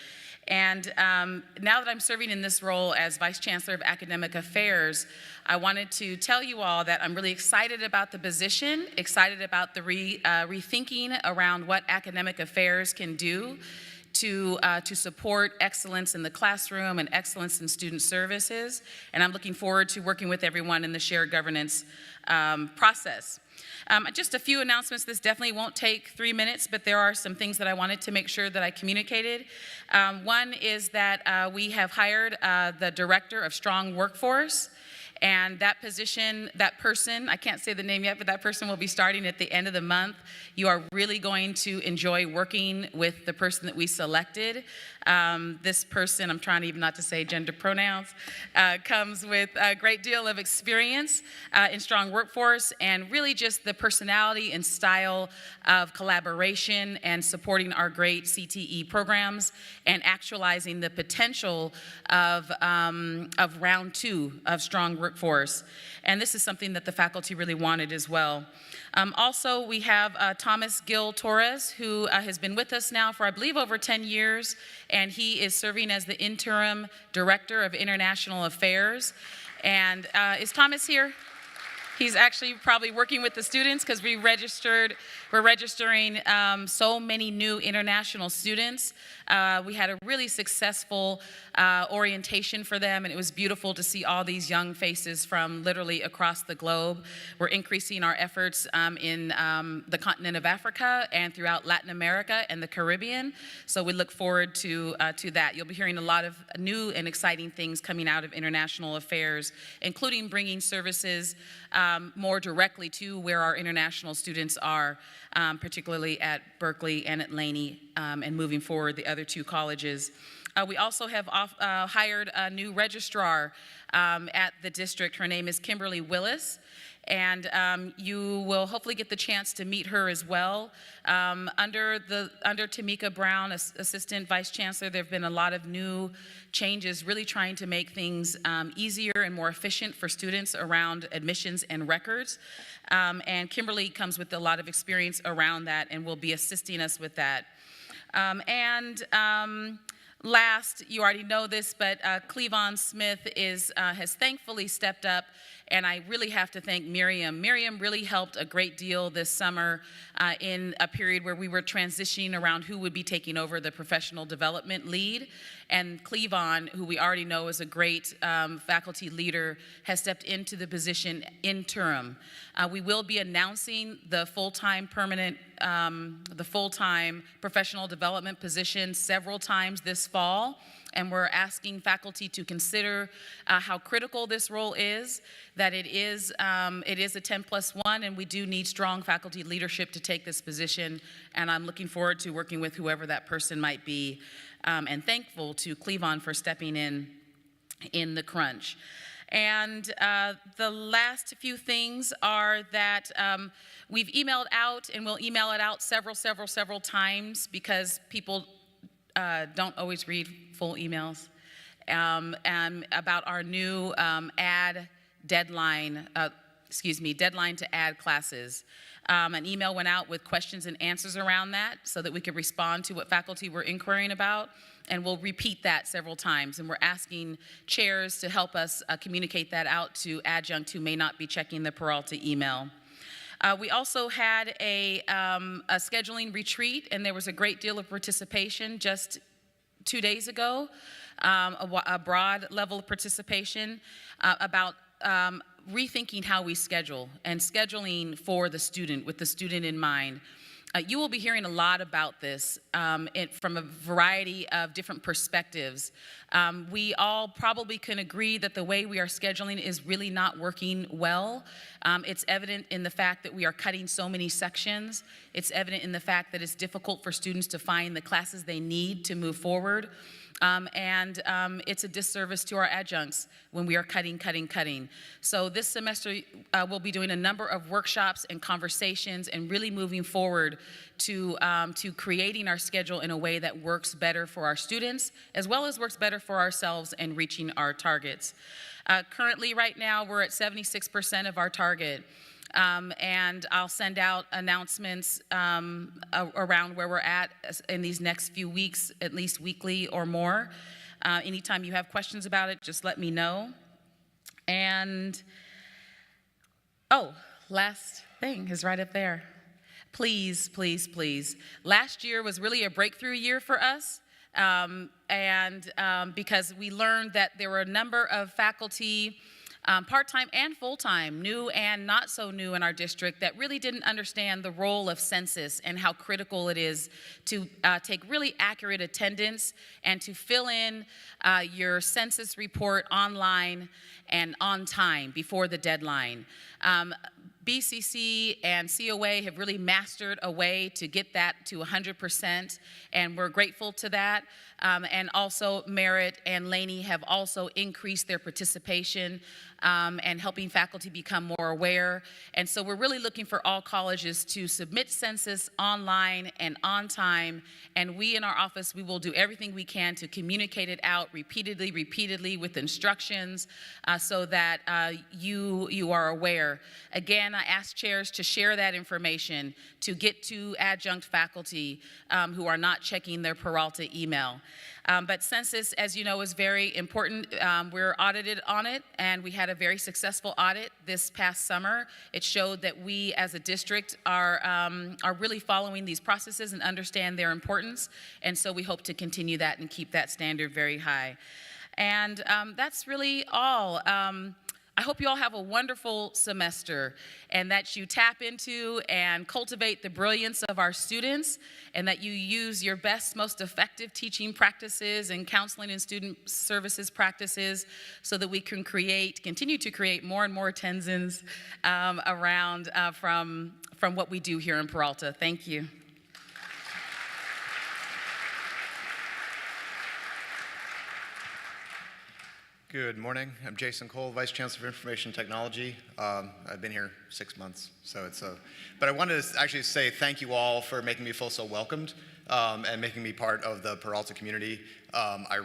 And now that I'm serving in this role as Vice Chancellor of Academic Affairs, I wanted to tell you all that I'm really excited about the position, excited about the rethinking around what academic affairs can do to support excellence in the classroom and excellence in student services. And I'm looking forward to working with everyone in the shared governance process. Just a few announcements. This definitely won't take 3 minutes, but there are some things that I wanted to make sure that I communicated. One is that we have hired the Director of Strong Workforce. And that position, that person, I can't say the name yet, but that person will be starting at the end of the month. You are really going to enjoy working with the person that we selected. This person, I'm trying even not to say gender pronouns, comes with a great deal of experience in strong workforce and really just the personality and style of collaboration and supporting our great CTE programs and actualizing the potential of round 2 of strong workforce. And this is something that the faculty really wanted as well. Also, we have Thomas Gil Torres, who has been with us now for, I believe, over 10 years, and he is serving as the Interim Director of International Affairs. And is Thomas here? He's actually probably working with the students because we're registering so many new international students. We had a really successful orientation for them, and it was beautiful to see all these young faces from literally across the globe. We're increasing our efforts in the continent of Africa and throughout Latin America and the Caribbean. So we look forward to that. You'll be hearing a lot of new and exciting things coming out of international affairs, including bringing services more directly to where our international students are, particularly at Berkeley and at Laney, and moving forward the other 2 colleges. We also have hired a new registrar at the district. Her name is Kimberly Willis, and you will hopefully get the chance to meet her as well. Under Tamika Brown, Assistant Vice Chancellor, there have been a lot of new changes, really trying to make things easier and more efficient for students around admissions and records. And Kimberly comes with a lot of experience around that and will be assisting us with that. Last, you already know this, but Cleavon Smith has thankfully stepped up, and I really have to thank Miriam. Miriam really helped a great deal this summer in a period where we were transitioning around who would be taking over the professional development lead. And Cleavon, who we already know is a great faculty leader, has stepped into the position interim. We will be announcing the full-time professional development position several times this fall, and we're asking faculty to consider how critical this role is, that it is a 10+1, and we do need strong faculty leadership to take this position, and I'm looking forward to working with whoever that person might be, and thankful to Cleavon for stepping in the crunch. And the last few things are that we've emailed out, and we'll email it out several times because people don't always read full emails, and about our new deadline to add classes. An email went out with questions and answers around that so that we could respond to what faculty were inquiring about, and we'll repeat that several times. And we're asking chairs to help us communicate that out to adjunct who may not be checking the Peralta email. We also had a scheduling retreat, and there was a great deal of participation just 2 days ago, a broad level of participation about rethinking how we schedule and scheduling for the student, with the student in mind. You will be hearing a lot about this from a variety of different perspectives. We all probably can agree that the way we are scheduling is really not working well. It's evident in the fact that we are cutting so many sections. It's evident in the fact that it's difficult for students to find the classes they need to move forward. It's a disservice to our adjuncts when we are cutting. So this semester, we'll be doing a number of workshops and conversations and really moving forward to creating our schedule in a way that works better for our students, as well as works better for ourselves and reaching our targets. Currently, right now, we're at 76% of our target. And I'll send out announcements around where we're at in these next few weeks, at least weekly or more. Anytime you have questions about it, just let me know. And, oh, last thing is right up there. Please, please, please. Last year was really a breakthrough year for us. Because we learned that there were a number of faculty, part-time and full-time, new and not so new in our district, that really didn't understand the role of census and how critical it is to take really accurate attendance and to fill in your census report online and on time before the deadline. BCC and COA have really mastered a way to get that to 100%, and we're grateful to that. And also Merit and Laney have also increased their participation and helping faculty become more aware. And so we're really looking for all colleges to submit census online and on time, and we in our office, we will do everything we can to communicate it out repeatedly with instructions so that you are aware. Again, I ask chairs to share that information to get to adjunct faculty who are not checking their Peralta email. But census, as you know, is very important. We're audited on it, and we had a very successful audit this past summer. It showed that we as a district are really following these processes and understand their importance, and so we hope to continue that and keep that standard very high. And that's really all. I hope you all have a wonderful semester and that you tap into and cultivate the brilliance of our students, and that you use your best, most effective teaching practices and counseling and student services practices so that we can continue to create more and more Tenzins around from what we do here in Peralta. Thank you. Good morning. I'm Jason Cole, Vice Chancellor of Information Technology. I've been here 6 months, so but I wanted to actually say thank you all for making me feel so welcomed and making me part of the Peralta community. I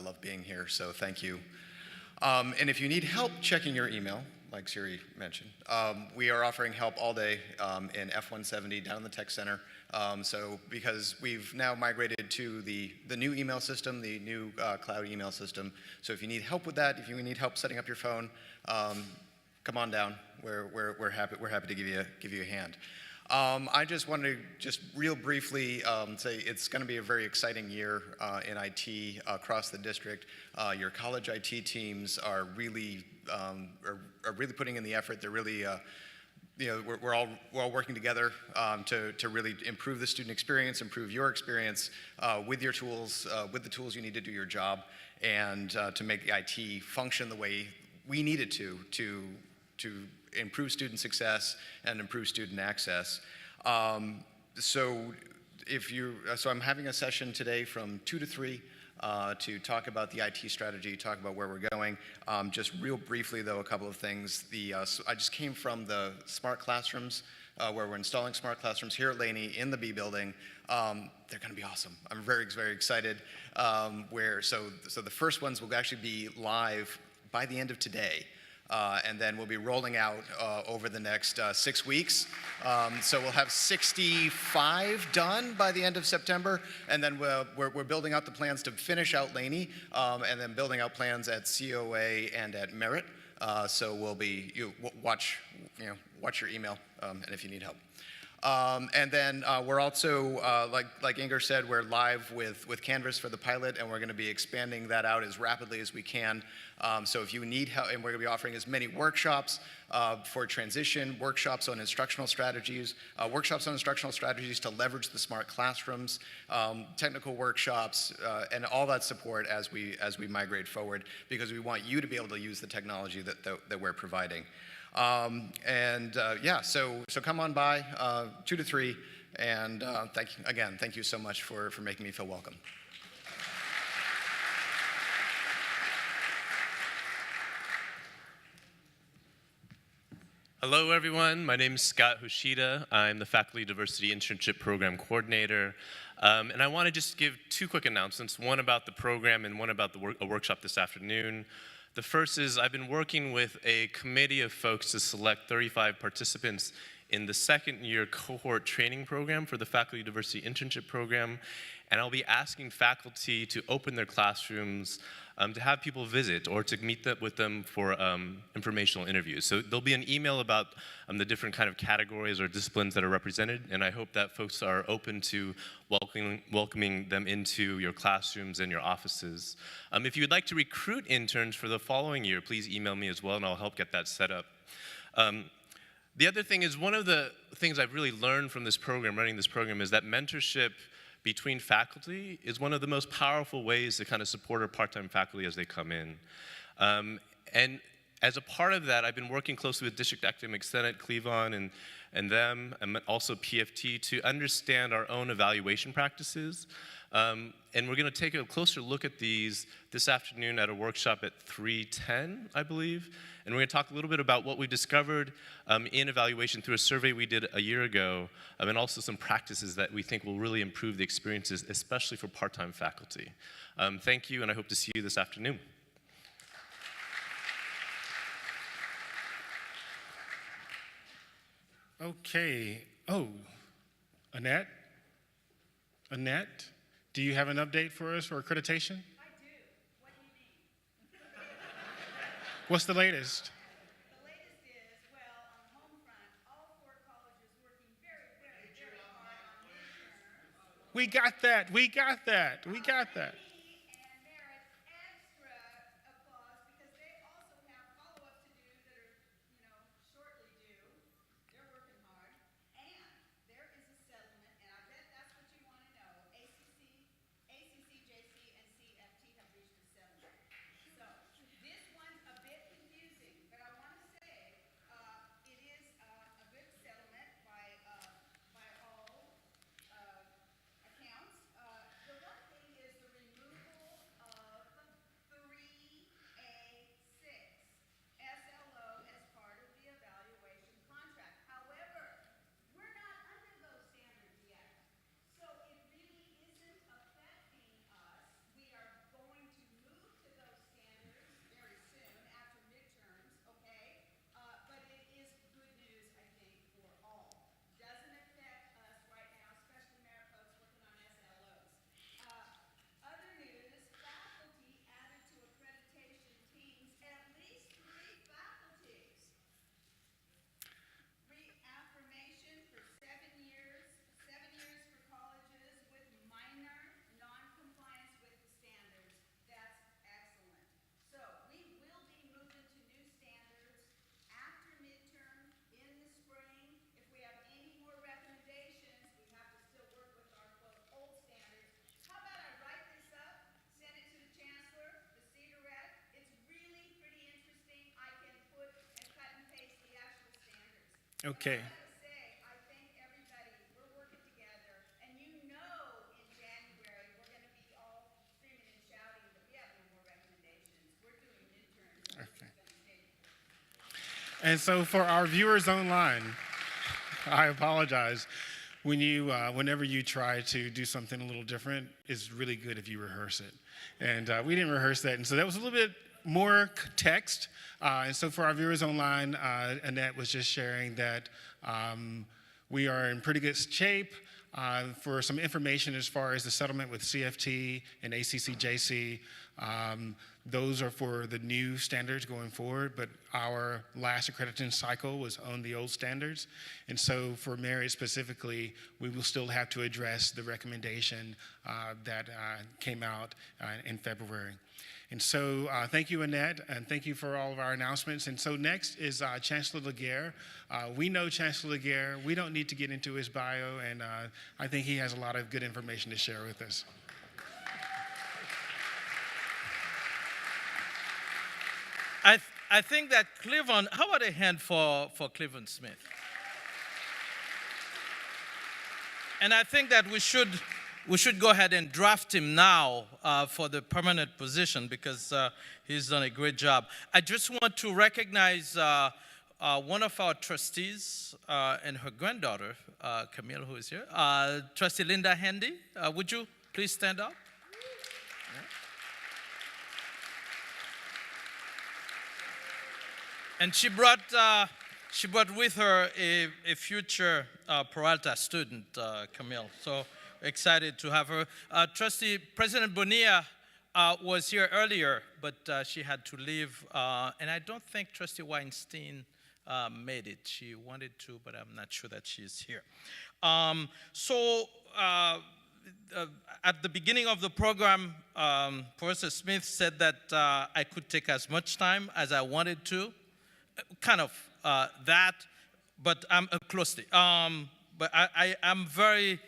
love being here, so thank you. And if you need help checking your email, like Siri mentioned, we are offering help all day in F-170 down in the Tech Center. So because we've now migrated to the new email system, the new cloud email system. So if you need help with that, if you need help setting up your phone, come on down. We're happy to give you a hand. I just wanted to real briefly say it's going to be a very exciting year in IT across the district. Your college IT teams are really putting in the effort. They're really we're all working together to really improve the student experience, improve your experience with your tools, with the tools you need to do your job, and to make the IT function the way we need it to improve student success and improve student access. So I'm having a session today from 2 to 3 to talk about the IT strategy, talk about where we're going. Just real briefly, though, a couple of things. I just came from the smart classrooms, where we're installing smart classrooms here at Laney in the B building. They're going to be awesome. I'm very, very excited. So the first ones will actually be live by the end of today. And then we'll be rolling out over the next 6 weeks. So we'll have 65 done by the end of September, and then we're building out the plans to finish out Laney, and then building out plans at COA and at Merit. So we'll be watch your email, and if you need help. And then we're also, like Inger said, we're live with Canvas for the pilot, and we're going to be expanding that out as rapidly as we can. So if you need help, and we're going to be offering as many workshops for transition, workshops on instructional strategies to leverage the smart classrooms, technical workshops, and all that support as we migrate forward, because we want you to be able to use the technology that we're providing. So come on by 2 to 3, and thank you so much for making me feel welcome. Hello, everyone. My name is Scott Hoshida. I'm the Faculty Diversity Internship Program Coordinator. And I want to just give 2 quick announcements, one about the program and one about a workshop this afternoon. The first is I've been working with a committee of folks to select 35 participants in the second year cohort training program for the Faculty Diversity Internship Program, and I'll be asking faculty to open their classrooms to have people visit or to meet with them for informational interviews. So there'll be an email about the different kind of categories or disciplines that are represented, and I hope that folks are open to welcoming them into your classrooms and your offices. If you would like to recruit interns for the following year, please email me as well, and I'll help get that set up. The other thing is, one of the things I've really learned from this program, running this program, is that mentorship between faculty is one of the most powerful ways to kind of support our part-time faculty as they come in. And as a part of that, I've been working closely with District Academic Senate, Cleveland, and them, and also PFT, to understand our own evaluation practices. And we're going to take a closer look at these this afternoon at a workshop at 3:10, I believe. And we're going to talk a little bit about what we discovered in evaluation through a survey we did a year ago, and also some practices that we think will really improve the experiences, especially for part-time faculty. Thank you, and I hope to see you this afternoon. Okay. Oh, Annette? Annette, do you have an update for us for accreditation? I do. What do you need? What's the latest? The latest is, well, on the home front, all 4 colleges working very, very, very hard on midterms. We got that. We got that. We got that. And merit extra applause because they also have follow-up to do that are, shortly due. They're working hard. And there is a settlement, and I bet that's what you want to know. ACC, JC, and CFT have reached a settlement. So this one's a bit confusing, but I want to say it is a good settlement by all accounts. The one thing is the removal of 3A6 SLO as part of the evaluation contract. However, we're not under those standards yet. So it really isn't affecting us. We are going to move to those standards very soon after midterms, okay? But it is good news, I think, for all. Doesn't affect us right now, especially merit folks working on SLOs. Other news, faculty added to accreditation teams, at least 3 faculties. Reaffirmation for 7 years for colleges with minor non-compliance with the standards. That's excellent. So we will be moving to new standards after midterm in the spring. If we have any more recommendations, we have to still work with our quote old standards. How about I write this up, send it to the Chancellor, the Cedar Rep? It's really pretty interesting. I can put and cut and paste the actual standards. Okay. I thank everybody. We're working together. And in January, we're going to be all screaming and shouting that we have no more recommendations. We're doing midterms. Okay. And so for our viewers online, I apologize. Whenever you try to do something a little different, it's really good if you rehearse it. And we didn't rehearse that. And so that was a little bit more text. And so for our viewers online, Annette was just sharing that we are in pretty good shape. For some information as far as the settlement with CFT and ACCJC, those are for the new standards going forward, but our last accreditation cycle was on the old standards. And so for merit specifically, we will still have to address the recommendation that came out in February. And so thank you, Annette, and thank you for all of our announcements. And so next is Chancellor Laguerre. We know Chancellor Laguerre. We don't need to get into his bio, and I think he has a lot of good information to share with us. I think that Cleveland, how about a hand for Cleveland Smith? And I think that we should go ahead and draft him now for the permanent position because he's done a great job. I just want to recognize one of our trustees and her granddaughter, Camille, who is here, Trustee Linda Handy. Would you please stand up? And she brought with her a future Peralta student, Camille. So excited to have her. Trustee President Bonilla was here earlier, but she had to leave. And I don't think Trustee Weinstein made it. She wanted to, but I'm not sure that she's here. At the beginning of the program, Professor Smith said that I could take as much time as I wanted to. Kind of that, but I'm closely. But I'm very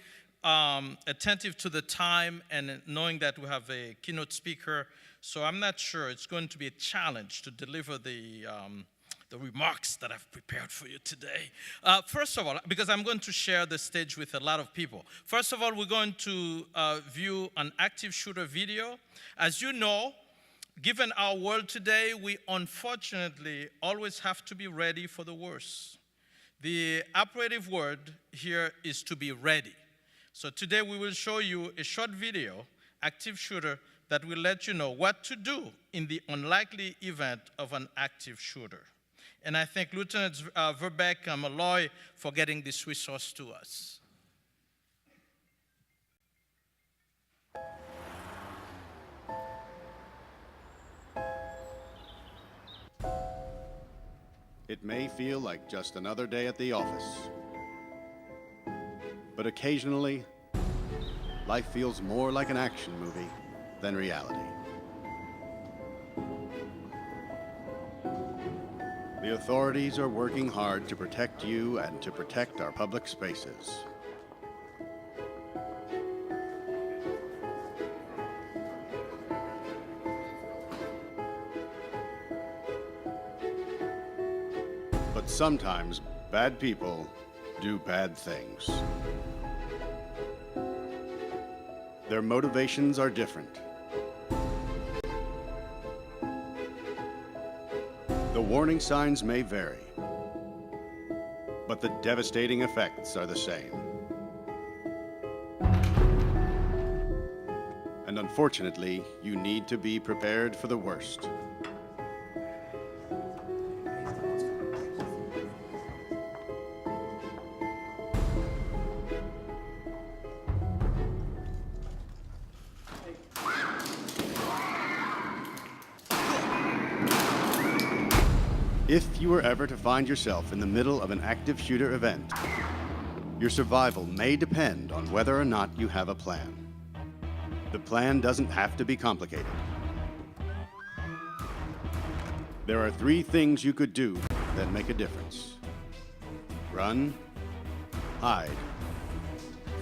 attentive to the time and knowing that we have a keynote speaker, so I'm not sure it's going to be a challenge to deliver the remarks that I've prepared for you today. First of all, because I'm going to share the stage with a lot of people. First of all, we're going to view an active shooter video. As you know, given our world today, we unfortunately always have to be ready for the worst. The operative word here is to be ready. So today we will show you a short video, active shooter, that will let you know what to do in the unlikely event of an active shooter. And I thank Lieutenant Verbeck and Malloy for getting this resource to us. It may feel like just another day at the office, but occasionally, life feels more like an action movie than reality. The authorities are working hard to protect you and to protect our public spaces. But sometimes bad people do bad things. Their motivations are different. The warning signs may vary, but the devastating effects are the same. And unfortunately, you need to be prepared for the worst. If you were ever to find yourself in the middle of an active shooter event, your survival may depend on whether or not you have a plan. The plan doesn't have to be complicated. There are 3 things you could do that make a difference: run, hide,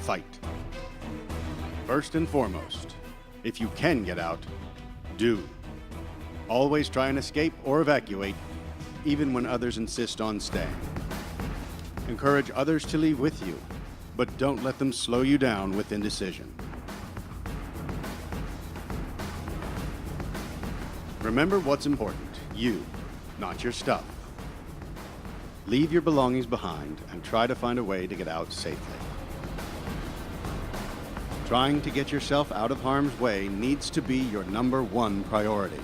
fight. First and foremost, if you can get out, do. Always try and escape or evacuate, even when others insist on staying. Encourage others to leave with you, but don't let them slow you down with indecision. Remember what's important, you, not your stuff. Leave your belongings behind and try to find a way to get out safely. Trying to get yourself out of harm's way needs to be your #1 priority.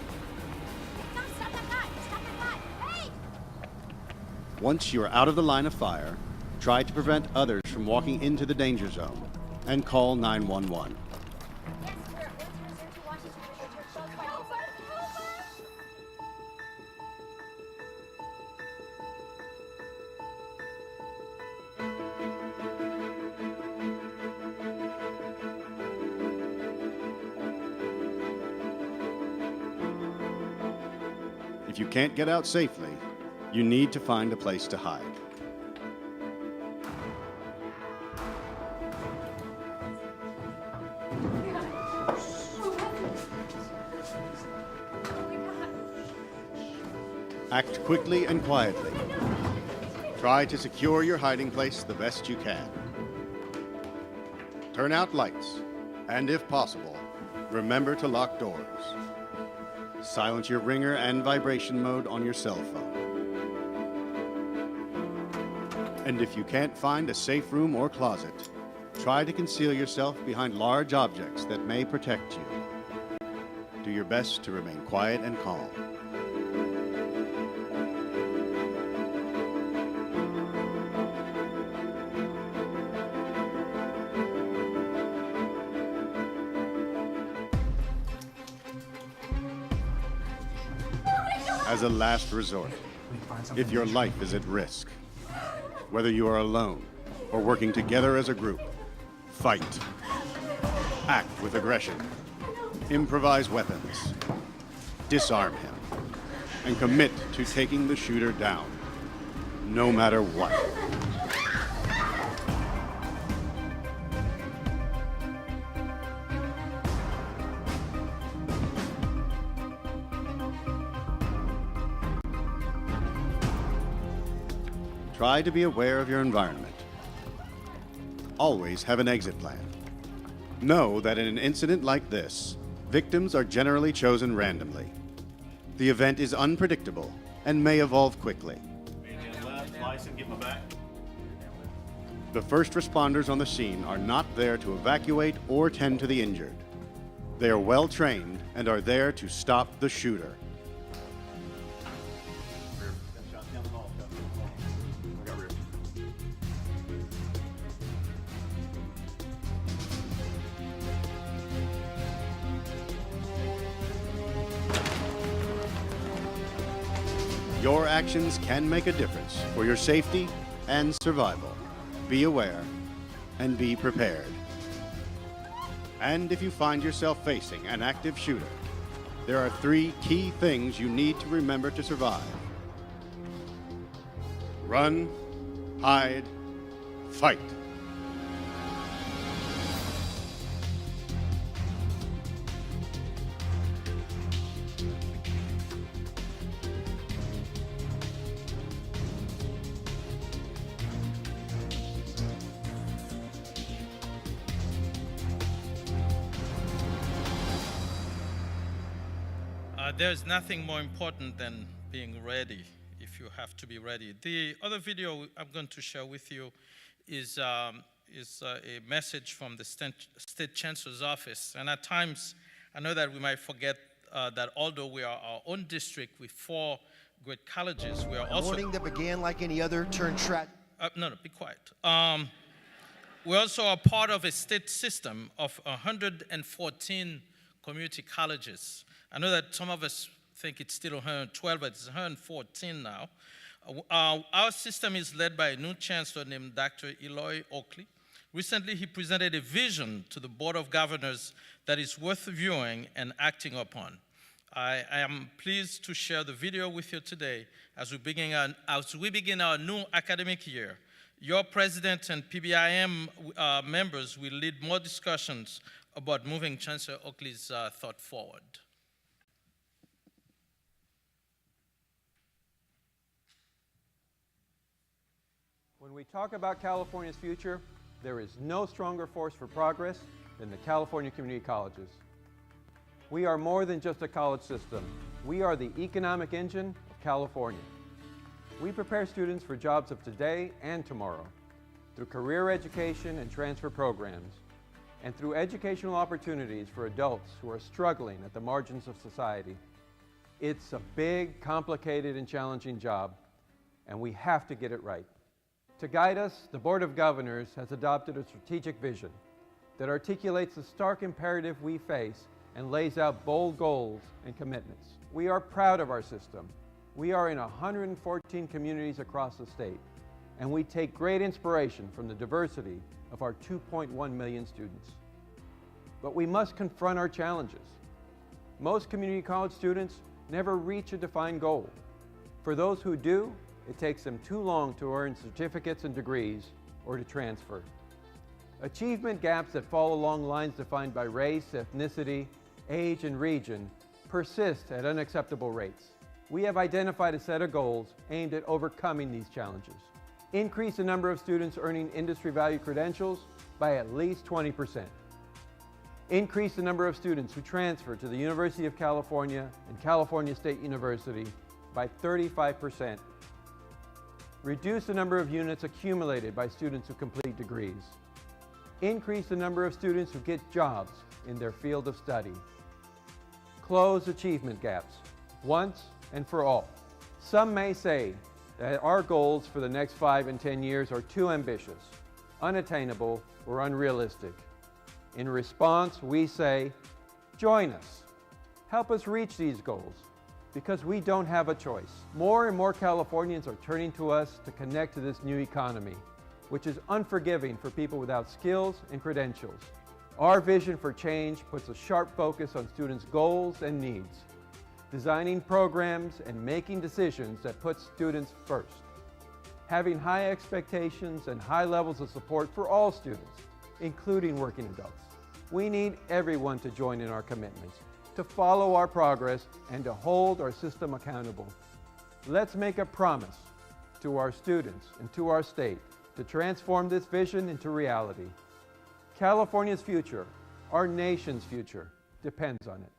Once you are out of the line of fire, try to prevent others from walking into the danger zone and call 911. If you can't get out safely, you need to find a place to hide. Act quickly and quietly. Try to secure your hiding place the best you can. Turn out lights, and if possible, remember to lock doors. Silence your ringer and vibration mode on your cell phone. And if you can't find a safe room or closet, try to conceal yourself behind large objects that may protect you. Do your best to remain quiet and calm. as a last resort, if your life is at risk. Whether you are alone or working together as a group, fight. Act with aggression. Improvise weapons. Disarm him. And commit to taking the shooter down, no matter what. Try to be aware of your environment. Always have an exit plan. Know that in an incident like this, victims are generally chosen randomly. The event is unpredictable and may evolve quickly. The first responders on the scene are not there to evacuate or tend to the injured. They are well trained and are there to stop the shooter. Your actions can make a difference for your safety and survival. Be aware and be prepared. And if you find yourself facing an active shooter, there are 3 key things you need to remember to survive. Run, hide, fight. There's nothing more important than being ready if you have to be ready. The other video I'm going to share with you is a message from the State Chancellor's office. And at times, I know that we might forget that although we are our own district with 4 great colleges, we are also— morning that began like any other turned tragic. No, be quiet. We also are part of a state system of 114 community colleges. I know that some of us think it's still 112, but it's 114 now. Our system is led by a new chancellor named Dr. Eloy Oakley. Recently, he presented a vision to the Board of Governors that is worth viewing and acting upon. I am pleased to share the video with you today as we begin our new academic year. Your president and PBIM members will lead more discussions about moving Chancellor Oakley's thought forward. When we talk about California's future, there is no stronger force for progress than the California community colleges. We are more than just a college system. We are the economic engine of California. We prepare students for jobs of today and tomorrow through career education and transfer programs, and through educational opportunities for adults who are struggling at the margins of society. It's a big, complicated, and challenging job, and we have to get it right. To guide us, the Board of Governors has adopted a strategic vision that articulates the stark imperative we face and lays out bold goals and commitments. We are proud of our system. We are in 114 communities across the state, and we take great inspiration from the diversity of our 2.1 million students. But we must confront our challenges. Most community college students never reach a defined goal. For those who do, it takes them too long to earn certificates and degrees or to transfer. Achievement gaps that fall along lines defined by race, ethnicity, age, and region persist at unacceptable rates. We have identified a set of goals aimed at overcoming these challenges. Increase the number of students earning industry value credentials by at least 20%. Increase the number of students who transfer to the University of California and California State University by 35%. Reduce the number of units accumulated by students who complete degrees. Increase the number of students who get jobs in their field of study. Close achievement gaps, once and for all. Some may say that our goals for the next 5 and 10 years are too ambitious, unattainable, or unrealistic. In response, we say, join us. Help us reach these goals. because we don't have a choice. More and more Californians are turning to us to connect to this new economy, which is unforgiving for people without skills and credentials. Our vision for change puts a sharp focus on students' goals and needs, designing programs and making decisions that put students first, having high expectations and high levels of support for all students, including working adults. We need everyone to join in our commitments, to follow our progress, and to hold our system accountable. Let's make a promise to our students and to our state to transform this vision into reality. California's future, our nation's future, depends on it.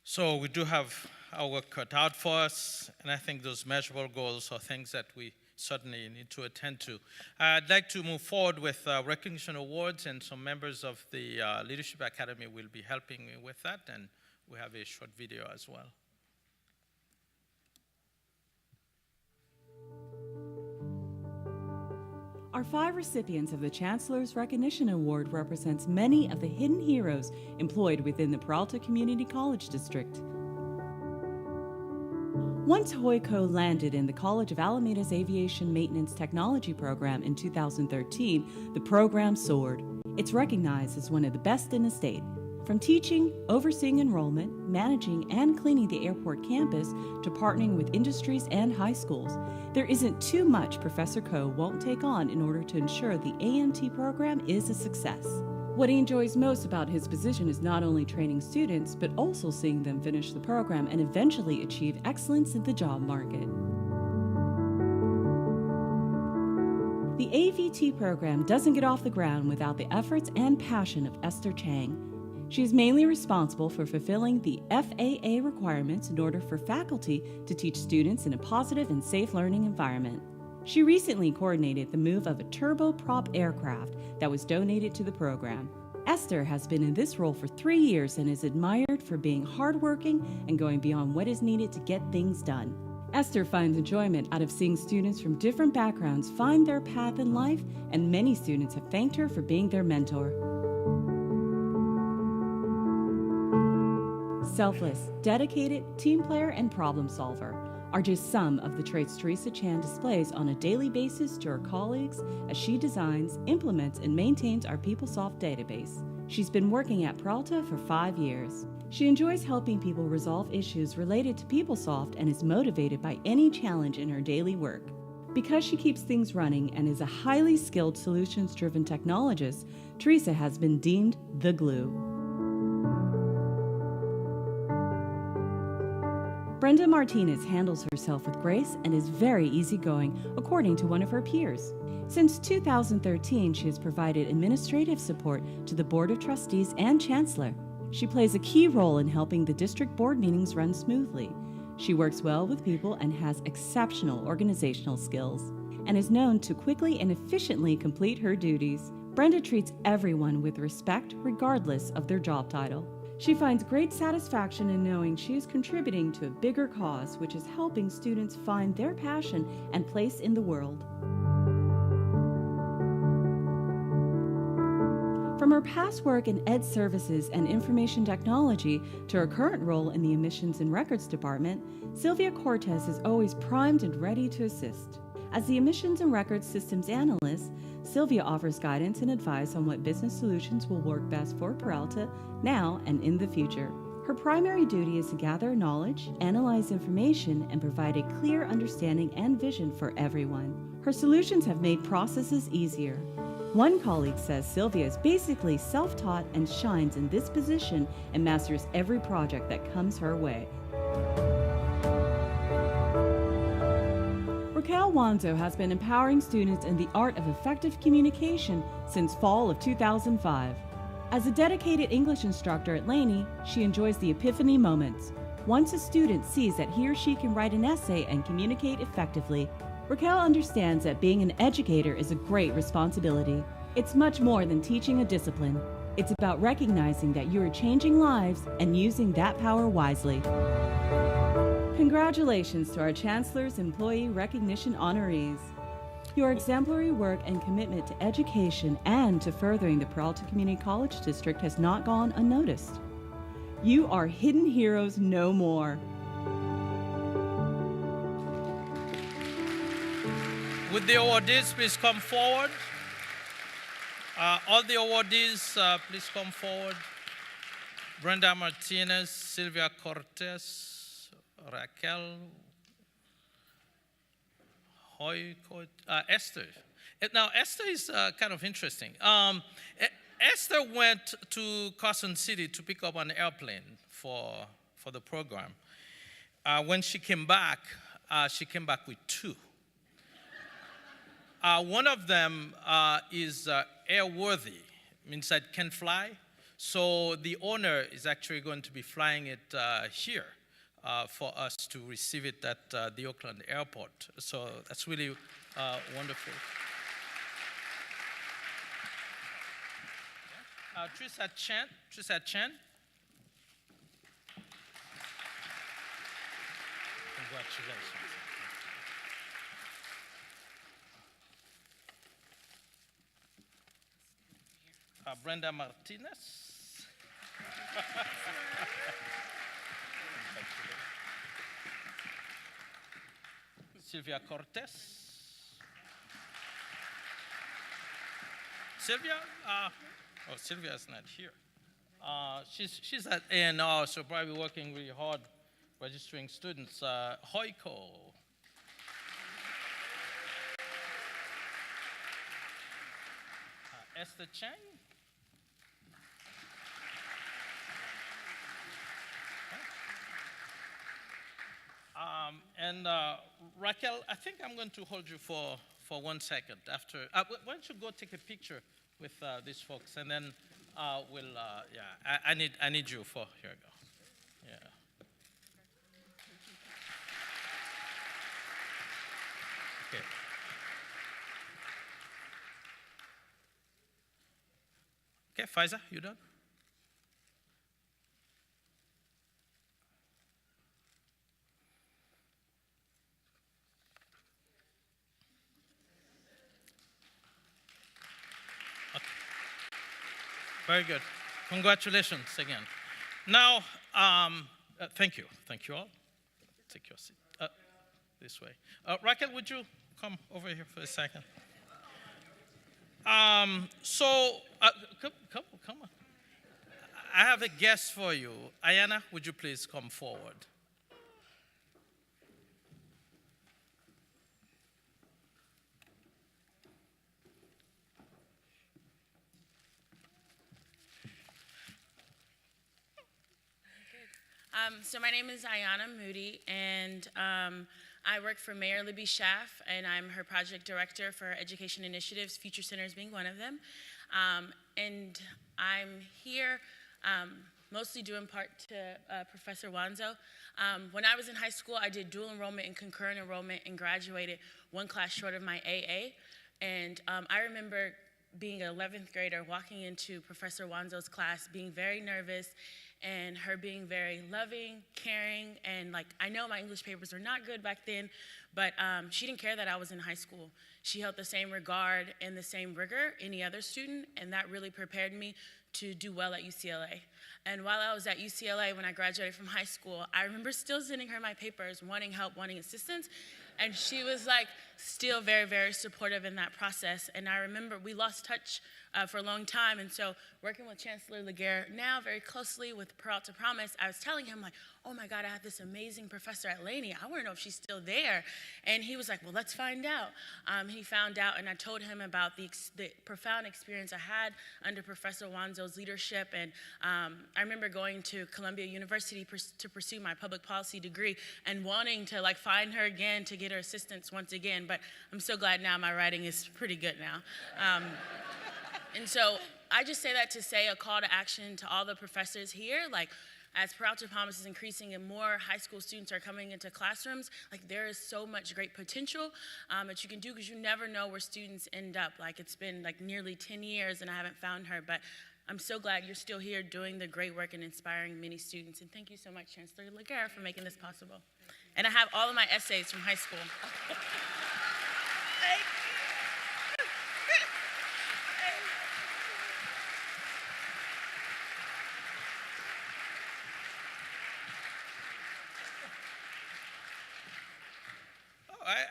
So we do have our work cut out for us, and I think those measurable goals are things that we certainly need to attend to. I'd like to move forward with recognition awards, and some members of the Leadership Academy will be helping me with that, and we have a short video as well. Our 5 recipients of the Chancellor's Recognition Award represents many of the hidden heroes employed within the Peralta Community College District. Once Hoyko landed in the College of Alameda's Aviation Maintenance Technology program in 2013, the program soared. It's recognized as one of the best in the state. From teaching, overseeing enrollment, managing and cleaning the airport campus, to partnering with industries and high schools, there isn't too much Professor Ko won't take on in order to ensure the AMT program is a success. What he enjoys most about his position is not only training students, but also seeing them finish the program and eventually achieve excellence in the job market. The AVT program doesn't get off the ground without the efforts and passion of Esther Chang. She is mainly responsible for fulfilling the FAA requirements in order for faculty to teach students in a positive and safe learning environment. She recently coordinated the move of a turboprop aircraft that was donated to the program. Esther has been in this role for 3 years and is admired for being hardworking and going beyond what is needed to get things done. Esther finds enjoyment out of seeing students from different backgrounds find their path in life, and many students have thanked her for being their mentor. Selfless, dedicated, team player, and problem solver are just some of the traits Teresa Chan displays on a daily basis to her colleagues as she designs, implements, and maintains our PeopleSoft database. She's been working at Peralta for 5 years. She enjoys helping people resolve issues related to PeopleSoft and is motivated by any challenge in her daily work. Because she keeps things running and is a highly skilled solutions-driven technologist, Teresa has been deemed the glue. Brenda Martinez handles herself with grace and is very easygoing, according to one of her peers. Since 2013, she has provided administrative support to the Board of Trustees and Chancellor. She plays a key role in helping the district board meetings run smoothly. She works well with people and has exceptional organizational skills, and is known to quickly and efficiently complete her duties. Brenda treats everyone with respect, regardless of their job title. She finds great satisfaction in knowing she is contributing to a bigger cause, which is helping students find their passion and place in the world. From her past work in Ed Services and Information Technology to her current role in the Admissions and Records Department, Sylvia Cortez is always primed and ready to assist. As the Admissions and Records Systems Analyst, Sylvia offers guidance and advice on what business solutions will work best for Peralta now and in the future. Her primary duty is to gather knowledge, analyze information, and provide a clear understanding and vision for everyone. Her solutions have made processes easier. One colleague says Sylvia is basically self-taught and shines in this position and masters every project that comes her way. Raquel Wanzo has been empowering students in the art of effective communication since fall of 2005. As a dedicated English instructor at Laney, she enjoys the epiphany moments. Once a student sees that he or she can write an essay and communicate effectively, Raquel understands that being an educator is a great responsibility. It's much more than teaching a discipline. It's about recognizing that you are changing lives and using that power wisely. Congratulations to our Chancellor's Employee Recognition honorees. Your exemplary work and commitment to education and to furthering the Peralta Community College District has not gone unnoticed. You are hidden heroes no more. Would the awardees please come forward? All the awardees, please come forward. Brenda Martinez, Sylvia Cortez, Raquel, Esther. Now, Esther is kind of interesting. Esther went to Carson City to pick up an airplane for the program. When she came back with two. One of them is airworthy, means that can fly. So the owner is actually going to be flying it here for us to receive it at the Oakland airport. So that's really wonderful. Trisha Chen. Congratulations. Brenda Martinez. Sylvia Cortez. Sylvia? Sylvia is not here. She's at A&R, so probably working really hard registering students. Hoiko. Esther Chang. And Raquel, I think I'm going to hold you for 1 second. After, why don't you go take a picture with these folks, and then we'll, I need you for, here we go. Yeah. Okay. Okay, Faiza, you done? Very good. Congratulations again. Now, thank you. Thank you all. Take your seat. This way. Raquel, would you come over here for a second? Come on. I have a guest for you. Ayana, would you please come forward? So my name is Ayana Moody, and I work for Mayor Libby Schaff, and I'm her project director for education initiatives, Future Centers being one of them. And I'm here mostly due in part to Professor Wanzo. When I was in high school, I did dual enrollment and concurrent enrollment and graduated one class short of my AA. And I remember being an 11th grader, walking into Professor Wanzo's class, being very nervous, and her being very loving, caring, and like, I know my English papers were not good back then, but she didn't care that I was in high school. She held the same regard and the same rigor any other student, and that really prepared me to do well at UCLA. And while I was at UCLA, when I graduated from high school, I remember still sending her my papers, wanting help, wanting assistance, and she was like still very, very supportive in that process. And I remember we lost touch for a long time, and so working with Chancellor Laguerre now very closely with Peralta Promise, I was telling him like, oh my God, I have this amazing professor at Laney. I want to know if she's still there. And he was like, well, let's find out. He found out, and I told him about the profound experience I had under Professor Wanzo's leadership. And I remember going to Columbia University to pursue my public policy degree and wanting to like find her again to get her assistance once again. But I'm so glad now my writing is pretty good now. And so I just say that to say a call to action to all the professors here, like as Peralta Promise is increasing and more high school students are coming into classrooms, like there is so much great potential that you can do, because you never know where students end up. Like it's been like nearly 10 years and I haven't found her, but I'm so glad you're still here doing the great work and inspiring many students. And thank you so much, Chancellor Laguerre, for making this possible. And I have all of my essays from high school. Thank you.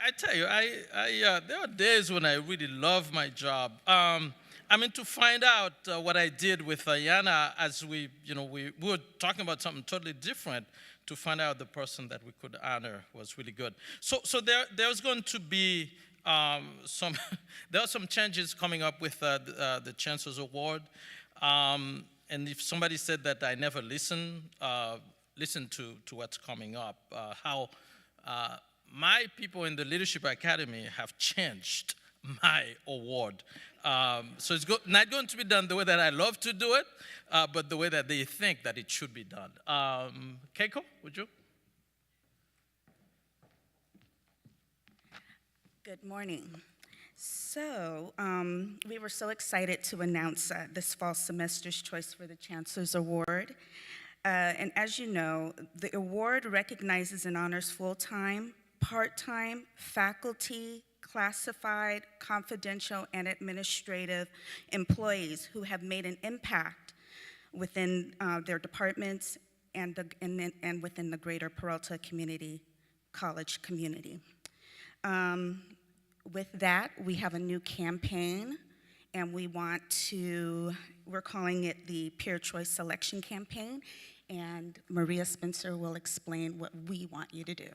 I tell you, there are days when I really love my job. I mean, to find out what I did with Ayanna as we were talking about something totally different, to find out the person that we could honor was really good. So there's going to be there are some changes coming up with the Chancellor's Award. And if somebody said that I never listen to what's coming up, how my people in the Leadership Academy have changed my award. So it's not going to be done the way that I love to do it, but the way that they think that it should be done. Keiko, would you? Good morning. So we were so excited to announce this fall semester's choice for the Chancellor's Award. And as you know, the award recognizes and honors full-time, part-time, faculty, classified, confidential, and administrative employees who have made an impact within their departments and within the greater Peralta College community. With that, we have a new campaign, and we're calling it the Peer Choice Selection Campaign, and Maria Spencer will explain what we want you to do.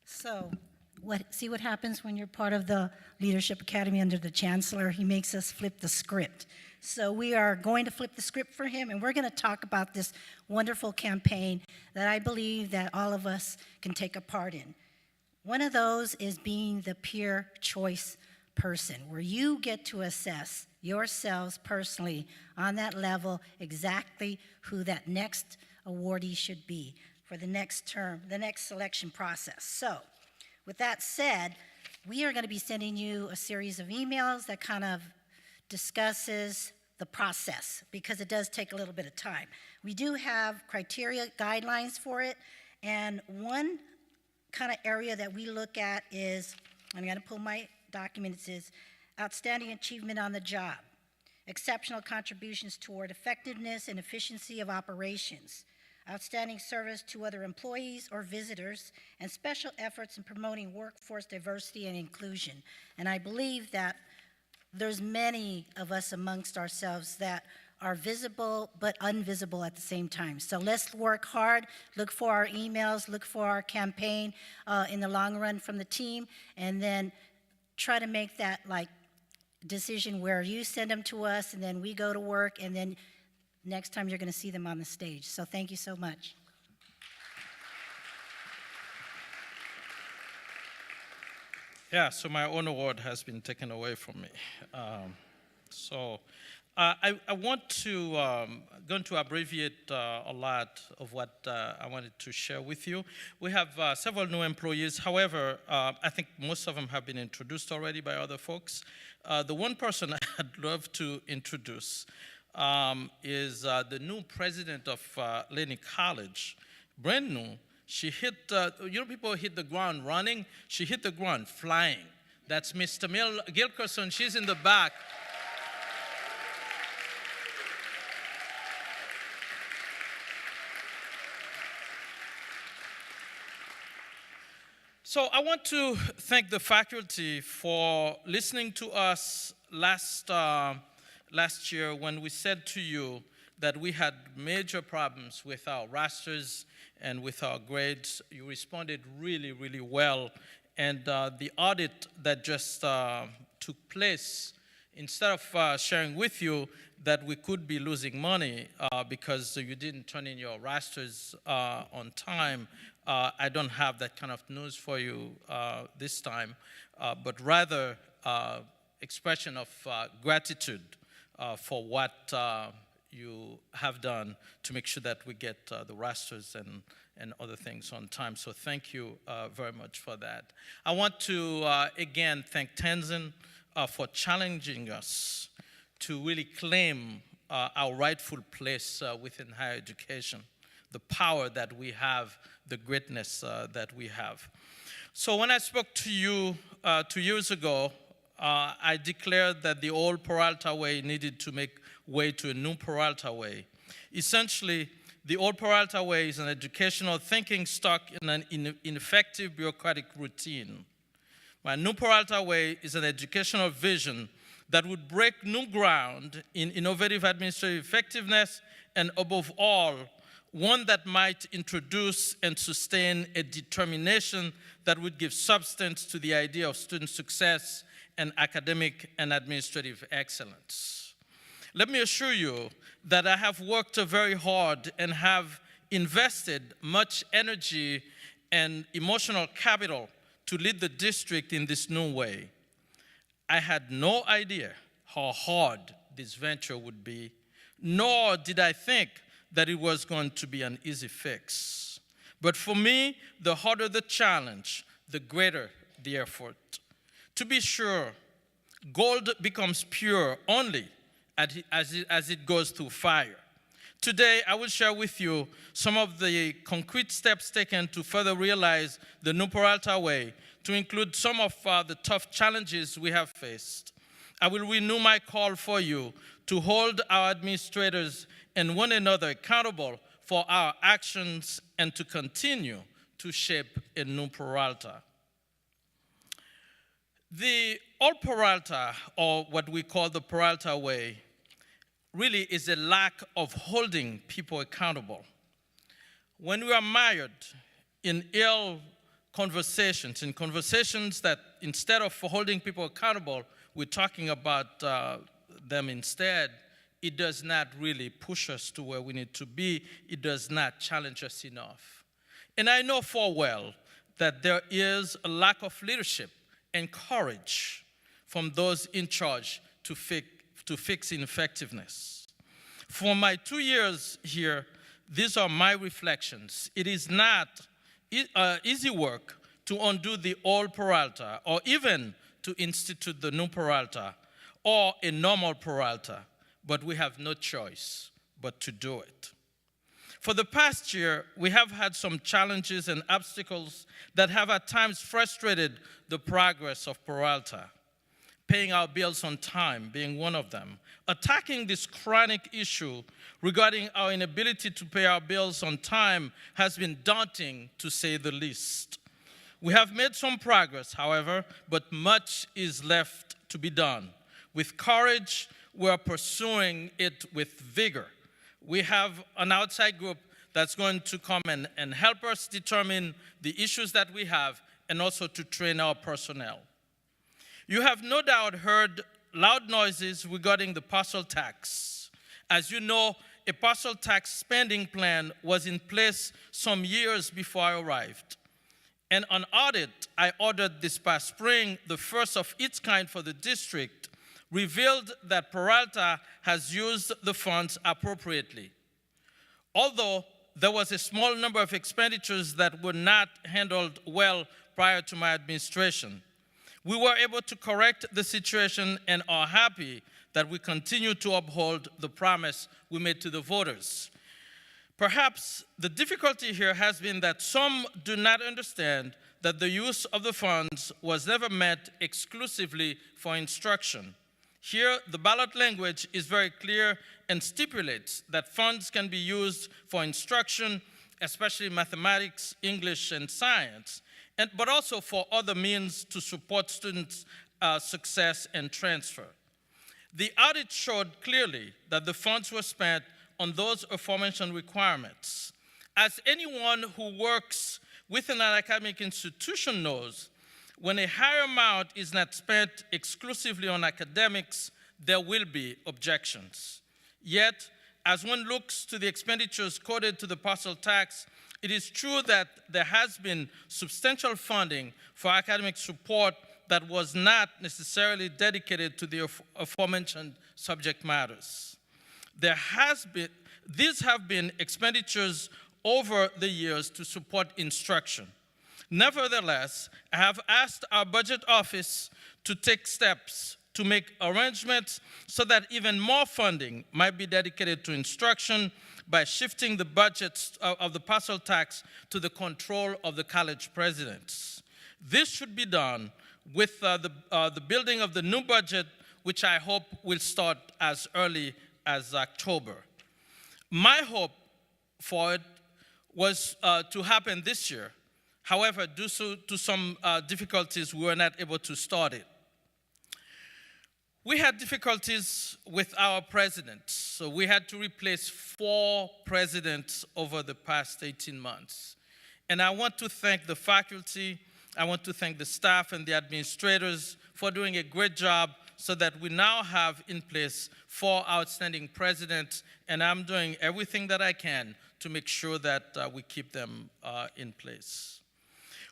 So, see what happens when you're part of the Leadership Academy under the Chancellor? He makes us flip the script. So we are going to flip the script for him, and we're going to talk about this wonderful campaign that I believe that all of us can take a part in. One of those is being the peer choice person, where you get to assess yourselves personally on that level exactly who that next awardee should be for the next term, the next selection process. So, with that said, we are going to be sending you a series of emails that kind of discusses the process, because it does take a little bit of time. We do have criteria, guidelines for it, and one kind of area that we look at is, I'm going to pull my documents, is outstanding achievement on the job, exceptional contributions toward effectiveness and efficiency of operations, outstanding service to other employees or visitors, and special efforts in promoting workforce diversity and inclusion. And I believe that there's many of us amongst ourselves that are visible but invisible at the same time. So let's work hard, look for our emails, look for our campaign in the long run from the team, and then try to make that decision where you send them to us and then we go to work, and then next time you're going to see them on the stage. So thank you so much. Yeah, so my own award has been taken away from me. I want to, going to abbreviate a lot of what I wanted to share with you. We have several new employees. However, I think most of them have been introduced already by other folks. The one person I'd love to introduce is the new president of Laney College, brand new. She hit, people hit the ground running. She hit the ground flying. That's Mr. Gilkerson. She's in the back. So I want to thank the faculty for listening to us last year when we said to you that we had major problems with our rosters and with our grades. You responded really, really well. And the audit that just took place, instead of sharing with you that we could be losing money because you didn't turn in your rosters on time, I don't have that kind of news for you this time, but rather expression of gratitude for what you have done to make sure that we get the rosters and other things on time. So thank you very much for that. I want to again thank Tenzin for challenging us to really claim our rightful place within higher education, the power that we have, the greatness that we have. So when I spoke to you 2 years ago, I declared that the old Peralta way needed to make way to a new Peralta way. Essentially, the old Peralta way is an educational thinking stuck in an ineffective bureaucratic routine. My new Peralta way is an educational vision that would break new ground in innovative administrative effectiveness, and above all, one that might introduce and sustain a determination that would give substance to the idea of student success and academic and administrative excellence. Let me assure you that I have worked very hard and have invested much energy and emotional capital to lead the district in this new way. I had no idea how hard this venture would be, nor did I think that it was going to be an easy fix. But for me, the harder the challenge, the greater the effort. To be sure, gold becomes pure only as it goes through fire. Today, I will share with you some of the concrete steps taken to further realize the new Peralta way, to include some of the tough challenges we have faced. I will renew my call for you to hold our administrators and one another accountable for our actions and to continue to shape a new Peralta. The old Peralta, or what we call the Peralta way, really is a lack of holding people accountable. When we are mired in ill conversations, in conversations that instead of holding people accountable, we're talking about them instead, it does not really push us to where we need to be. It does not challenge us enough. And I know full well that there is a lack of leadership and courage from those in charge to fix ineffectiveness. For my 2 years here, these are my reflections. It is not easy work to undo the old Peralta, or even to institute the new Peralta, or a normal Peralta, but we have no choice but to do it. For the past year, we have had some challenges and obstacles that have at times frustrated the progress of Peralta. Paying our bills on time being one of them. Attacking this chronic issue regarding our inability to pay our bills on time has been daunting, to say the least. We have made some progress, however, but much is left to be done. With courage, we are pursuing it with vigor. We have an outside group that's going to come and help us determine the issues that we have and also to train our personnel. You have no doubt heard loud noises regarding the parcel tax. As you know, a parcel tax spending plan was in place some years before I arrived. And an audit I ordered this past spring, the first of its kind for the district, revealed that Peralta has used the funds appropriately. Although there was a small number of expenditures that were not handled well prior to my administration, we were able to correct the situation and are happy that we continue to uphold the promise we made to the voters. Perhaps the difficulty here has been that some do not understand that the use of the funds was never meant exclusively for instruction. Here, the ballot language is very clear and stipulates that funds can be used for instruction, especially mathematics, English, and science, but also for other means to support students' success and transfer. The audit showed clearly that the funds were spent on those aforementioned requirements. As anyone who works within an academic institution knows, when a higher amount is not spent exclusively on academics, there will be objections. Yet, as one looks to the expenditures coded to the parcel tax, it is true that there has been substantial funding for academic support that was not necessarily dedicated to the aforementioned subject matters. These have been expenditures over the years to support instruction. Nevertheless, I have asked our budget office to take steps to make arrangements so that even more funding might be dedicated to instruction by shifting the budgets of the parcel tax to the control of the college presidents. This should be done with the building of the new budget, which I hope will start as early as October. My hope for it was to happen this year. However, due to some difficulties, we were not able to start it. We had difficulties with our president, so we had to replace 4 presidents over the past 18 months. And I want to thank the faculty, I want to thank the staff and the administrators for doing a great job so that we now have in place 4 outstanding presidents, and I'm doing everything that I can to make sure that we keep them in place.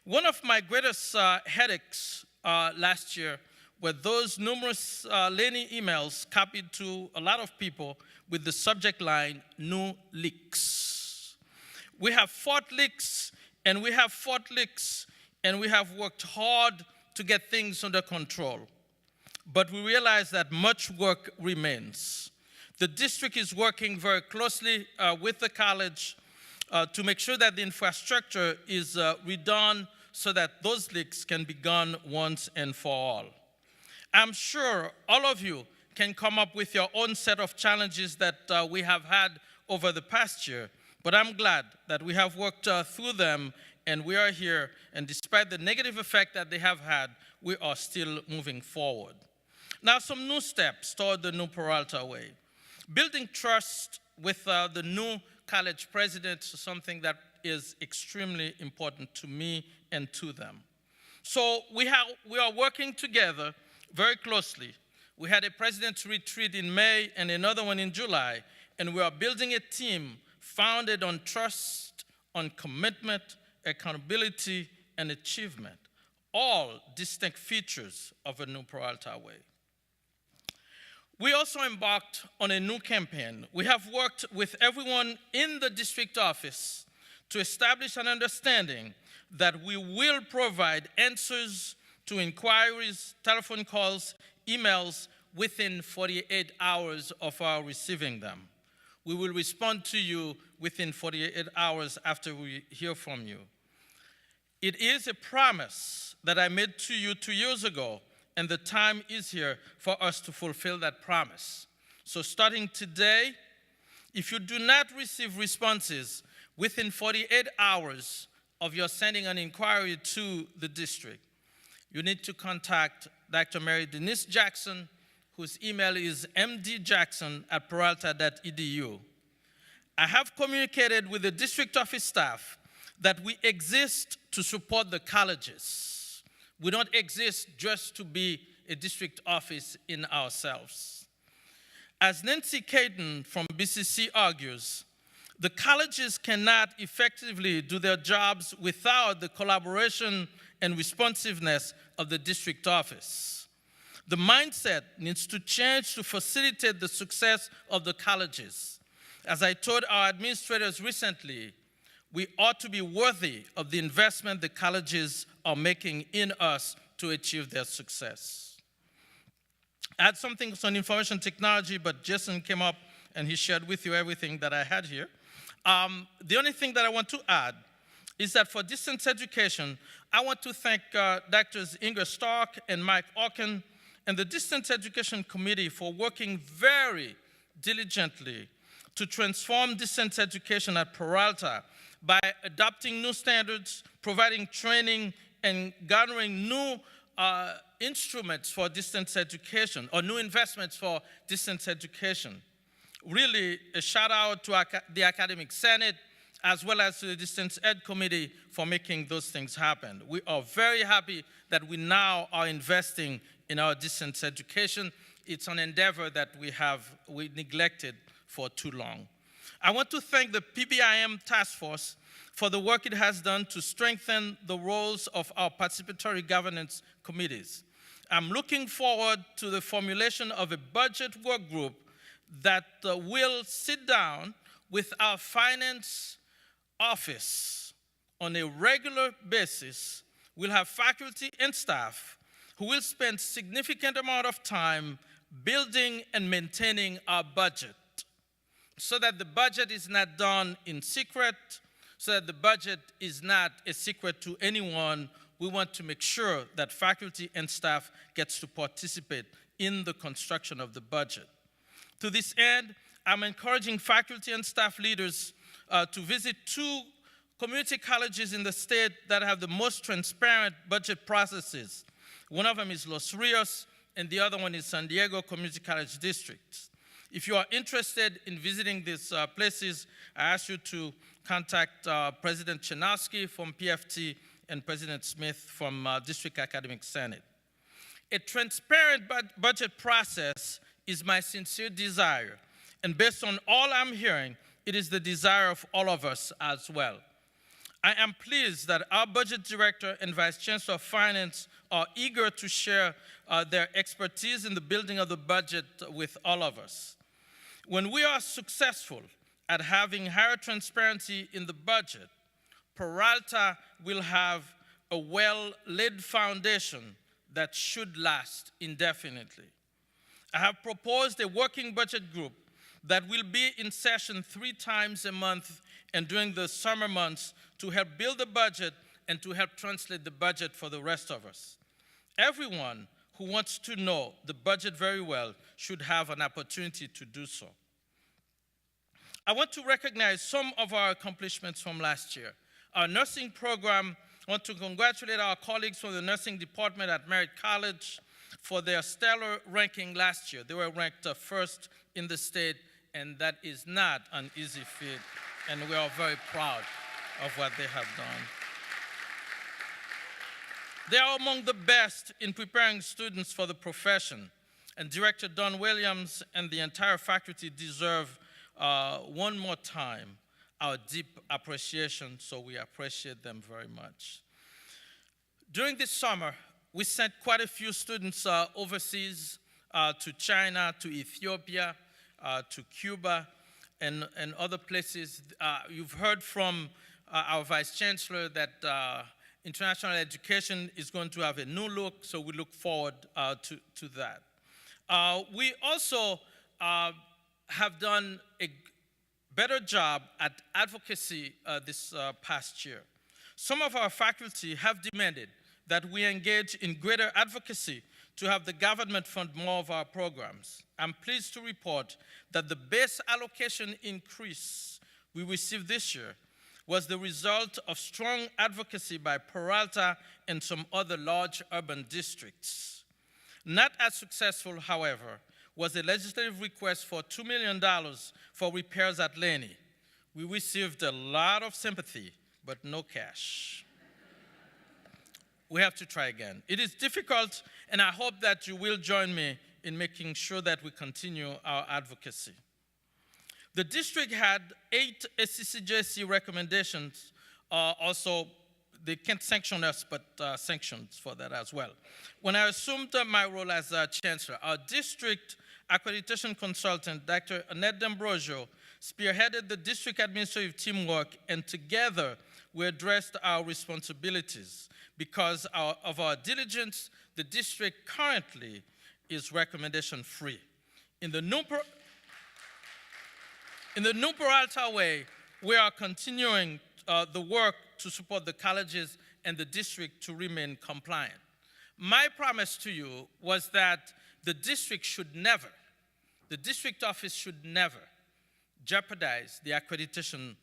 One of my greatest headaches last year were those numerous Laney emails copied to a lot of people with the subject line, "New leaks." We have fought leaks, and we have fought leaks, and we have worked hard to get things under control. But we realize that much work remains. The district is working very closely with the college to make sure that the infrastructure is redone so that those leaks can be gone once and for all. I'm sure all of you can come up with your own set of challenges that we have had over the past year, but I'm glad that we have worked through them and we are here, and despite the negative effect that they have had, we are still moving forward. Now, some new steps toward the new Peralta way. Building trust with the new college presidents is something that is extremely important to me and to them. So we are working together very closely. We had a president's retreat in May and another one in July, and we are building a team founded on trust, on commitment, accountability, and achievement, all distinct features of a new Peralta way. We also embarked on a new campaign. We have worked with everyone in the district office to establish an understanding that we will provide answers to inquiries, telephone calls, emails within 48 hours of our receiving them. We will respond to you within 48 hours after we hear from you. It is a promise that I made to you 2 years ago, and the time is here for us to fulfill that promise. So starting today, if you do not receive responses within 48 hours of your sending an inquiry to the district, you need to contact Dr. Mary Denise Jackson, whose email is mdjackson@peralta.edu. I have communicated with the district office staff that we exist to support the colleges. We don't exist just to be a district office in ourselves. As Nancy Caton from BCC argues, the colleges cannot effectively do their jobs without the collaboration and responsiveness of the district office. The mindset needs to change to facilitate the success of the colleges. As I told our administrators recently, we ought to be worthy of the investment the colleges are making in us to achieve their success. I had something on information technology, but Jason came up and he shared with you everything that I had here. The only thing that I want to add is that for distance education, I want to thank Drs. Inga Stark and Mike Orkin and the Distance Education Committee for working very diligently to transform distance education at Peralta by adopting new standards, providing training, and garnering new instruments for distance education, or new investments for distance education. Really, a shout out to the Academic Senate, as well as to the Distance Ed Committee for making those things happen. We are very happy that we now are investing in our distance education. It's an endeavor that we neglected for too long. I want to thank the PBIM task force for the work it has done to strengthen the roles of our participatory governance committees. I'm looking forward to the formulation of a budget work group that will sit down with our finance office on a regular basis. We'll have faculty and staff who will spend significant amount of time building and maintaining our budget so that the budget is not done in secret, so that the budget is not a secret to anyone. We want to make sure that faculty and staff gets to participate in the construction of the budget. To this end, I'm encouraging faculty and staff leaders to visit 2 community colleges in the state that have the most transparent budget processes. One of them is Los Rios, and the other one is San Diego Community College District. If you are interested in visiting these places, I ask you to contact President Chenowski from PFT and President Smith from District Academic Senate. A transparent budget process is my sincere desire, and based on all I'm hearing, it is the desire of all of us as well. I am pleased that our budget director and vice chancellor of finance are eager to share their expertise in the building of the budget with all of us. When we are successful at having higher transparency in the budget, Peralta will have a well-laid foundation that should last indefinitely. I have proposed a working budget group that will be in session 3 times a month and during the summer months to help build the budget and to help translate the budget for the rest of us. Everyone who wants to know the budget very well should have an opportunity to do so. I want to recognize some of our accomplishments from last year. Our nursing program, I want to congratulate our colleagues from the nursing department at Merritt College for their stellar ranking last year. They were ranked first in the state, and that is not an easy feat, and we are very proud of what they have done. They are among the best in preparing students for the profession, and Director Don Williams and the entire faculty deserve one more time our deep appreciation, so we appreciate them very much. During this summer, we sent quite a few students overseas to China, to Ethiopia, to Cuba, and other places. You've heard from our Vice Chancellor that international education is going to have a new look, so we look forward to that. We also have done a better job at advocacy this past year. Some of our faculty have demanded that we engage in greater advocacy to have the government fund more of our programs. I'm pleased to report that the base allocation increase we received this year was the result of strong advocacy by Peralta and some other large urban districts. Not as successful, however, was a legislative request for $2 million for repairs at Laney. We received a lot of sympathy, but no cash. We have to try again. It is difficult, and I hope that you will join me in making sure that we continue our advocacy. The district had 8 SCCJC recommendations. Also, they can't sanction us, but sanctions for that as well. When I assumed my role as chancellor, our district accreditation consultant, Dr. Annette D'Ambrosio, spearheaded the district administrative teamwork, and together we addressed our responsibilities. Because of our diligence, the district currently is recommendation-free. In the new Peralta way, we are continuing the work to support the colleges and the district to remain compliant. My promise to you was that the district office should never jeopardize the accreditation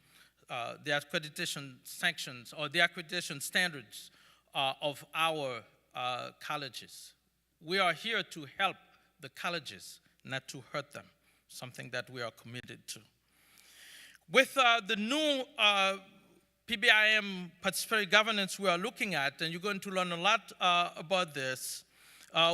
sanctions or the accreditation standards of our colleges. We are here to help the colleges, not to hurt them, something that we are committed to. With the new PBIM participatory governance we are looking at, and you're going to learn a lot about this,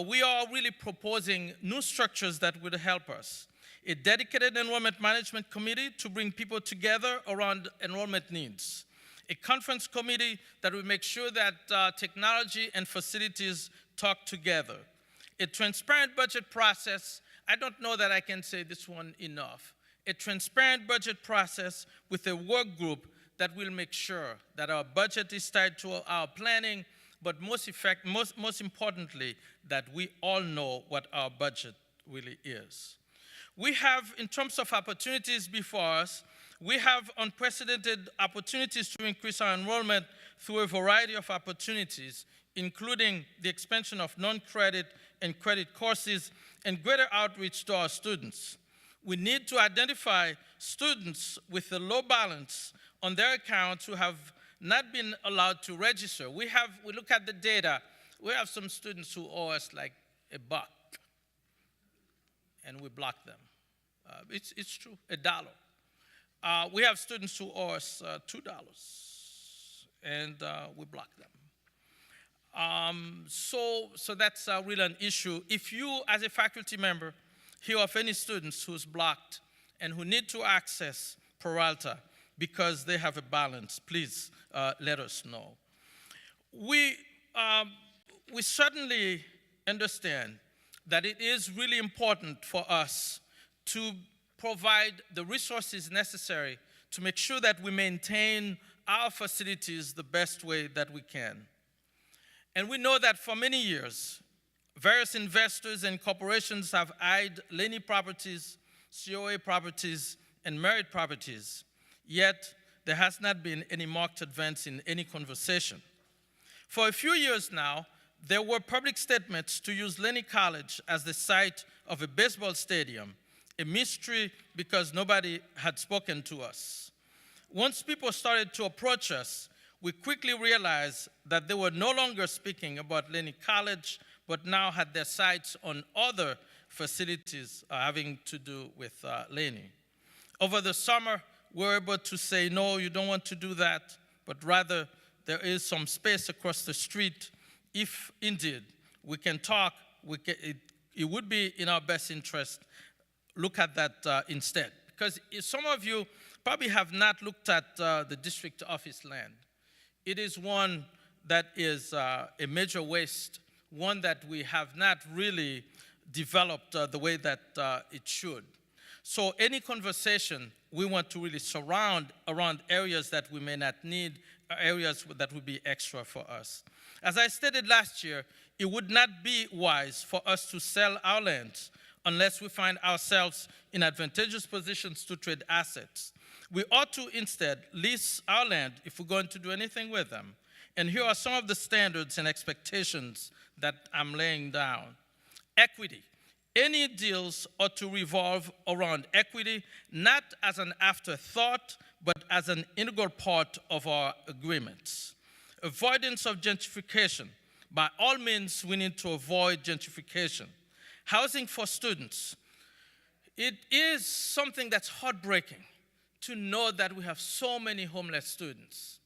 we are really proposing new structures that would help us. A dedicated enrollment management committee to bring people together around enrollment needs. A conference committee that will make sure that technology and facilities talk together. A transparent budget process. I don't know that I can say this one enough. A transparent budget process with a work group that will make sure that our budget is tied to our planning, but most importantly, that we all know what our budget really is. We have, in terms of opportunities before us, we have unprecedented opportunities to increase our enrollment through a variety of opportunities, including the expansion of non-credit and credit courses and greater outreach to our students. We need to identify students with a low balance on their accounts who have not been allowed to register. We look at the data. We have some students who owe us like $1, and we block them. It's true, $1. We have students who owe us $2, and we block them. So that's really an issue. If you, as a faculty member, hear of any students who's blocked and who need to access Peralta because they have a balance, please let us know. We certainly understand that it is really important for us to provide the resources necessary to make sure that we maintain our facilities the best way that we can. And we know that for many years, various investors and corporations have eyed Laney properties, COA properties, and Merit properties, yet there has not been any marked advance in any conversation. For a few years now, there were public statements to use Laney College as the site of a baseball stadium, a mystery because nobody had spoken to us. Once people started to approach us, we quickly realized that they were no longer speaking about Laney College, but now had their sights on other facilities having to do with Laney. Over the summer, we were able to say, no, you don't want to do that, but rather there is some space across the street. If indeed we can talk, it would be in our best interest. Look at that instead. Because some of you probably have not looked at the district office land. It is one that is a major waste, one that we have not really developed the way that it should. So any conversation, we want to really surround around areas that we may not need, areas that would be extra for us. As I stated last year, it would not be wise for us to sell our lands unless we find ourselves in advantageous positions to trade assets. We ought to instead lease our land if we're going to do anything with them. And here are some of the standards and expectations that I'm laying down. Equity. Any deals ought to revolve around equity, not as an afterthought, but as an integral part of our agreements. Avoidance of gentrification. By all means, we need to avoid gentrification. Housing for students. It is something that's heartbreaking to know that we have so many homeless students.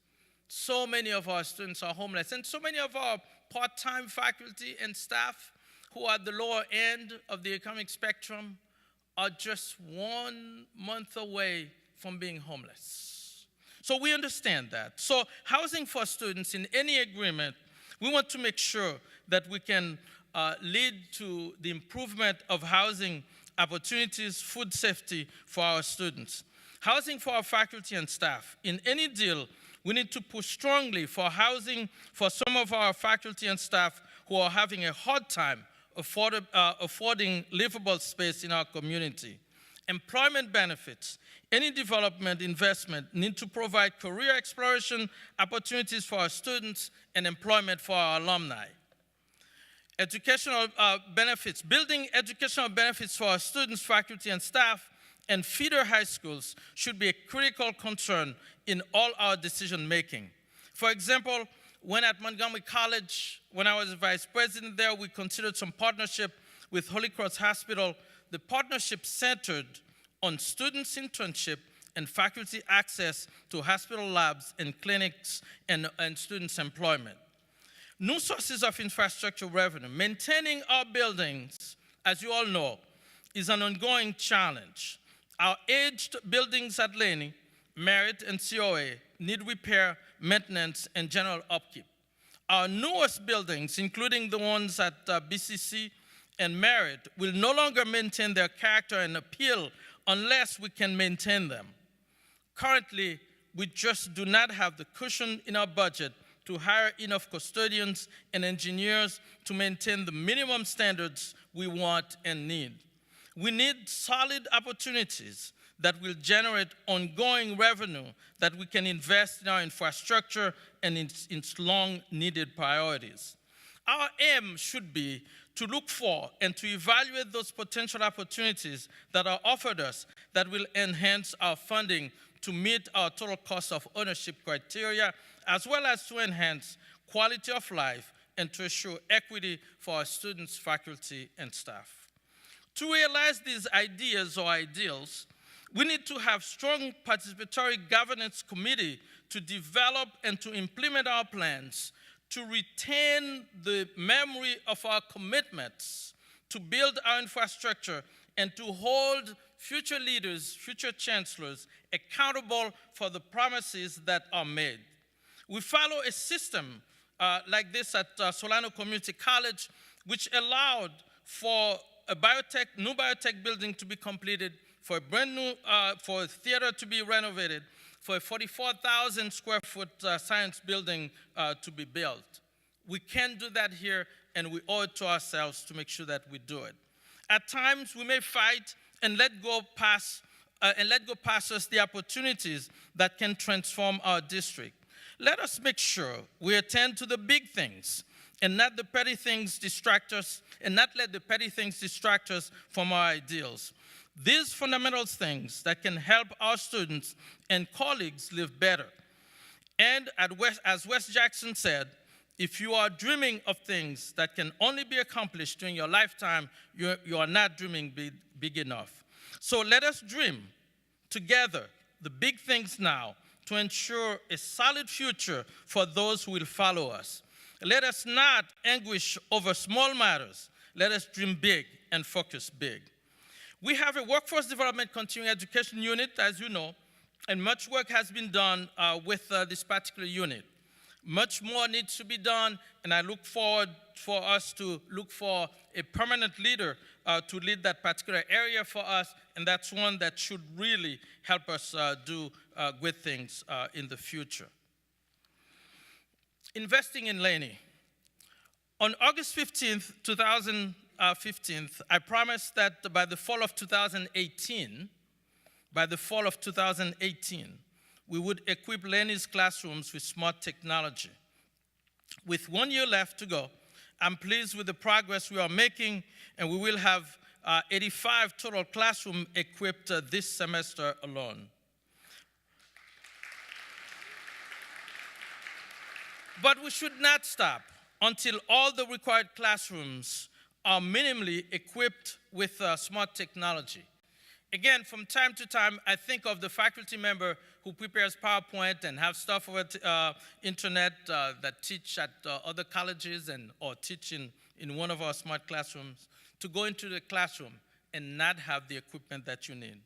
So many of our students are homeless, and so many of our part-time faculty and staff who are at the lower end of the economic spectrum are just 1 month away from being homeless. So we understand that. So housing for students in any agreement, we want to make sure that we can lead to the improvement of housing opportunities, food safety for our students. Housing for our faculty and staff. In any deal, we need to push strongly for housing for some of our faculty and staff who are having a hard time affording livable space in our community. Employment benefits. Any development investment need to provide career exploration opportunities for our students and employment for our alumni. Educational benefits. Building educational benefits for our students, faculty, and staff and feeder high schools should be a critical concern in all our decision making. For example, when at Montgomery College, when I was vice president there, we considered some partnership with Holy Cross Hospital. The partnership centered on students' internship and faculty access to hospital labs and clinics and students' employment. New sources of infrastructure revenue. Maintaining our buildings, as you all know, is an ongoing challenge. Our aged buildings at Laney, Merit, and COA need repair, maintenance, and general upkeep. Our newest buildings, including the ones at BCC and Merit, will no longer maintain their character and appeal unless we can maintain them. Currently, we just do not have the cushion in our budget to hire enough custodians and engineers to maintain the minimum standards we want and need. We need solid opportunities that will generate ongoing revenue that we can invest in our infrastructure and in its long-needed priorities. Our aim should be to look for and to evaluate those potential opportunities that are offered us that will enhance our funding to meet our total cost of ownership criteria, as well as to enhance quality of life and to assure equity for our students, faculty, and staff. To realize these ideas or ideals, we need to have strong participatory governance committee to develop and to implement our plans, to retain the memory of our commitments, to build our infrastructure, and to hold future leaders, future chancellors, accountable for the promises that are made. We follow a system like this at Solano Community College, which allowed for a new biotech building to be completed, for a brand new, for a theater to be renovated, for a 44,000 square foot science building to be built. We can do that here, and we owe it to ourselves to make sure that we do it. At times, we may fight and let go past us the opportunities that can transform our district. Let us make sure we attend to the big things and not the petty things distract us, and not let the petty things distract us from our ideals. These fundamental things that can help our students and colleagues live better. And as Wes Jackson said, if you are dreaming of things that can only be accomplished during your lifetime, you are not dreaming big enough. So let us dream together the big things now to ensure a solid future for those who will follow us. Let us not anguish over small matters. Let us dream big and focus big. We have a workforce development continuing education unit, as you know, and much work has been done with this particular unit. Much more needs to be done, and I look forward for us to look for a permanent leader to lead that particular area for us, and that's one that should really help us do good things in the future. Investing in Laney. On August 15th, 2015, I promised that by the fall of 2018, we would equip Laney's classrooms with smart technology. With 1 year left to go, I'm pleased with the progress we are making, and we will have 85 total classrooms equipped this semester alone. But we should not stop until all the required classrooms are minimally equipped with smart technology. Again, from time to time, I think of the faculty member who prepares PowerPoint and have stuff over the internet that teach at other colleges or teach in one of our smart classrooms, to go into the classroom and not have the equipment that you need.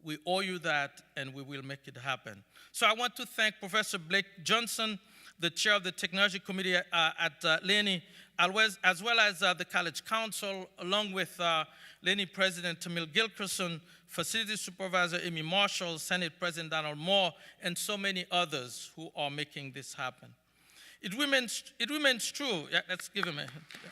We owe you that, and we will make it happen. So I want to thank Professor Blake Johnson, the chair of the technology committee at Laney, as well as the college council, along with Laney President Tamil Gilkerson, Facility Supervisor Amy Marshall, Senate President Donald Moore, and so many others who are making this happen. It remains true. Yeah, let's give him a hand. Yeah.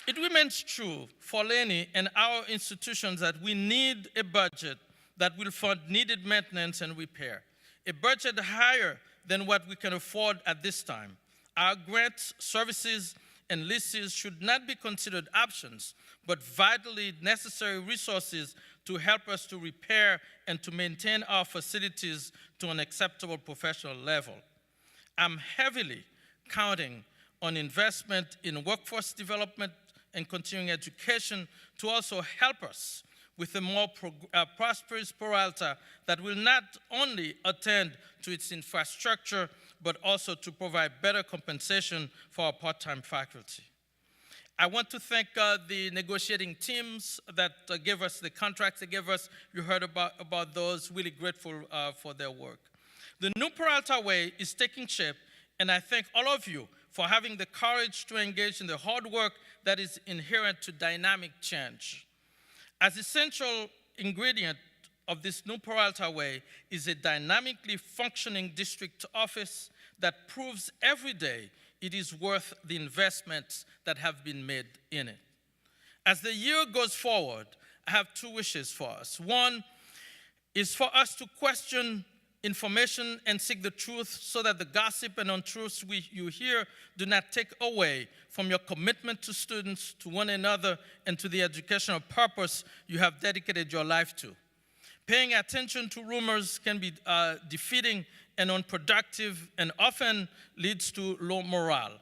It remains true for Laney and our institutions that we need a budget that will fund needed maintenance and repair, a budget higher than what we can afford at this time. Our grants, services, and leases should not be considered options, but vitally necessary resources to help us to repair and to maintain our facilities to an acceptable professional level. I'm heavily counting on investment in workforce development and continuing education to also help us with a more prosperous Peralta that will not only attend to its infrastructure, but also to provide better compensation for our part-time faculty. I want to thank the negotiating teams that gave us the contracts they gave us. You heard about those, really grateful for their work. The new Peralta way is taking shape, and I thank all of you for having the courage to engage in the hard work that is inherent to dynamic change. As essential ingredient of this new Peralta way is a dynamically functioning district office that proves every day it is worth the investments that have been made in it. As the year goes forward, I have two wishes for us. One is for us to question information and seek the truth so that the gossip and untruths you hear do not take away from your commitment to students, to one another, and to the educational purpose you have dedicated your life to. Paying attention to rumors can be defeating and unproductive and often leads to low morale.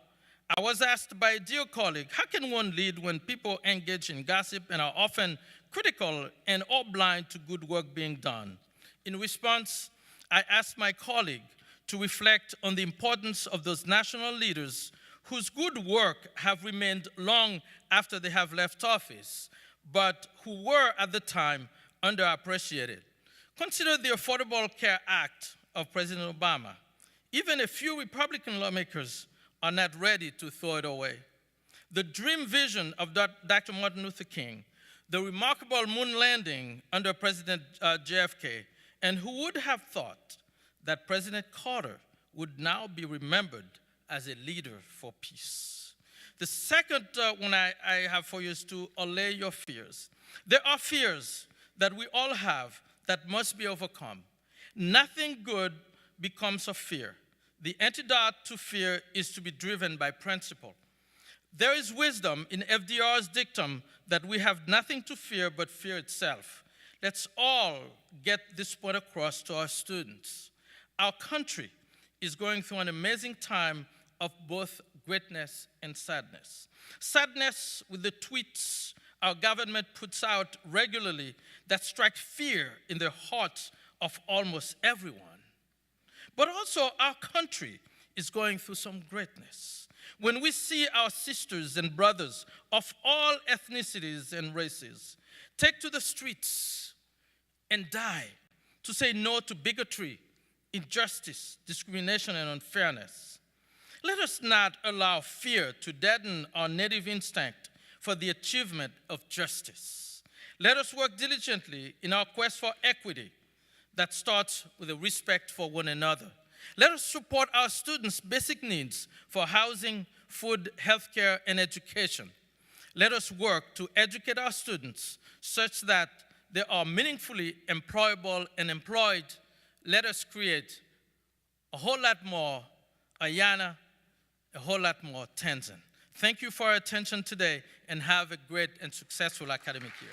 I was asked by a dear colleague, how can one lead when people engage in gossip and are often critical and or blind to good work being done? In response, I asked my colleague to reflect on the importance of those national leaders whose good work have remained long after they have left office, but who were at the time underappreciated. Consider the Affordable Care Act of President Obama. Even a few Republican lawmakers are not ready to throw it away. The dream vision of Dr. Martin Luther King, the remarkable moon landing under President JFK, and who would have thought that President Carter would now be remembered as a leader for peace? The second one I have for you is to allay your fears. There are fears that we all have that must be overcome. Nothing good becomes of fear. The antidote to fear is to be driven by principle. There is wisdom in FDR's dictum that we have nothing to fear but fear itself. Let's all get this point across to our students. Our country is going through an amazing time of both greatness and sadness. Sadness with the tweets our government puts out regularly that strike fear in the hearts of almost everyone. But also our country is going through some greatness. When we see our sisters and brothers of all ethnicities and races take to the streets and die to say no to bigotry, injustice, discrimination, and unfairness, let us not allow fear to deaden our native instinct for the achievement of justice. Let us work diligently in our quest for equity that starts with a respect for one another. Let us support our students' basic needs for housing, food, healthcare, and education. Let us work to educate our students such that they are meaningfully employable and employed. Let us create a whole lot more Ayana, a whole lot more Tenzin. Thank you for your attention today, and have a great and successful academic year.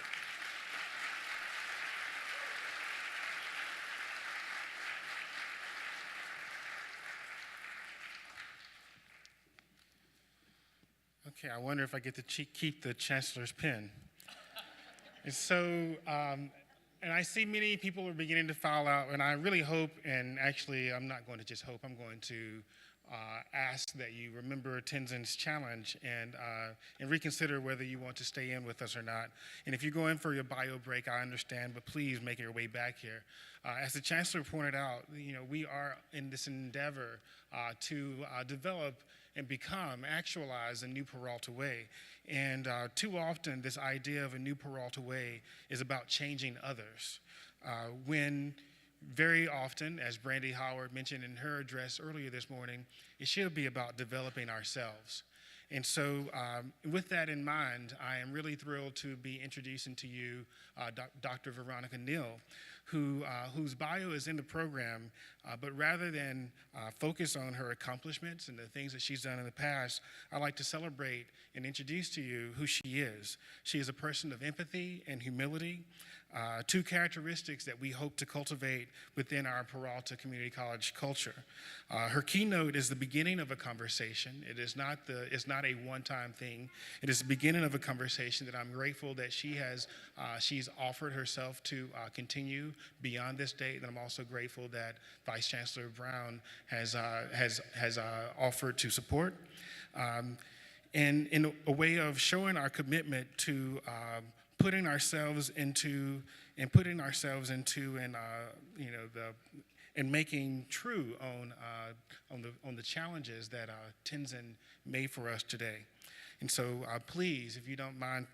Okay, I wonder if I get to keep the Chancellor's pen. And so, and I see many people are beginning to file out, and I really hope, and actually I'm not going to just hope, I'm going to ask that you remember Tenzin's challenge and reconsider whether you want to stay in with us or not. And if you go in for your bio break, I understand, but please make your way back here. As the Chancellor pointed out, we are in this endeavor to develop and actualize a new Peralta way. And too often, this idea of a new Peralta way is about changing others. When very often, as Brandy Howard mentioned in her address earlier this morning, it should be about developing ourselves. And so with that in mind, I am really thrilled to be introducing to you Dr. Veronica Neal, whose bio is in the program, but rather than focus on her accomplishments and the things that she's done in the past, I'd like to celebrate and introduce to you who she is. She is a person of empathy and humility, two characteristics that we hope to cultivate within our Peralta Community College culture. Her keynote is the beginning of a conversation. It's not a one-time thing. It is the beginning of a conversation that I'm grateful that she's offered herself to continue beyond this date. And I'm also grateful that Vice Chancellor Brown has offered to support. And in a way of showing our commitment to putting ourselves into and making true on the challenges that Tenzin made for us today. And so please, if you don't mind,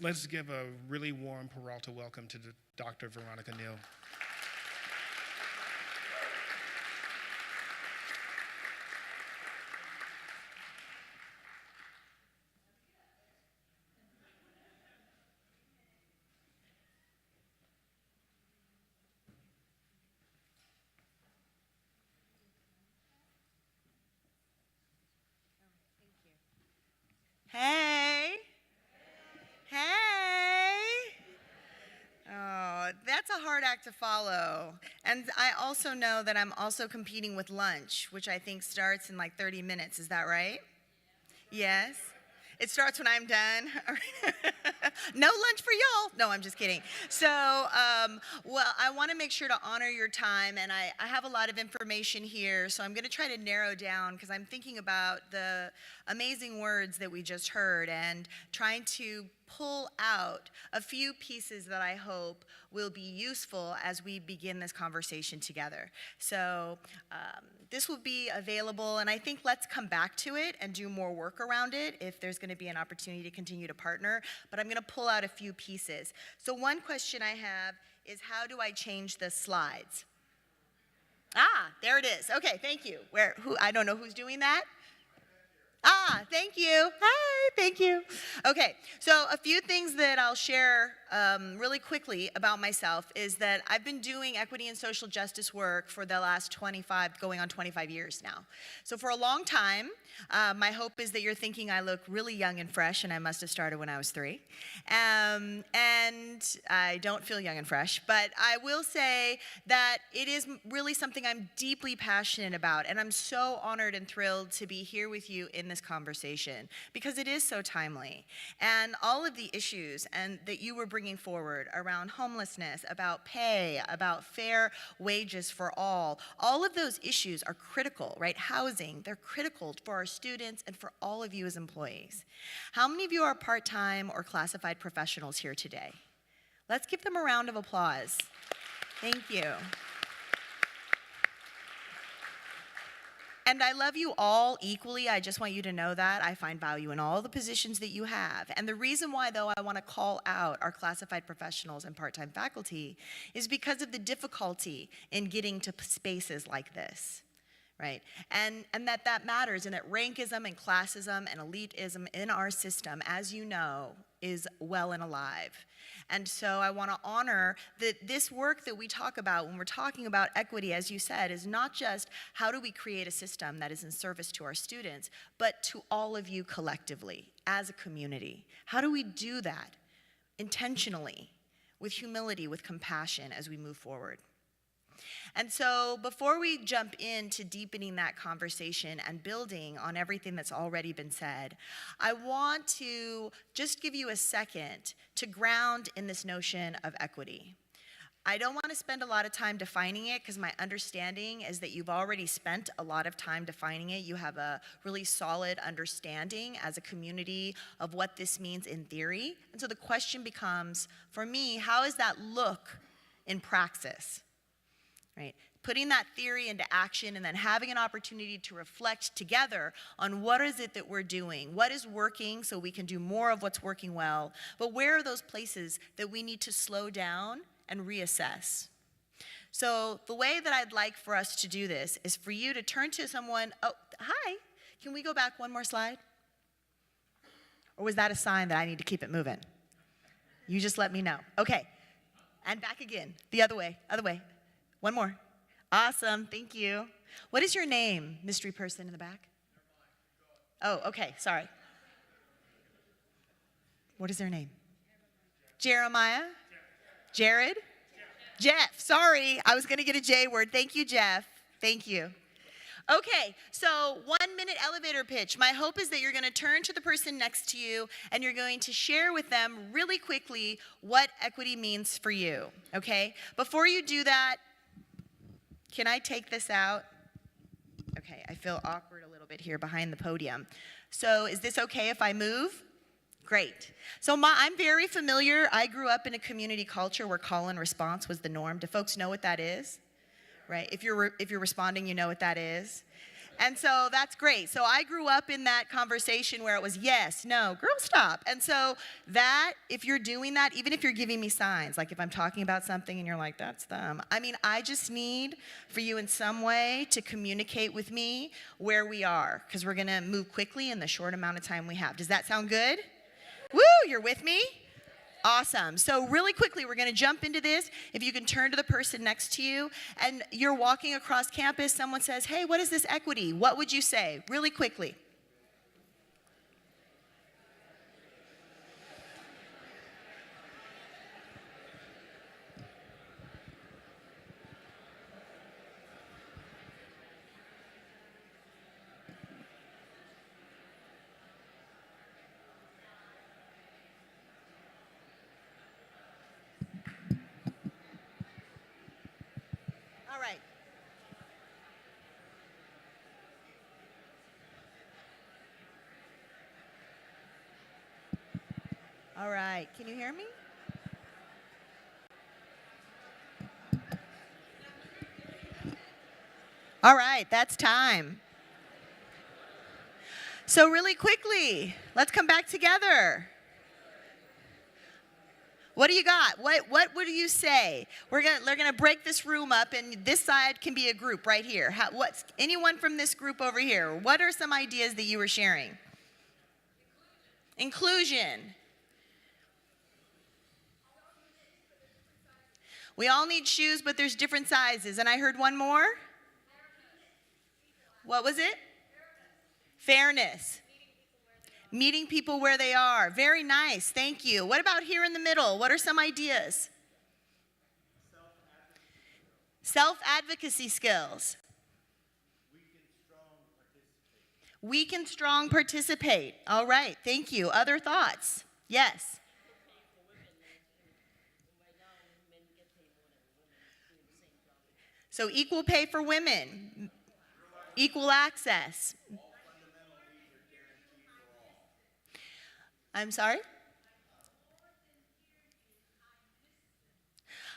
let's give a really warm Peralta welcome to Dr. Veronica Neal. that's a hard act to follow. And I also know that I'm also competing with lunch, which I think starts in like 30 minutes. Is that right? Yes? It starts when I'm done. No lunch for y'all. No, I'm just kidding. So, well, I want to make sure to honor your time, and I have a lot of information here, so I'm going to try to narrow down because I'm thinking about the amazing words that we just heard and trying to pull out a few pieces that I hope will be useful as we begin this conversation together. So this will be available, and I think let's come back to it and do more work around it if there's going to be an opportunity to continue to partner, but I'm going to pull out a few pieces. So one question I have is, how do I change the slides? Ah, there it is. Okay, thank you. I don't know who's doing that. Ah, thank you. Hi, thank you. Okay, so a few things that I'll share really quickly about myself is that I've been doing equity and social justice work for the last 25, going on 25 years now. So for a long time, my hope is that you're thinking I look really young and fresh, and I must have started when I was 3. And I don't feel young and fresh, but I will say that it is really something I'm deeply passionate about, and I'm so honored and thrilled to be here with you in this conversation because it is so timely. And all of the issues that you were bringing forward around homelessness, about pay, about fair wages for all of those issues are critical, right? Housing, they're critical for our students and for all of you as employees. How many of you are part-time or classified professionals here today? Let's give them a round of applause. Thank you. And I love you all equally. I just want you to know that. I find value in all the positions that you have. And the reason why, though, I want to call out our classified professionals and part-time faculty is because of the difficulty in getting to spaces like this, right? And that matters, and that rankism and classism and elitism in our system, as you know, is well and alive. And so I want to honor that this work that we talk about when we're talking about equity, as you said, is not just how do we create a system that is in service to our students, but to all of you collectively as a community. How do we do that intentionally, with humility, with compassion as we move forward? And so before we jump into deepening that conversation and building on everything that's already been said, I want to just give you a second to ground in this notion of equity. I don't want to spend a lot of time defining it because my understanding is that you've already spent a lot of time defining it. You have a really solid understanding as a community of what this means in theory. And so the question becomes, for me, how does that look in praxis? Right? Putting that theory into action and then having an opportunity to reflect together on what is it that we're doing, what is working so we can do more of what's working well, but where are those places that we need to slow down and reassess? So the way that I'd like for us to do this is for you to turn to someone. Oh, hi, can we go back one more slide? Or was that a sign that I need to keep it moving? You just let me know. Okay, and back again, the other way. One more. Awesome, thank you. What is your name, mystery person in the back? Oh, okay, sorry. What is their name? Jeremiah? Jared? Jeff, sorry, I was gonna get a J word. Thank you, Jeff, thank you. Okay, so 1-minute elevator pitch. My hope is that you're going to turn to the person next to you and you're going to share with them really quickly what equity means for you, okay? Before you do that, can I take this out? Okay, I feel awkward a little bit here behind the podium. So is this okay if I move? Great. So I'm very familiar. I grew up in a community culture where call and response was the norm. Do folks know what that is? Right? If you're responding, you know what that is. And so that's great. So I grew up in that conversation where it was yes, no, girl, stop. And so that, if you're doing that, even if you're giving me signs, like if I'm talking about something and you're like, that's them. I mean, I just need for you in some way to communicate with me where we are, because we're going to move quickly in the short amount of time we have. Does that sound good? Woo, you're with me? Awesome. So really quickly, we're going to jump into this. If you can turn to the person next to you and you're walking across campus, someone says, hey, what is this equity? What would you say? Really quickly. right, can you hear me? All right, that's time. So really quickly, let's come back together. What do you got? What would you say? We're gonna break this room up, and this side can be a group right here. What's anyone from this group over here? What are some ideas that you were sharing? Inclusion. We all need shoes, but there's different sizes. And I heard one more. What was it? Fairness. Meeting people where they are. Very nice. Thank you. What about here in the middle? What are some ideas? Self-advocacy skills. Weak and strong participate. All right. Thank you. Other thoughts? Yes. So equal pay for women. Equal access. I'm sorry?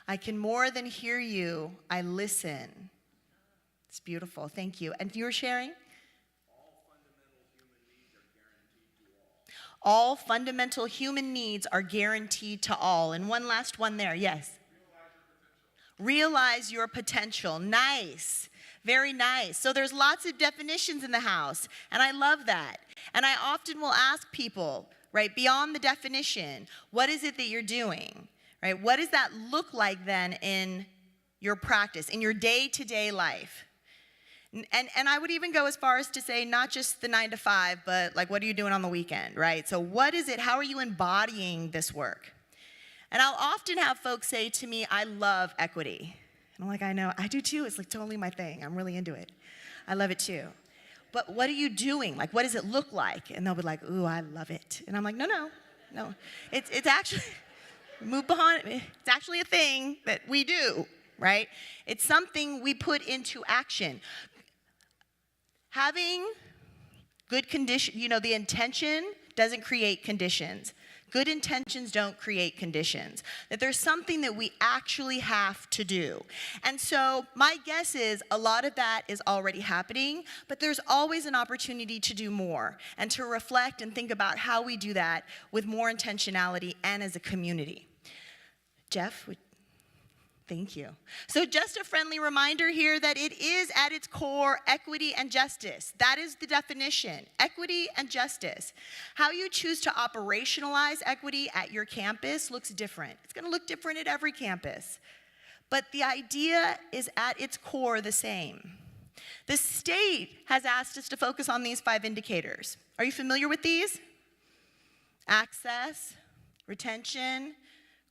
I can more than hear you. I listen. It's beautiful. Thank you. And you're sharing? All fundamental human needs are guaranteed to all. And one last one there. Yes. Realize your potential. Nice. Very nice. So there's lots of definitions in the house, and I love that. And I often will ask people, right, beyond the definition, what is it that you're doing, right? What does that look like then in your practice, in your day-to-day life? And I would even go as far as to say not just the 9 to 5, but like what are you doing on the weekend, right? So what is it, how are you embodying this work? And I'll often have folks say to me, I love equity. And I'm like, I know, I do too. It's like totally my thing. I'm really into it. I love it too. But what are you doing? Like, what does it look like? And they'll be like, ooh, I love it. And I'm like, no. It's actually, move behind, it's actually a thing that we do, right? It's something we put into action. Having good condition, the intention doesn't create conditions. Good intentions don't create conditions. That there's something that we actually have to do. And so my guess is a lot of that is already happening, but there's always an opportunity to do more and to reflect and think about how we do that with more intentionality and as a community. Jeff, thank you. So just a friendly reminder here that it is at its core equity and justice. That is the definition, equity and justice. How you choose to operationalize equity at your campus looks different. It's gonna look different at every campus. But the idea is at its core the same. The state has asked us to focus on these 5 indicators. Are you familiar with these? Access, retention,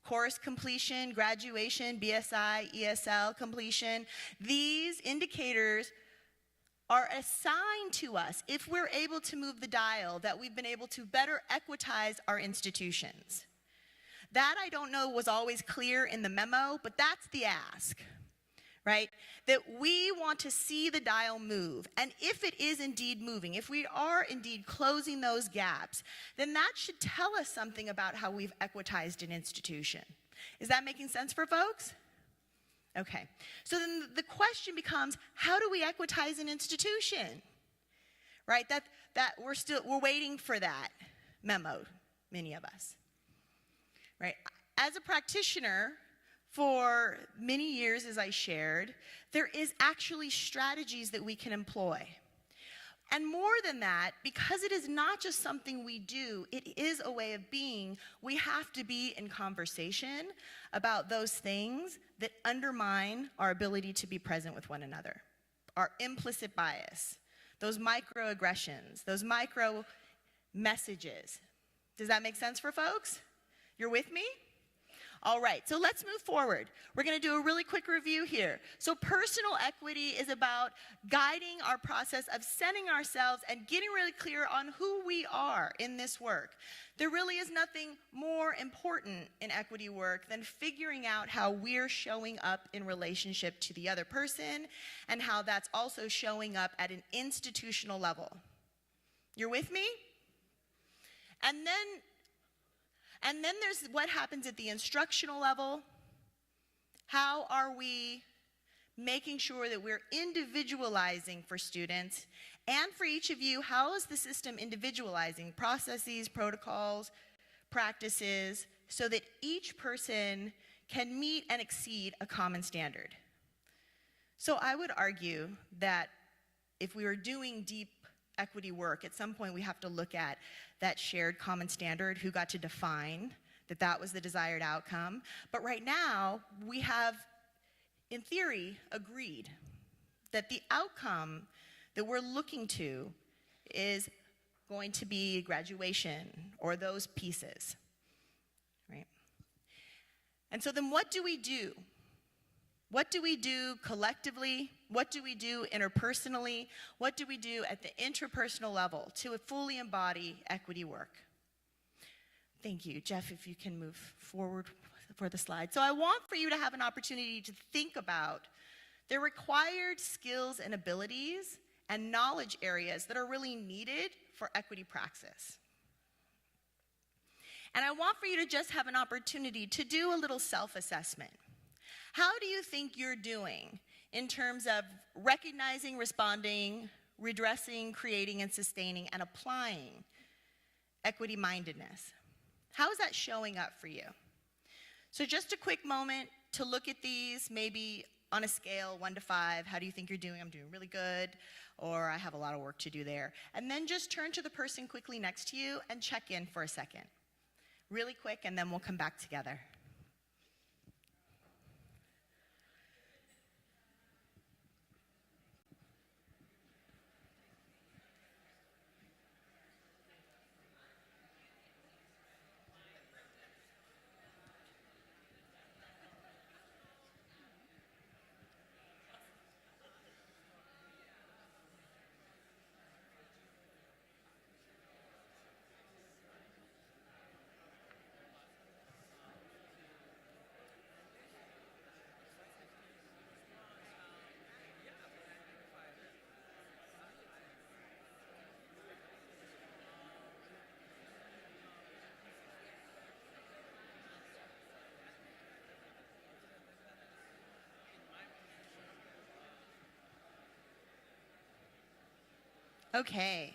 course completion, graduation, BSI, ESL completion. These indicators are assigned to us if we're able to move the dial, that we've been able to better equitize our institutions. That I don't know was always clear in the memo, but that's the ask, right? That we want to see the dial move. And if it is indeed moving, if we are indeed closing those gaps, then that should tell us something about how we've equitized an institution. Is that making sense for folks? Okay. So then the question becomes, how do we equitize an institution? Right? That we're waiting for that memo, many of us. Right? As a practitioner, for many years, as I shared, there is actually strategies that we can employ. And more than that, because it is not just something we do, it is a way of being, we have to be in conversation about those things that undermine our ability to be present with one another. Our implicit bias, those microaggressions, those micro messages. Does that make sense for folks? You're with me? All right, so let's move forward. We're going to do a really quick review here. So personal equity is about guiding our process of setting ourselves and getting really clear on who we are in this work. There really is nothing more important in equity work than figuring out how we're showing up in relationship to the other person and how that's also showing up at an institutional level. You're with me? And then there's what happens at the instructional level. How are we making sure that we're individualizing for students? And for each of you, how is the system individualizing processes, protocols, practices, so that each person can meet and exceed a common standard? So I would argue that if we were doing deep equity work, at some point we have to look at that shared common standard, who got to define that that was the desired outcome. But right now, we have, in theory, agreed that the outcome that we're looking to is going to be graduation or those pieces, right? And so then what do we do? What do we do collectively? What do we do interpersonally? What do we do at the interpersonal level to fully embody equity work? Thank you. Jeff, if you can move forward for the slide. So I want for you to have an opportunity to think about the required skills and abilities and knowledge areas that are really needed for equity praxis. And I want for you to just have an opportunity to do a little self-assessment. How do you think you're doing in terms of recognizing, responding, redressing, creating, and sustaining, and applying equity-mindedness? How is that showing up for you? So just a quick moment to look at these, maybe on a scale 1 to 5. How do you think you're doing? I'm doing really good, or I have a lot of work to do there. And then just turn to the person quickly next to you and check in for a second. Really quick, and then we'll come back together. Okay.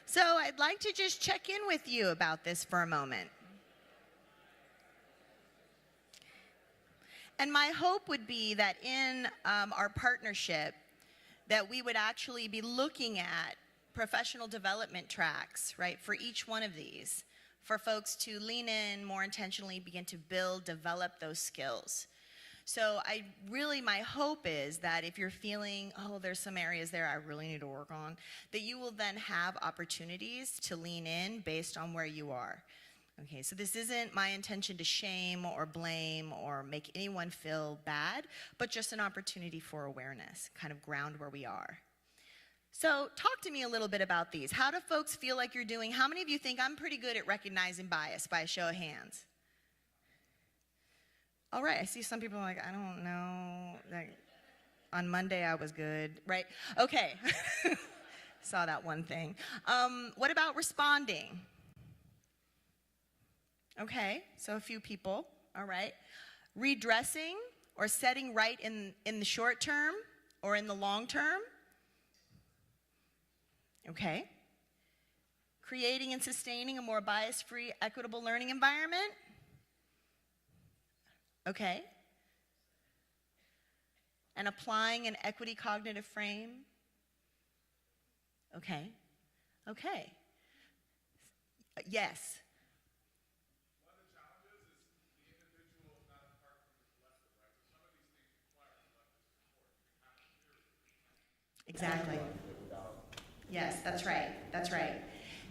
So I'd like to just check in with you about this for a moment. And my hope would be that in our partnership, that we would actually be looking at professional development tracks, right, for each one of these, for folks to lean in more intentionally, begin to build, develop those skills. So my hope is that if you're feeling, oh, there's some areas there I really need to work on, that you will then have opportunities to lean in based on where you are. Okay, so this isn't my intention to shame or blame or make anyone feel bad, but just an opportunity for awareness, kind of ground where we are. So talk to me a little bit about these. How do folks feel like you're doing? How many of you think I'm pretty good at recognizing bias by a show of hands? All right, I see some people like, I don't know, like, on Monday I was good, right? Okay, saw that one thing. What about responding? Okay, so a few people, all right. Redressing or setting right in the short term or in the long term? Okay. Creating and sustaining a more bias-free, equitable learning environment? Okay. And applying an equity cognitive frame? Okay. Okay. Yes. One of the challenges is the individual is not apart from the collective, right? So some of these things require collective support. Exactly. Yes, that's right. That's right.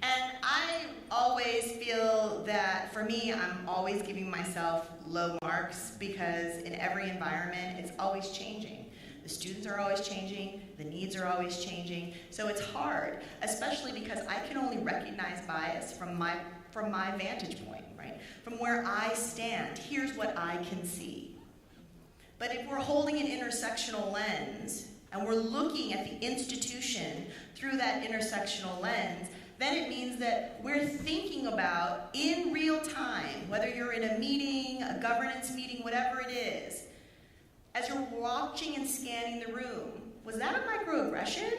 And I always feel that for me, I'm always giving myself low marks because in every environment, it's always changing. The students are always changing, the needs are always changing. So it's hard, especially because I can only recognize bias from my vantage point, right? From where I stand, here's what I can see. But if we're holding an intersectional lens and we're looking at the institution through that intersectional lens, then it means that we're thinking about in real time, whether you're in a meeting, a governance meeting, whatever it is, as you're watching and scanning the room, was that a microaggression?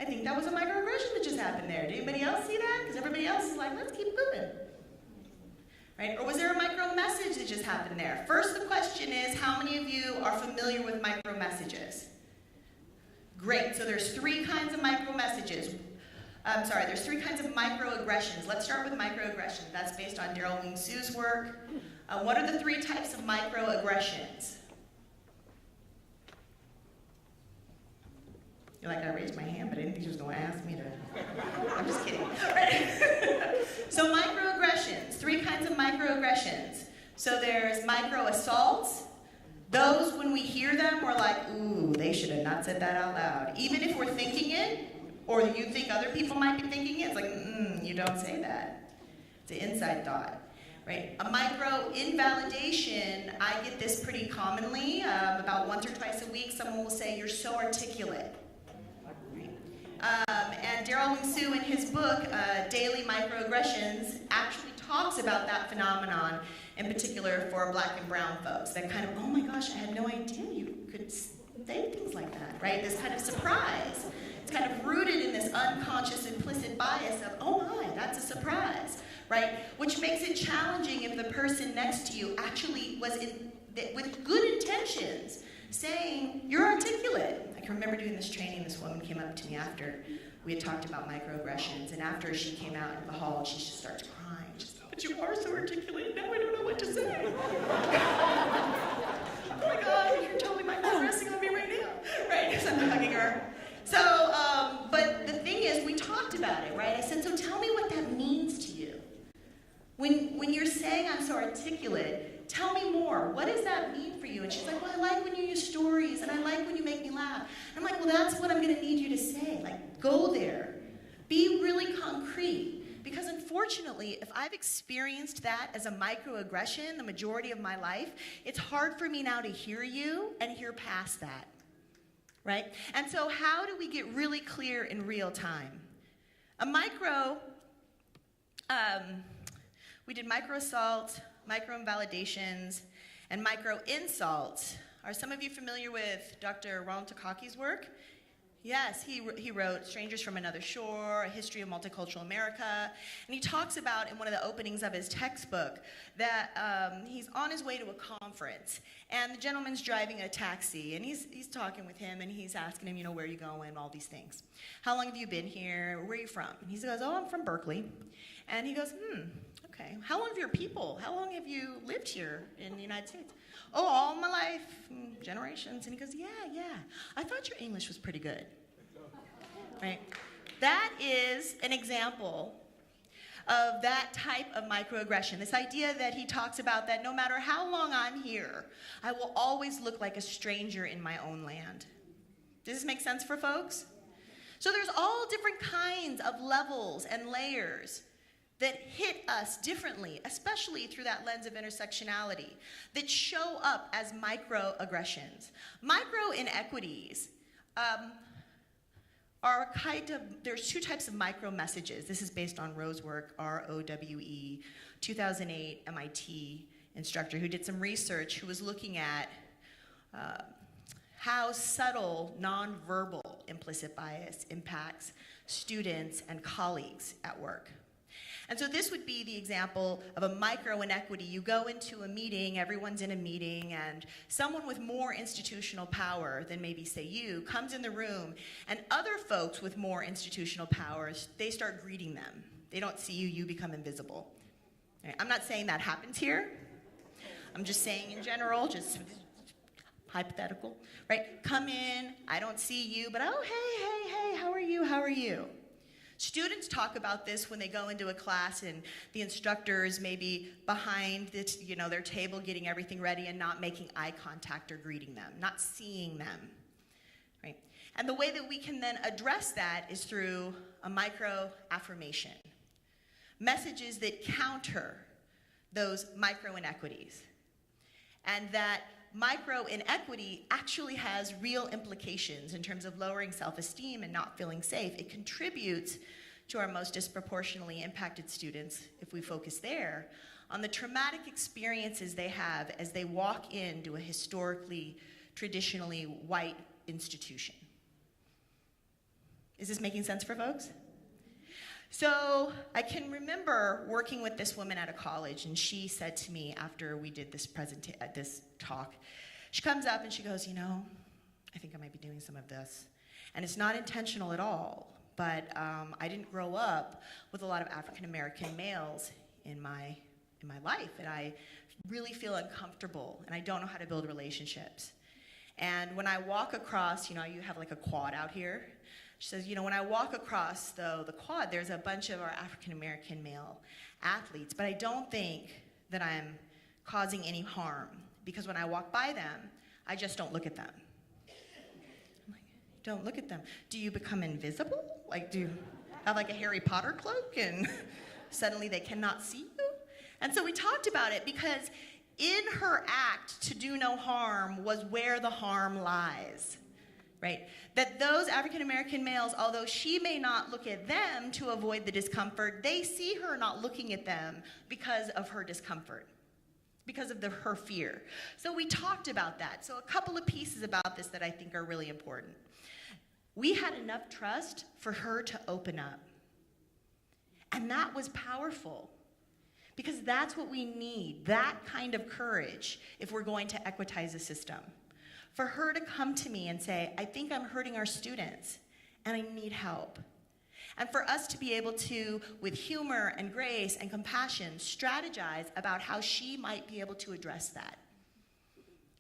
I think that was a microaggression that just happened there. Did anybody else see that? Because everybody else is like, let's keep moving. Right? Or was there a micro message that just happened there? First, the question is, how many of you are familiar with micro messages? Great, so there's 3 kinds of micro messages. There's 3 kinds of microaggressions. Let's start with microaggressions. That's based on Daryl Wing Su's work. What are the 3 types of microaggressions? You're like, I raised my hand, but I didn't think she was going to ask me to. I'm just kidding. So microaggressions, 3 kinds of microaggressions. So there's microassaults. Those, when we hear them, we're like, ooh, they should have not said that out loud. Even if we're thinking it, or you think other people might be thinking it, it's like, you don't say that. It's an inside thought. Right? A micro invalidation, I get this pretty commonly. About once or twice a week, someone will say, you're so articulate. And Daryl Wing Su, in his book, Daily Microaggressions, actually talks about that phenomenon, in particular for Black and brown folks. That kind of, oh my gosh, I had no idea you could say things like that, right? This kind of surprise. It's kind of rooted in this unconscious implicit bias of, oh my, that's a surprise, right? Which makes it challenging if the person next to you actually was with good intentions, saying, you're articulate. I can remember doing this training, this woman came up to me after we had talked about microaggressions, and after she came out into the hall, she just starts crying. She's like, but you are so articulate, now I don't know what to say. Oh my God, you're totally microaggressing on me right now, right? Because I'm hugging her. So, but the thing is, we talked about it, right? I said, so tell me what that means to you. When you're saying I'm so articulate, tell me more. What does that mean for you? And she's like, well, I like when you use stories, and I like when you make me laugh. And I'm like, well, that's what I'm going to need you to say. Like, go there. Be really concrete. Because unfortunately, if I've experienced that as a microaggression the majority of my life, it's hard for me now to hear you and hear past that. Right? And so how do we get really clear in real time? We did micro assault, micro invalidations, and micro insults. Are some of you familiar with Dr. Ronald Takaki's work? Yes, he wrote Strangers from Another Shore, A History of Multicultural America, and he talks about in one of the openings of his textbook that he's on his way to a conference, and the gentleman's driving a taxi, and he's talking with him, and he's asking him, you know, where are you going, all these things. How long have you been here? Where are you from? And he goes, oh, I'm from Berkeley. And he goes, okay. How long have you lived here in the United States? Oh, all my life, generations. And he goes, yeah. I thought your English was pretty good. Right? That is an example of that type of microaggression. This idea that he talks about that no matter how long I'm here, I will always look like a stranger in my own land. Does this make sense for folks? So there's all different kinds of levels and layers that hit us differently, especially through that lens of intersectionality, that show up as microaggressions. Micro inequities are there's 2 types of micro messages. This is based on Rowe's work, ROWE, 2008 MIT instructor who did some research who was looking at how subtle nonverbal implicit bias impacts students and colleagues at work. And so this would be the example of a micro inequity. You go into a meeting, everyone's in a meeting, and someone with more institutional power than maybe, say, you, comes in the room, and other folks with more institutional powers, they start greeting them. They don't see you, you become invisible. Right? I'm not saying that happens here. I'm just saying in general, just hypothetical, right? Come in, I don't see you, but oh, hey, how are you? Students talk about this when they go into a class and the instructor is maybe behind their table getting everything ready and not making eye contact or greeting them, not seeing them, right? And the way that we can then address that is through a micro affirmation. Messages that counter those micro inequities. And that micro inequity actually has real implications in terms of lowering self-esteem and not feeling safe. It contributes to our most disproportionately impacted students, if we focus there, on the traumatic experiences they have as they walk into a historically, traditionally white institution. Is this making sense for folks? So I can remember working with this woman at a college, and she said to me after we did this talk, she comes up and she goes, you know, I think I might be doing some of this. And it's not intentional at all, but I didn't grow up with a lot of African American males in my life, and I really feel uncomfortable, and I don't know how to build relationships. And when I walk across, you know, you have like a quad out here. She says, you know, when I walk across the quad, there's a bunch of our African American male athletes, but I don't think that I'm causing any harm, because when I walk by them, I just don't look at them. I'm like, don't look at them. Do you become invisible? Like, do you have like a Harry Potter cloak and suddenly they cannot see you? And so we talked about it, because in her act to do no harm was where the harm lies, right? That those African American males, although she may not look at them to avoid the discomfort, they see her not looking at them because of her discomfort, because of her fear. So we talked about that. So a couple of pieces about this that I think are really important. We had enough trust for her to open up. And that was powerful, because that's what we need, that kind of courage, if we're going to equitize the system. For her to come to me and say, I think I'm hurting our students, and I need help. And for us to be able to, with humor and grace and compassion, strategize about how she might be able to address that.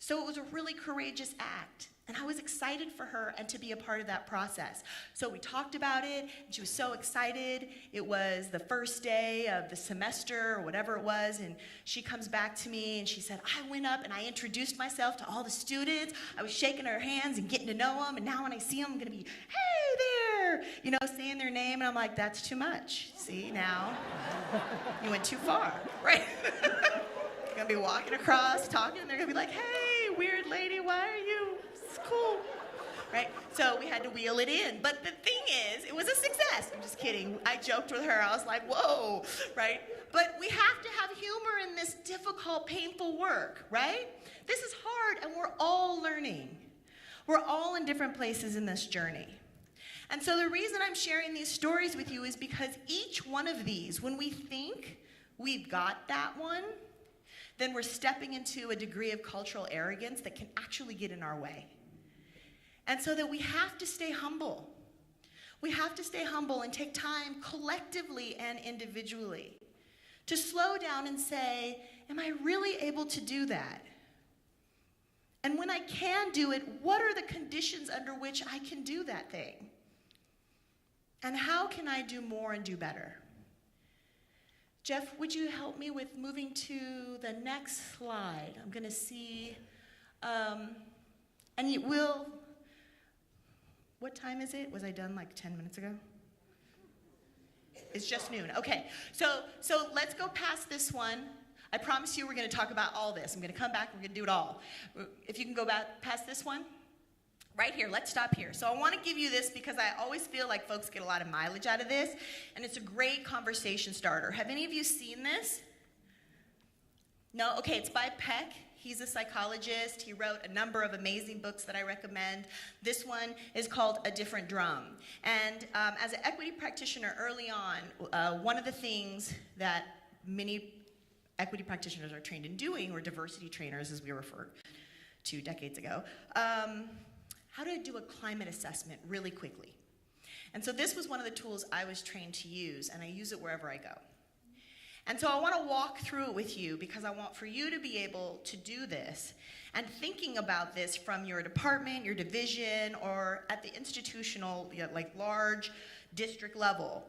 So it was a really courageous act. And I was excited for her and to be a part of that process. So we talked about it, and she was so excited. It was the first day of the semester or whatever it was, and she comes back to me and she said, I went up and I introduced myself to all the students. I was shaking their hands and getting to know them, and now when I see them, I'm gonna be, hey there, you know, saying their name, and I'm like, that's too much. See, now, you went too far, right? You're gonna be walking across, talking, and they're gonna be like, hey, weird lady, why are you? Cool, right? So we had to wheel it in. But the thing is, it was a success. I'm just kidding. I joked with her. I was like, whoa, right? But we have to have humor in this difficult, painful work, right? This is hard, and we're all learning. We're all in different places in this journey. And so the reason I'm sharing these stories with you is because each one of these, when we think we've got that one, then we're stepping into a degree of cultural arrogance that can actually get in our way. And so that we have to stay humble. We have to stay humble and take time collectively and individually to slow down and say, am I really able to do that? And when I can do it, what are the conditions under which I can do that thing? And how can I do more and do better? Jeff, would you help me with moving to the next slide? I'm gonna see, and you will, what time is it? Was I done like 10 minutes ago? It's just noon. Okay, so let's go past this one. I promise you we're gonna talk about all this. I'm gonna come back, we're gonna do it all. If you can go back past this one. Right here, let's stop here. So I wanna give you this because I always feel like folks get a lot of mileage out of this, and it's a great conversation starter. Have any of you seen this? No? Okay, it's by Peck. He's a psychologist. He wrote a number of amazing books that I recommend. This one is called A Different Drum. And as an equity practitioner early on, one of the things that many equity practitioners are trained in doing, or diversity trainers as we referred to decades ago, how to do a climate assessment really quickly. And so this was one of the tools I was trained to use, and I use it wherever I go. And so I want to walk through it with you because I want for you to be able to do this and thinking about this from your department, your division, or at the institutional, like large district level.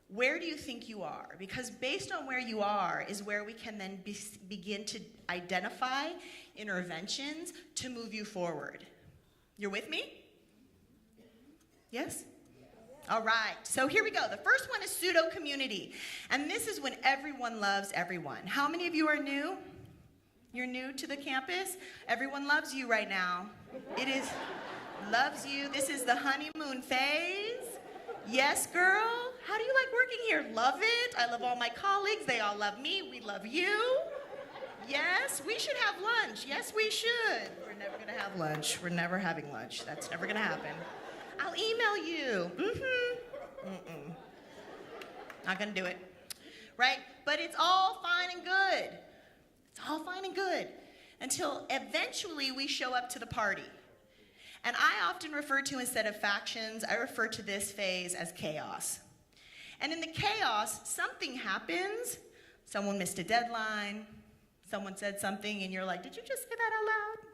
Where do you think you are? Because based on where you are is where we can then begin to identify interventions to move you forward. You're with me? Yes? All right, so here we go. The first one is pseudo-community. And this is when everyone loves everyone. How many of you are new? You're new to the campus? Everyone loves you right now. It is, loves you. This is the honeymoon phase. Yes, girl? How do you like working here? Love it. I love all my colleagues. They all love me. We love you. Yes, we should have lunch. Yes, we should. We're never going to have lunch. We're never having lunch. That's never going to happen. I'll email you. Not going to do it. Right? But it's all fine and good. It's all fine and good until eventually we show up to the party. And I often refer to, instead of factions, I refer to this phase as chaos. And in the chaos, something happens. Someone missed a deadline. Someone said something and you're like, did you just say that out loud?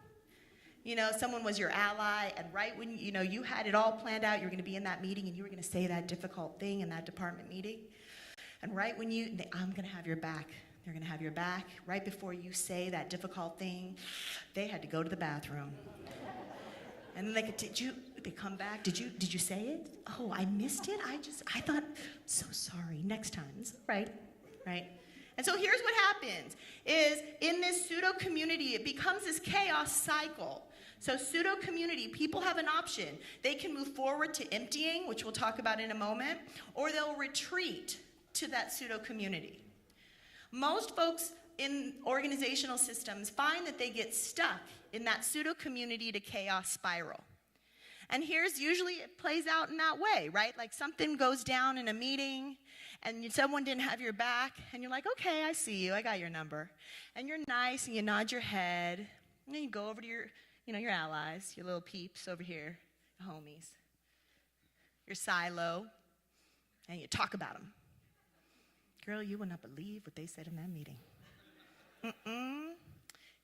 You know, someone was your ally, and right when, you know, you had it all planned out, you're going to be in that meeting and you were going to say that difficult thing in that department meeting. And right when I'm going to have your back. They're going to have your back. Right before you say that difficult thing, they had to go to the bathroom. And then they come back. Did you say it? Oh, I missed it. I thought, so sorry. Next time. It's right. And so here's what happens, is in this pseudo community, it becomes this chaos cycle. So pseudo community, people have an option. They can move forward to emptying, which we'll talk about in a moment, or they'll retreat to that pseudo community. Most folks in organizational systems find that they get stuck in that pseudo community to chaos spiral. And usually it plays out in that way, right? Like something goes down in a meeting and someone didn't have your back and you're like, okay, I see you, I got your number. And you're nice and you nod your head and then you go over to your allies, your little peeps over here, your homies, your silo, and you talk about them. Girl, you will not believe what they said in that meeting.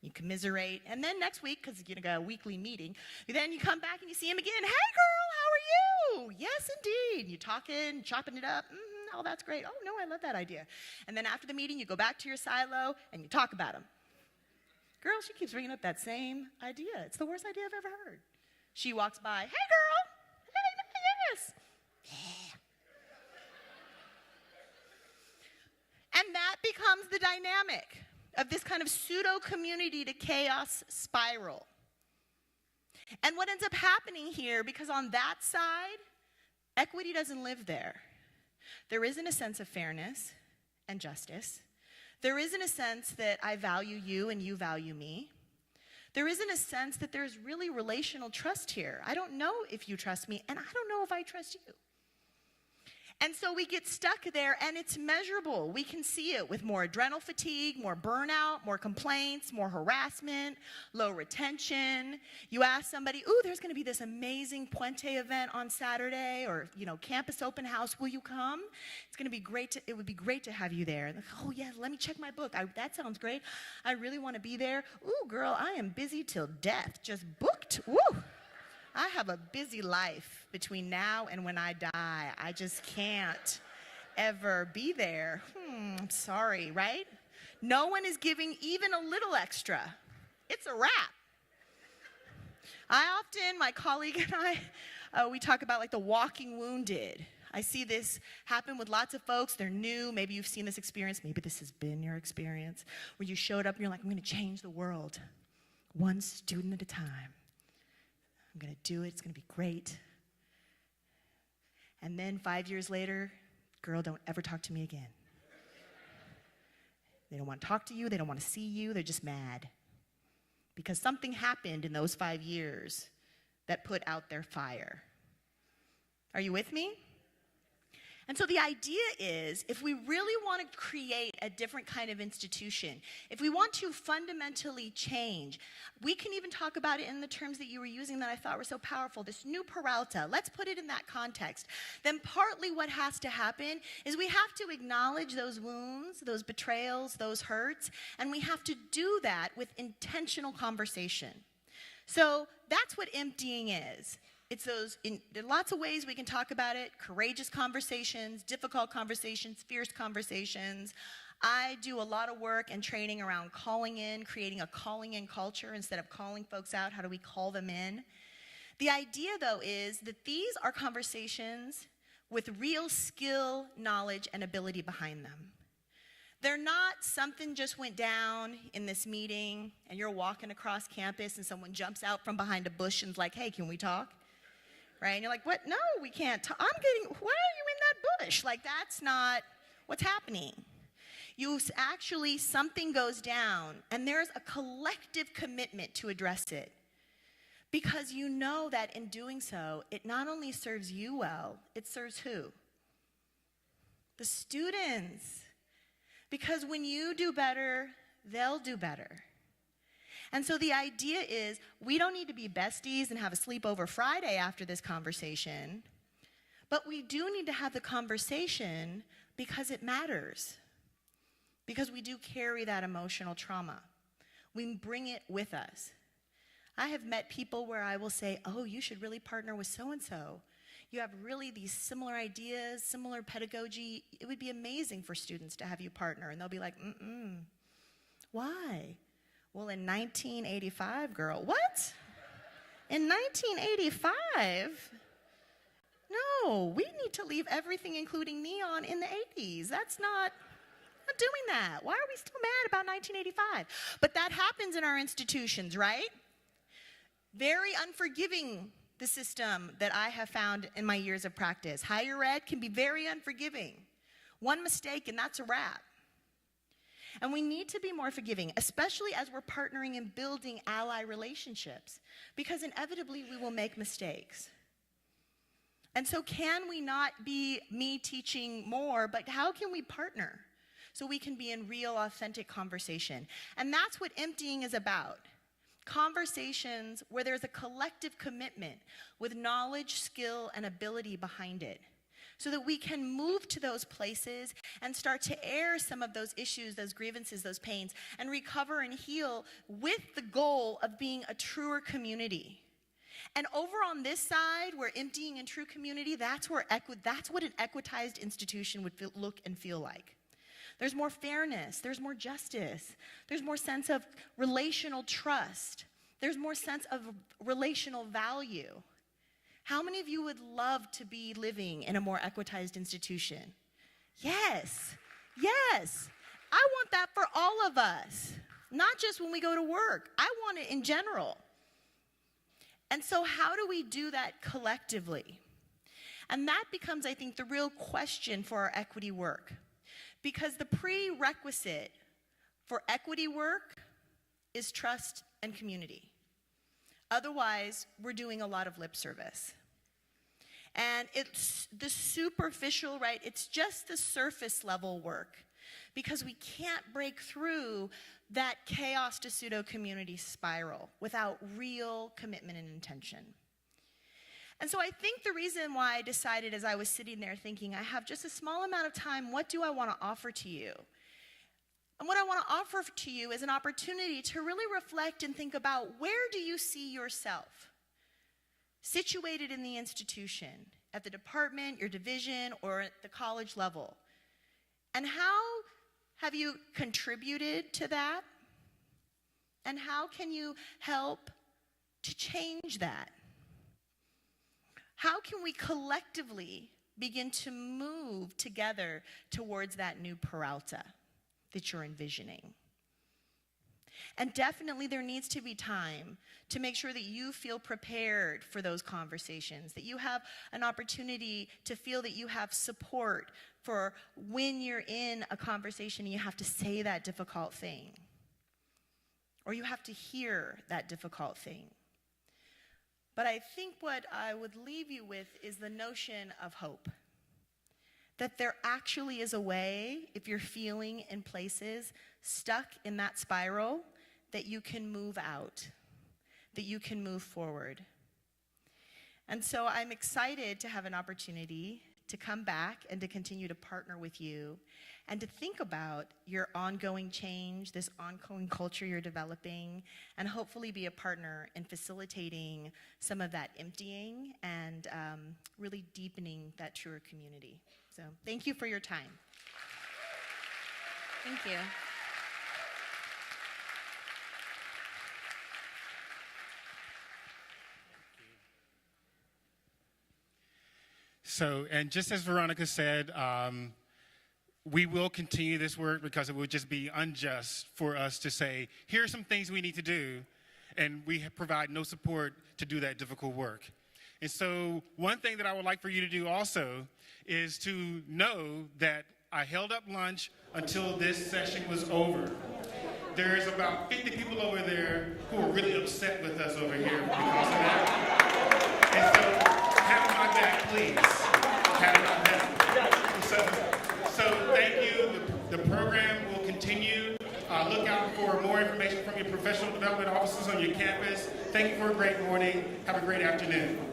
You commiserate, and then next week, because you got a weekly meeting, then you come back and you see him again. Hey, girl, how are you? Yes, indeed. You talking, chopping it up. Oh, that's great. Oh, no, I love that idea. And then after the meeting, you go back to your silo and you talk about him. Girl, she keeps bringing up that same idea. It's the worst idea I've ever heard. She walks by. Hey, girl. Hey, yes. And that becomes the dynamic of this kind of pseudo community to chaos spiral. And what ends up happening here, because on that side, equity doesn't live there. There isn't a sense of fairness and justice. There isn't a sense that I value you and you value me. There isn't a sense that there's really relational trust here. I don't know if you trust me, and I don't know if I trust you. And so we get stuck there, and it's measurable. We can see it with more adrenal fatigue, more burnout, more complaints, more harassment, low retention. You ask somebody, ooh, there's going to be this amazing Puente event on Saturday, or, campus open house. Will you come? It's going to be great. It would be great to have you there. Like, oh, yeah, let me check my book. That sounds great. I really want to be there. Ooh, girl, I am busy till death. Just booked. Woo! I have a busy life between now and when I die. I just can't ever be there. I'm sorry, right? No one is giving even a little extra. It's a wrap. My colleague and I, we talk about like the walking wounded. I see this happen with lots of folks. They're new. Maybe you've seen this experience. Maybe this has been your experience where you showed up and you're like, I'm going to change the world one student at a time. I'm going to do it. It's going to be great. And then 5 years later, girl, don't ever talk to me again. They don't want to talk to you. They don't want to see you. They're just mad. Because something happened in those 5 years that put out their fire. Are you with me? And so the idea is, if we really want to create a different kind of institution, if we want to fundamentally change, we can even talk about it in the terms that you were using that I thought were so powerful, this new Peralta. Let's put it in that context. Then partly what has to happen is we have to acknowledge those wounds, those betrayals, those hurts, and we have to do that with intentional conversation. So that's what emptying is. It's there are lots of ways we can talk about it: courageous conversations, difficult conversations, fierce conversations. I do a lot of work and training around calling in, creating a calling in culture instead of calling folks out. How do we call them in? The idea, though, is that these are conversations with real skill, knowledge, and ability behind them. They're not something just went down in this meeting and you're walking across campus and someone jumps out from behind a bush and's like, hey, can we talk? Right? And you're like, what? No, we can't talk. Why are you in that push. Like, that's not what's happening. Actually, something goes down, and there's a collective commitment to address it. Because you know that in doing so, it not only serves you well, it serves who? The students. Because when you do better, they'll do better. And so the idea is, we don't need to be besties and have a sleepover Friday after this conversation, but we do need to have the conversation because it matters. Because we do carry that emotional trauma. We bring it with us. I have met people where I will say, oh, you should really partner with so-and-so. You have really these similar ideas, similar pedagogy. It would be amazing for students to have you partner. And they'll be like, why? Well, in 1985, girl. What? In 1985? No, we need to leave everything, including neon, in the 80s. That's not doing that. Why are we still mad about 1985? But that happens in our institutions, right? Very unforgiving, the system that I have found in my years of practice. Higher ed can be very unforgiving. One mistake and that's a wrap. And we need to be more forgiving, especially as we're partnering and building ally relationships, because inevitably we will make mistakes. And so can we not be me teaching more, but how can we partner so we can be in real, authentic conversation? And that's what emptying is about. Conversations where there's a collective commitment with knowledge, skill, and ability behind it, so that we can move to those places and start to air some of those issues, those grievances, those pains, and recover and heal with the goal of being a truer community. And over on this side, where emptying and true community, that's what an equitized institution would look and feel like. There's more fairness, there's more justice, there's more sense of relational trust, there's more sense of relational value. How many of you would love to be living in a more equitized institution? Yes, yes. I want that for all of us, not just when we go to work. I want it in general. And so how do we do that collectively? And that becomes, I think, the real question for our equity work. Because the prerequisite for equity work is trust and community. Otherwise, we're doing a lot of lip service. And it's the superficial, right? It's just the surface level work. Because we can't break through that chaos to pseudo-community spiral without real commitment and intention. And so I think the reason why I decided, as I was sitting there thinking, I have just a small amount of time, what do I want to offer to you? And what I want to offer to you is an opportunity to really reflect and think about, where do you see yourself situated in the institution, at the department, your division, or at the college level? And how have you contributed to that? And how can you help to change that? How can we collectively begin to move together towards that new Peralta that you're envisioning? And definitely there needs to be time to make sure that you feel prepared for those conversations, that you have an opportunity to feel that you have support for when you're in a conversation and you have to say that difficult thing, or you have to hear that difficult thing. But I think what I would leave you with is the notion of hope. That there actually is a way, if you're feeling in places stuck in that spiral, that you can move out, that you can move forward. And so I'm excited to have an opportunity to come back and to continue to partner with you and to think about your ongoing change, this ongoing culture you're developing, and hopefully be a partner in facilitating some of that emptying and really deepening that truer community. So thank you for your time. Thank you. So, and just as Veronica said, we will continue this work because it would just be unjust for us to say, here are some things we need to do, and we provide no support to do that difficult work. And so one thing that I would like for you to do also is to know that I held up lunch until this session was over. There's about 50 people over there who are really upset with us over here because of that. And so, have my back, please. Have my back. So thank you. The program will continue. Look out for more information from your professional development officers on your campus. Thank you for a great morning. Have a great afternoon.